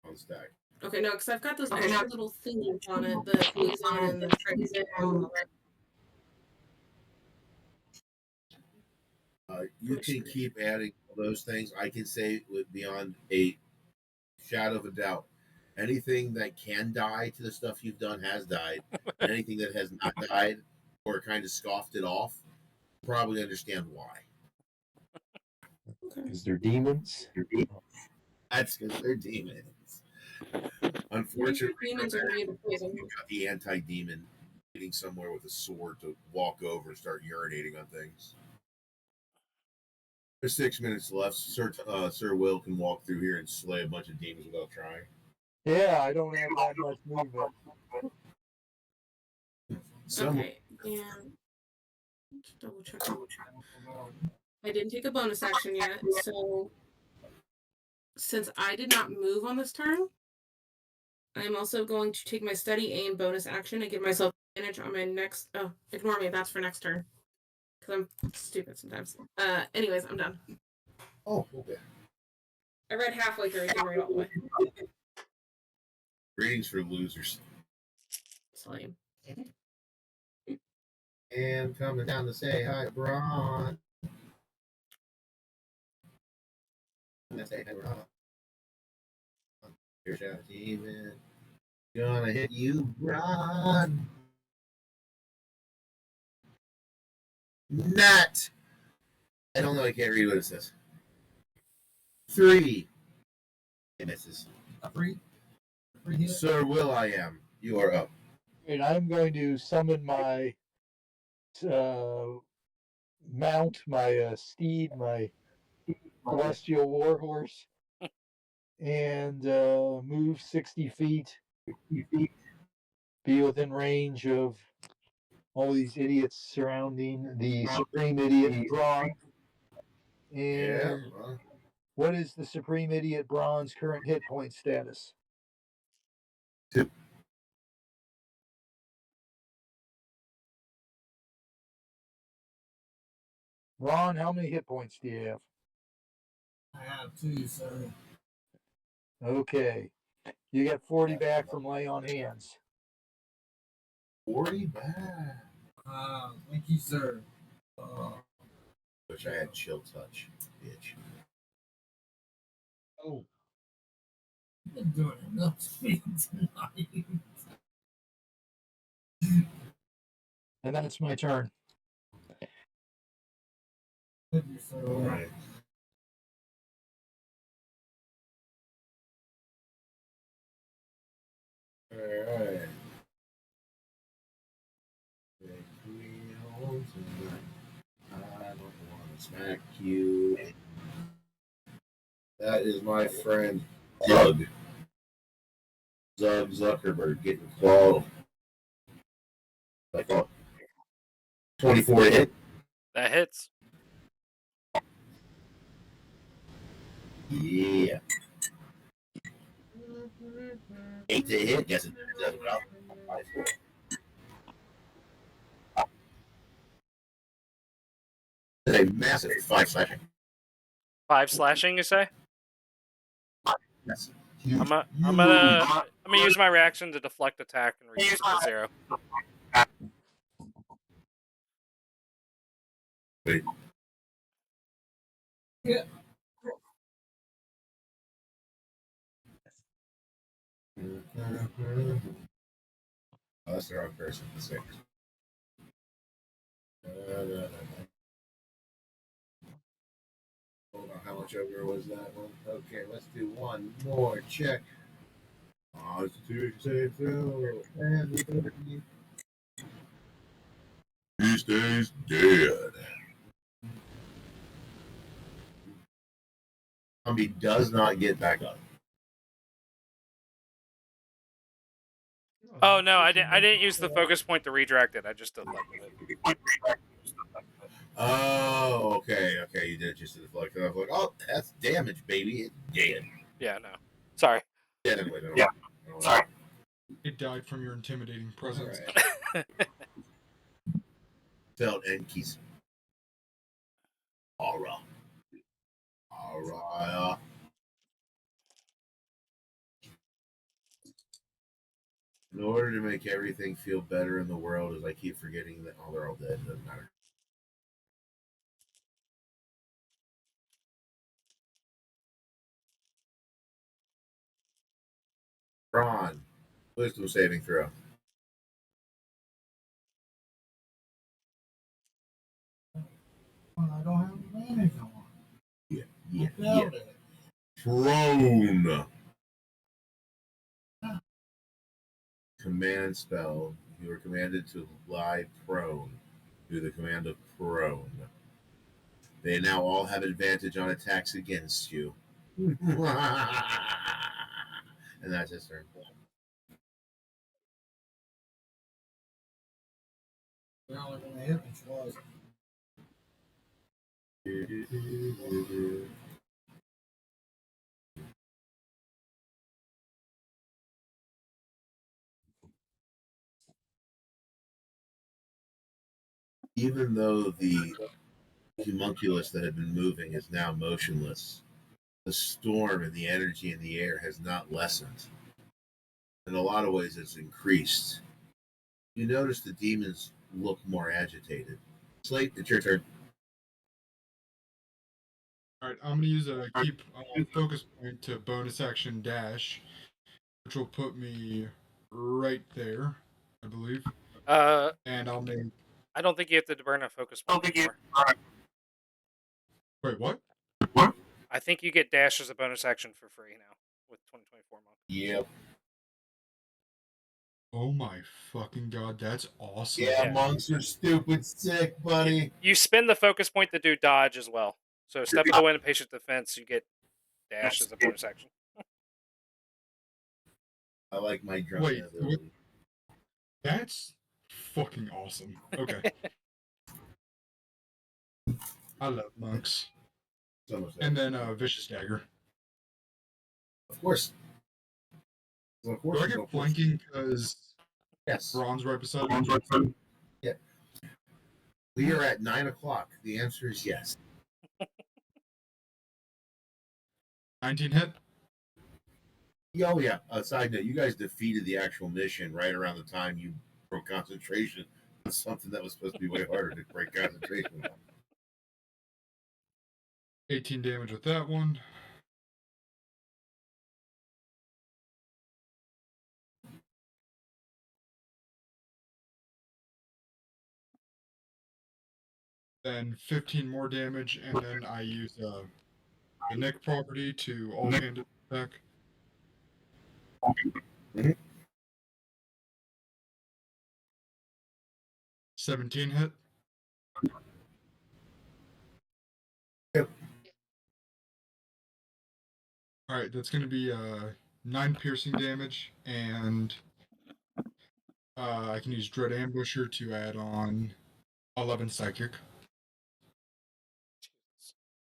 On stack. okay, no, because I've got those extra little thingies on it, the poison and the tricks. You can keep adding those things. I can say with beyond a shadow of a doubt, anything that can die to the stuff you've done has died. And anything that has not died or kind of scoffed it off, probably understand why. Because they're demons. That's because they're demons. Unfortunately, Demons are immune to poison. you got the anti-demon getting somewhere with a sword to walk over and start urinating on things. There's 6 minutes left. Sir Will can walk through here and slay a bunch of demons without trying. Yeah, I don't have that much movement. Okay, and double check. I didn't take a bonus action yet, so since I did not move on this turn, I'm also going to take my steady aim bonus action and give myself advantage on my next. Oh, ignore me. That's for next turn. Because I'm stupid sometimes. Anyways, I'm done. Oh, okay. I read halfway through. I didn't read all the way. Readings for losers. It's lame. And coming down to say hi, Braun. Say hi, Braun. Here's our demon. Gonna hit you, Braun. Not. I don't know. I can't read what it says. 3. It misses. A free hit. Sir Will I am. You are up. And I'm going to summon my mount, my steed, my celestial warhorse, and move 60 feet. Be within range of all these idiots surrounding the Supreme Idiot Braun. And what is the Supreme Idiot Braun's current hit point status? 2. Ron, how many hit points do you have? I have 2, sir. Okay. You get 40 back from lay on hands. 40 back. Thank you, sir. Wish I had chill touch, bitch. Oh. You've been doing enough to me tonight. And then it's my turn. Thank you, sir. All right. All right. Take me home tonight. I don't want to smack you. That is my friend Zug. Zug Zuckerberg getting clawed. Like 24 to hit. That hits. Yeah. 8 to hit. Guess it does well. 5, 4. That's a massive 5 slashing. 5 slashing, you say? Yes. I'm gonna use my reaction to deflect attack and reduce it to 0. Wait. Yeah. Oh, that's the wrong person. 6. Hold on, how much over was that one? Okay, let's do one more check. Constitution throw, and he stays dead. Zombie does not get back up. Oh no, I didn't use the focus point to redirect it. I just deflected it. Oh, okay, you did it just to deflect it. I was like, oh, that's damage, baby. It's dead. Yeah, no. Sorry. Dead anyway. Yeah. Sorry. It died from your intimidating presence. Right. Felt and keys. All right. In order to make everything feel better in the world, as I keep forgetting that they're all dead, it doesn't matter. Ron, wisdom saving throw. I don't have advantage on. Yeah. Prone. Command spell. You are commanded to lie prone. Do the command of prone. They now all have advantage on attacks against you. And that's his turn. Apparently when they hit me twice. Even though the homunculus that had been moving is now motionless, the storm and the energy in the air has not lessened. In a lot of ways, it's increased. You notice the demons look more agitated. Slate, it's your turn. All right, I'm gonna use a keep focus point to bonus action dash, which will put me right there, I believe. And I'll make. I don't think you have to burn a focus point anymore. Wait, what? I think you get dash as a bonus action for free now with 2024 monk. Yep. Oh my fucking god, that's awesome. Yeah, monks are stupid sick, buddy. You spend the focus point to do dodge as well. So step of the wind and patient defense, you get dash as a bonus action. I like my drunken ability. That's fucking awesome. Okay. I love monks. And then Vicious Dagger. Of course. Of course. Do I get flanking because yes. Ron's right beside me? Yeah. We are at 9 o'clock. The answer is yes. 19 hit? Oh, yeah. Side note, you guys defeated the actual mission right around the time you broke concentration on something that was supposed to be way harder to break concentration on. 18 damage with that one. Then 15 more damage, and then I use the Nick property to all-handed attack. Mm-hmm. 17 hit. Yep. Alright, that's going to be 9 piercing damage, and I can use Dread Ambusher to add on 11 psychic.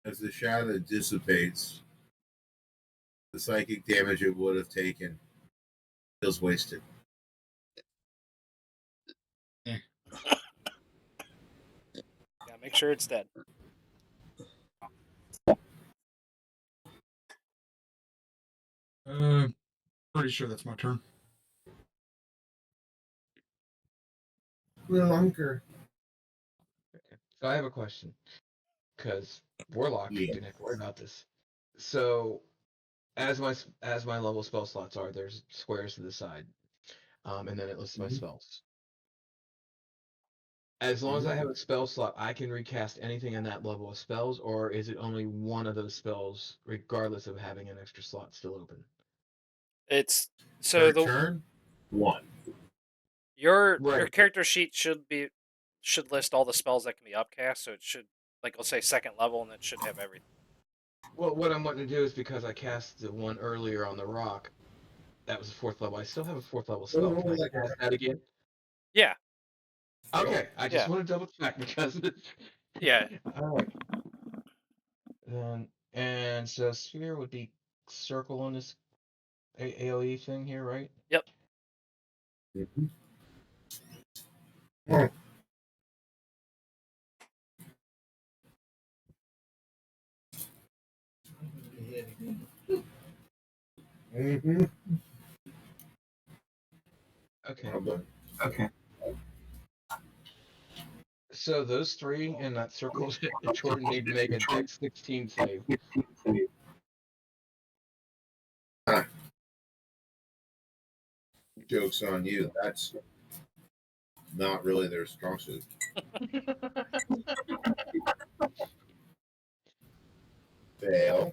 As the shadow dissipates, the psychic damage it would have taken feels wasted. Yeah, make sure it's dead. Pretty sure that's my turn. Lunker. So I have a question, because Warlock didn't have to worry about this. So, as my level spell slots are, there's squares to the side, and then it lists my spells. As long as I have a spell slot, I can recast anything in that level of spells, or is it only one of those spells, regardless of having an extra slot still open? It's so the turn one. Your character sheet should list all the spells that can be upcast, so it should, like, let's say second level, and it should have everything. Well, what I'm wanting to do is, because I cast the one earlier on the rock, that was a 4th level. I still have a 4th level spell. Can I cast that again? Yeah. Okay, I just want to double check because. Yeah. All right. And so sphere would be circle on this AOE thing here, right? Yep. Mm-hmm. Mm-hmm. Okay. So those 3 in that circle, Jordan, need to make a Dex 16 save. Joke's on you. That's not really their strong suit. Fail.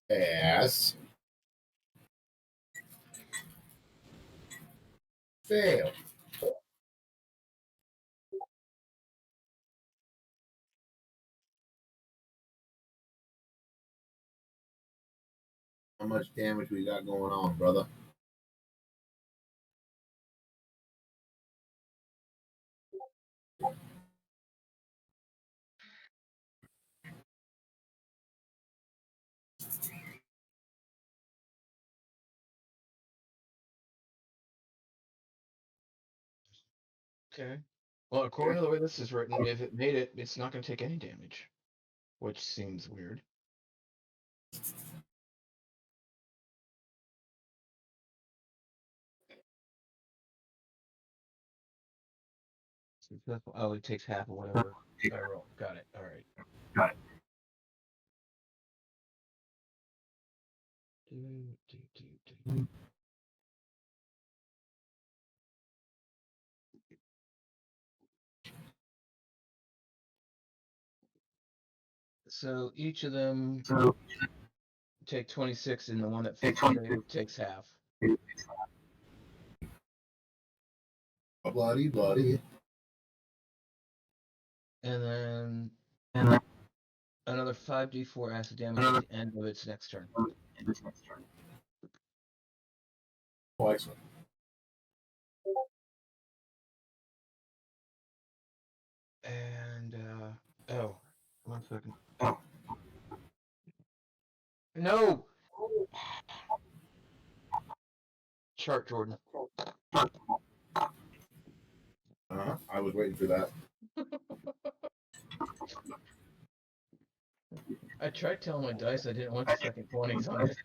Pass. Fail. how much damage we got going on, brother. Okay. Well, according to the way this is written, if it made it, it's not going to take any damage, which seems weird. Oh, it takes half of whatever I roll. Got it. All right. Got it. So each of them So take 26, and the one that fails the save takes half. bloody, bloody. And then another 5d4 acid damage at the end of its next turn. Oh, excellent. And, oh, 1 second. Oh. No! Chart, Jordan. I was waiting for that. I tried telling my dice I didn't want the second 20s on it.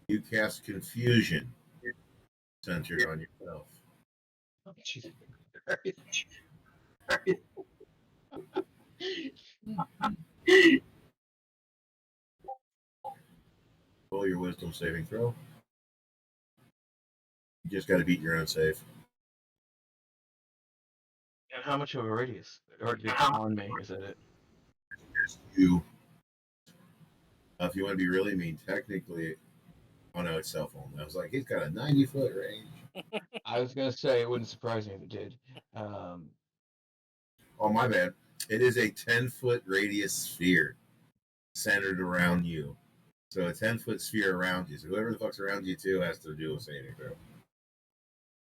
You cast confusion centered on yourself. Oh, Jesus. Roll your wisdom saving throw. You just got to beat your own save. And how much of a radius? Or it's on me, is that it? You. If you want to be really mean, technically, oh no, it's cell phone. I was like, he's got a 90-foot range. I was going to say, it wouldn't surprise me if it did. Oh, my bad. It is a 10-foot radius sphere centered around you. So a 10-foot sphere around you. So whoever the fuck's around you too has to do a saving throw.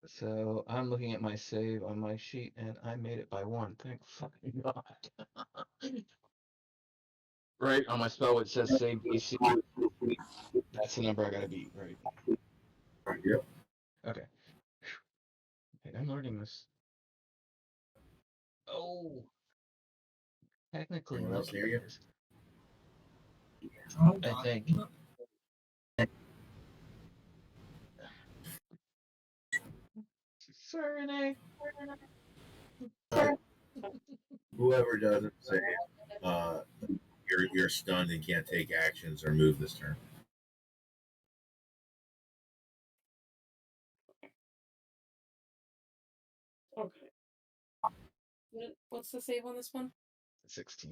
So I'm looking at my save on my sheet, and I made it by 1. Thank fucking God. Right on my spell, it says save DC. That's the number I gotta beat, right? Yep. Okay. Okay, I'm learning this. Oh, technically Anyone else not near you? this. I think. Sorry, Renee. Whoever doesn't save, you're stunned and can't take actions or move this turn. Okay. What's the save on this one? 16.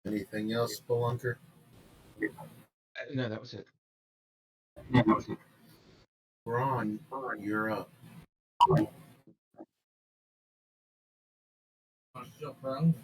Anything else, Spelunker? No, that was it. Ron, you're up. I'm still prone.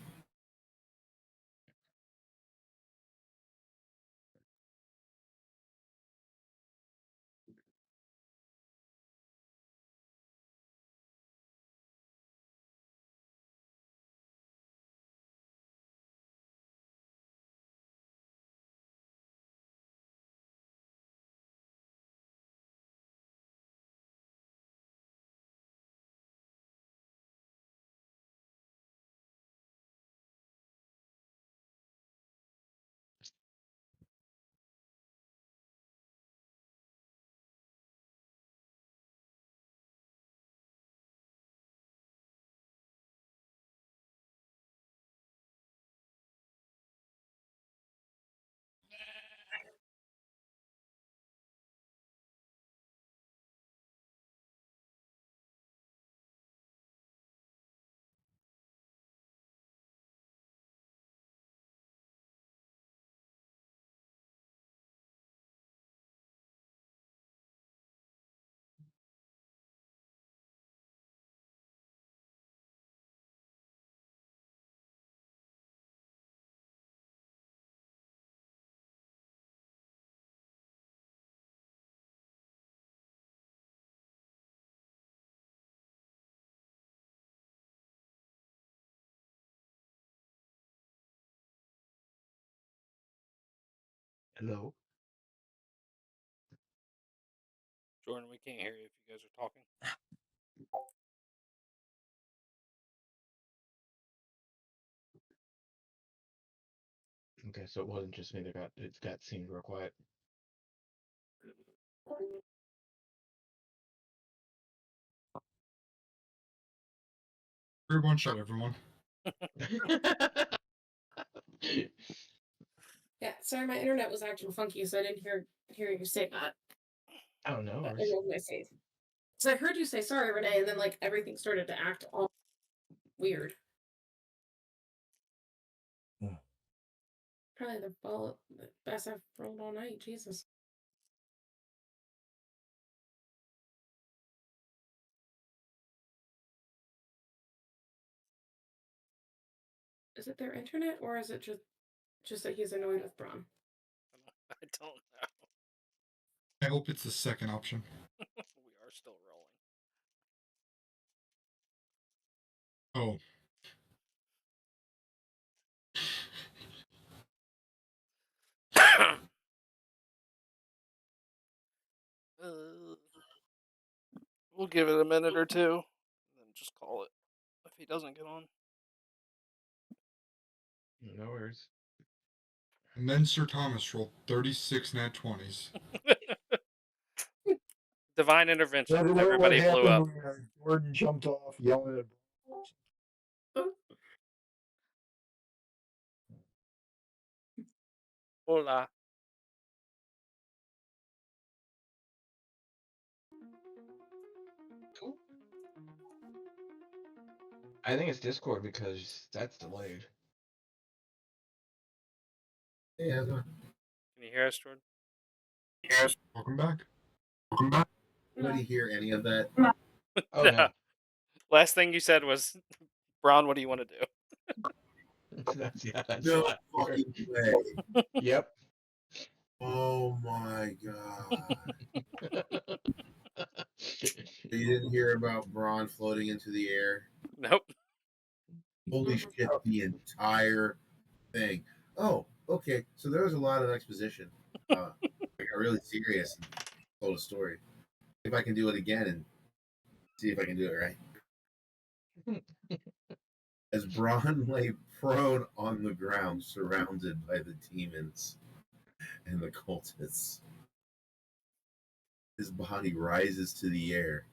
Hello. Jordan, we can't hear you if you guys are talking. Okay, so it wasn't just me that got seemed real quiet. One shot, everyone. Yeah, sorry, my internet was acting funky, so I didn't hear you say that. Oh no. But I rolled my save. So I heard you say sorry, Renee, and then like everything started to act all weird. Yeah. Probably the best I've rolled all night. Jesus. Is it their internet, or is it just that he's annoyed with Braun? I don't know. I hope it's the second option. We are still rolling. Oh. We'll give it a minute or two, and then just call it if he doesn't get on. No worries. And then Sir Thomas rolled 36 nat 20s. Divine intervention. What Everybody blew up. happened when Jordan jumped off yelling at Hola. Cool. I think it's Discord because that's delayed. Yeah. Can you hear us, Jordan? Yes. Welcome back. Welcome back. Anybody hear any of that? Oh no. Last thing you said was, Braun, what do you want to do? That's No loud. fucking way. Yep. Oh my god. You didn't hear about Braun floating into the air? Nope. Holy shit, the entire thing. Oh, okay. So there was a lot of exposition. I got really serious and told a story. If I can do it again and see if I can do it right. As Braun lay prone on the ground, surrounded by the demons and the cultists, his body rises to the air.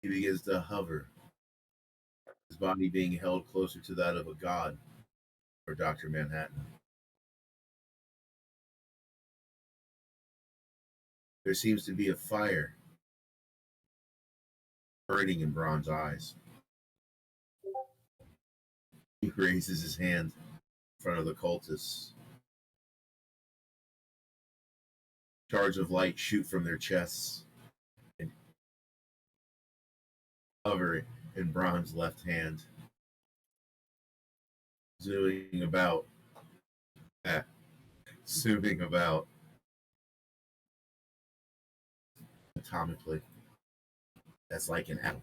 He begins to hover, his body being held closer to that of a god or Dr. Manhattan. There seems to be a fire burning in Braun's eyes. He raises his hand in front of the cultists. Shards of light shoot from their chests and hover in Braun's left hand, zooming about, zooming about atomically. That's like an atom.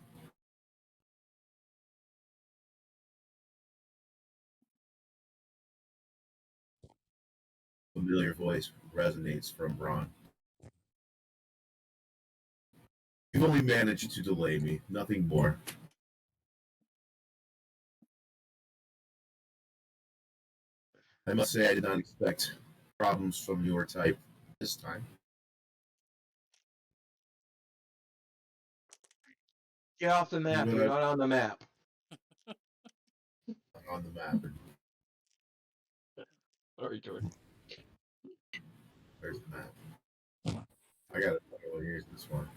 A familiar voice resonates from Braun. You've only managed to delay me, nothing more. I must say I did not expect problems from your type this time. Get off the map. You're not on the map. On the map. Sorry, Jordan. Where's the map? I got it. Here's this one.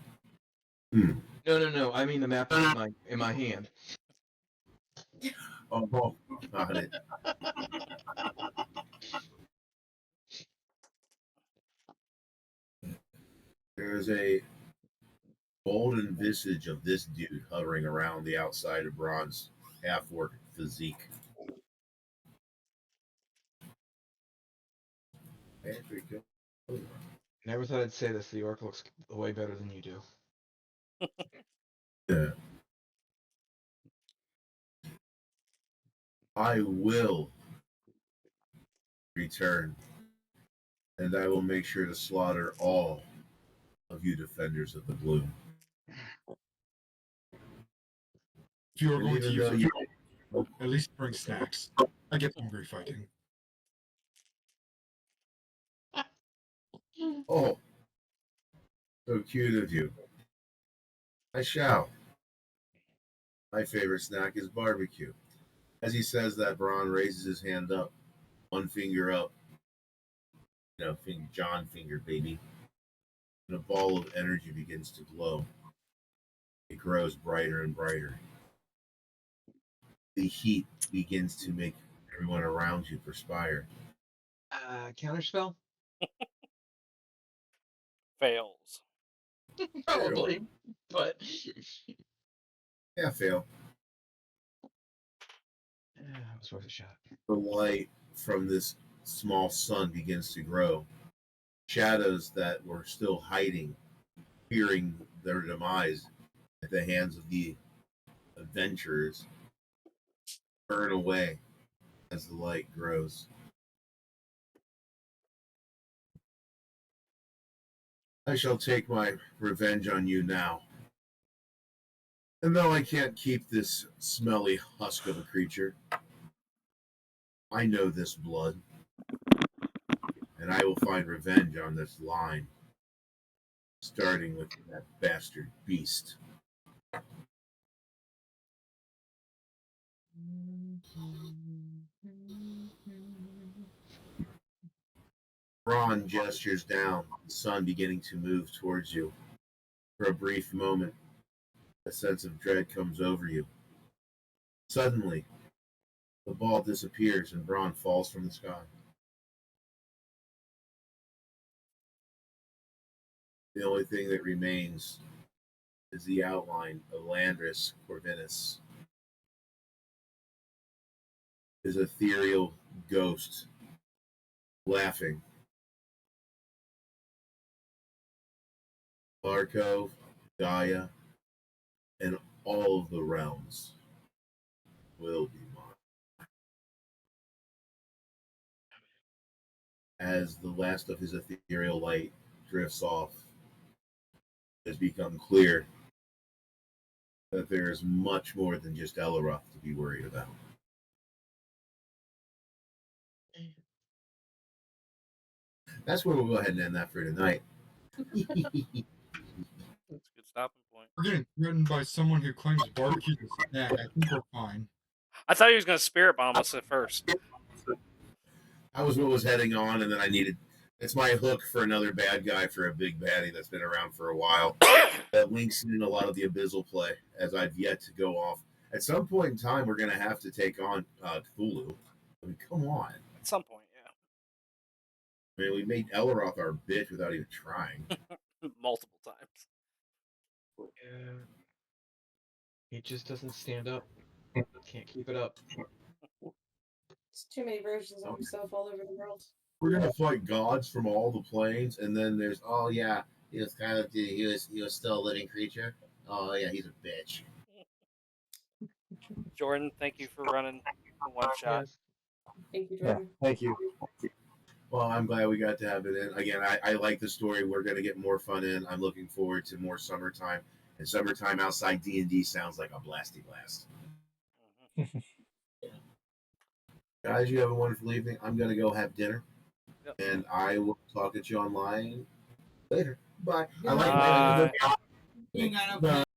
No. I mean the map is in my hand. Oh, got it. There's a golden visage of this dude hovering around the outside of Braun's half-orc physique. Never thought I'd say this. The orc looks way better than you do. Yeah. I will return and I will make sure to slaughter all of you defenders of the gloom. If you are And going to even use though a you, fuel, at least bring snacks. I get hungry fighting. oh, so cute of you. I shall. My favorite snack is barbecue. As he says that, Braun raises his hand up, one finger up, John finger, baby, and a ball of energy begins to glow. It grows brighter and brighter. The heat begins to make everyone around you perspire. Counterspell? Fails. Probably, but Yeah, fail. it was worth a shot. The light from this small sun begins to grow. Shadows that were still hiding, fearing their demise at the hands of the adventurers, burn away as the light grows. I shall take my revenge on you now. And though I can't keep this smelly husk of a creature, I know this blood, and I will find revenge on this line, starting with that bastard beast. Braun gestures down, the sun beginning to move towards you. For a brief moment, a sense of dread comes over you. Suddenly, the ball disappears and Braun falls from the sky. The only thing that remains is the outline of Landris Corvinus, his ethereal ghost, laughing. Barkov, Gaia, and all of the realms will be mine. As the last of his ethereal light drifts off, it has become clear that there is much more than just Eloroth to be worried about. That's where we'll go ahead and end that for tonight. That's a good stopping point. We're getting threatened by someone who claims barbecue is a snack. I think we're fine. I thought he was going to spirit bomb us at first. I was what was heading on, and then I needed. It's my hook for another bad guy for a big baddie that's been around for a while. That links in a lot of the Abyssal play, as I've yet to go off. At some point in time, we're going to have to take on Cthulhu. I mean, come on. At some point, yeah. I mean, we made Eloroth our bitch without even trying. Multiple times. Yeah. He just doesn't stand up. Can't keep it up. It's too many versions of himself all over the world. We're going to fight gods from all the planes, and then there's, oh yeah, he was kind of, he was still a living creature. Oh yeah, he's a bitch. Jordan, thank you for running the one shot. Yes. Thank you, Yeah, Jordan. thank you. Well, I'm glad we got to have it in. Again, I like the story. We're going to get more fun in. I'm looking forward to more summertime. And summertime outside D&D sounds like a blasty blast. Mm-hmm. Guys, you have a wonderful evening. I'm going to go have dinner. Yep. And I will talk at you online later. Bye. I like Bye. You ain't got no Bye.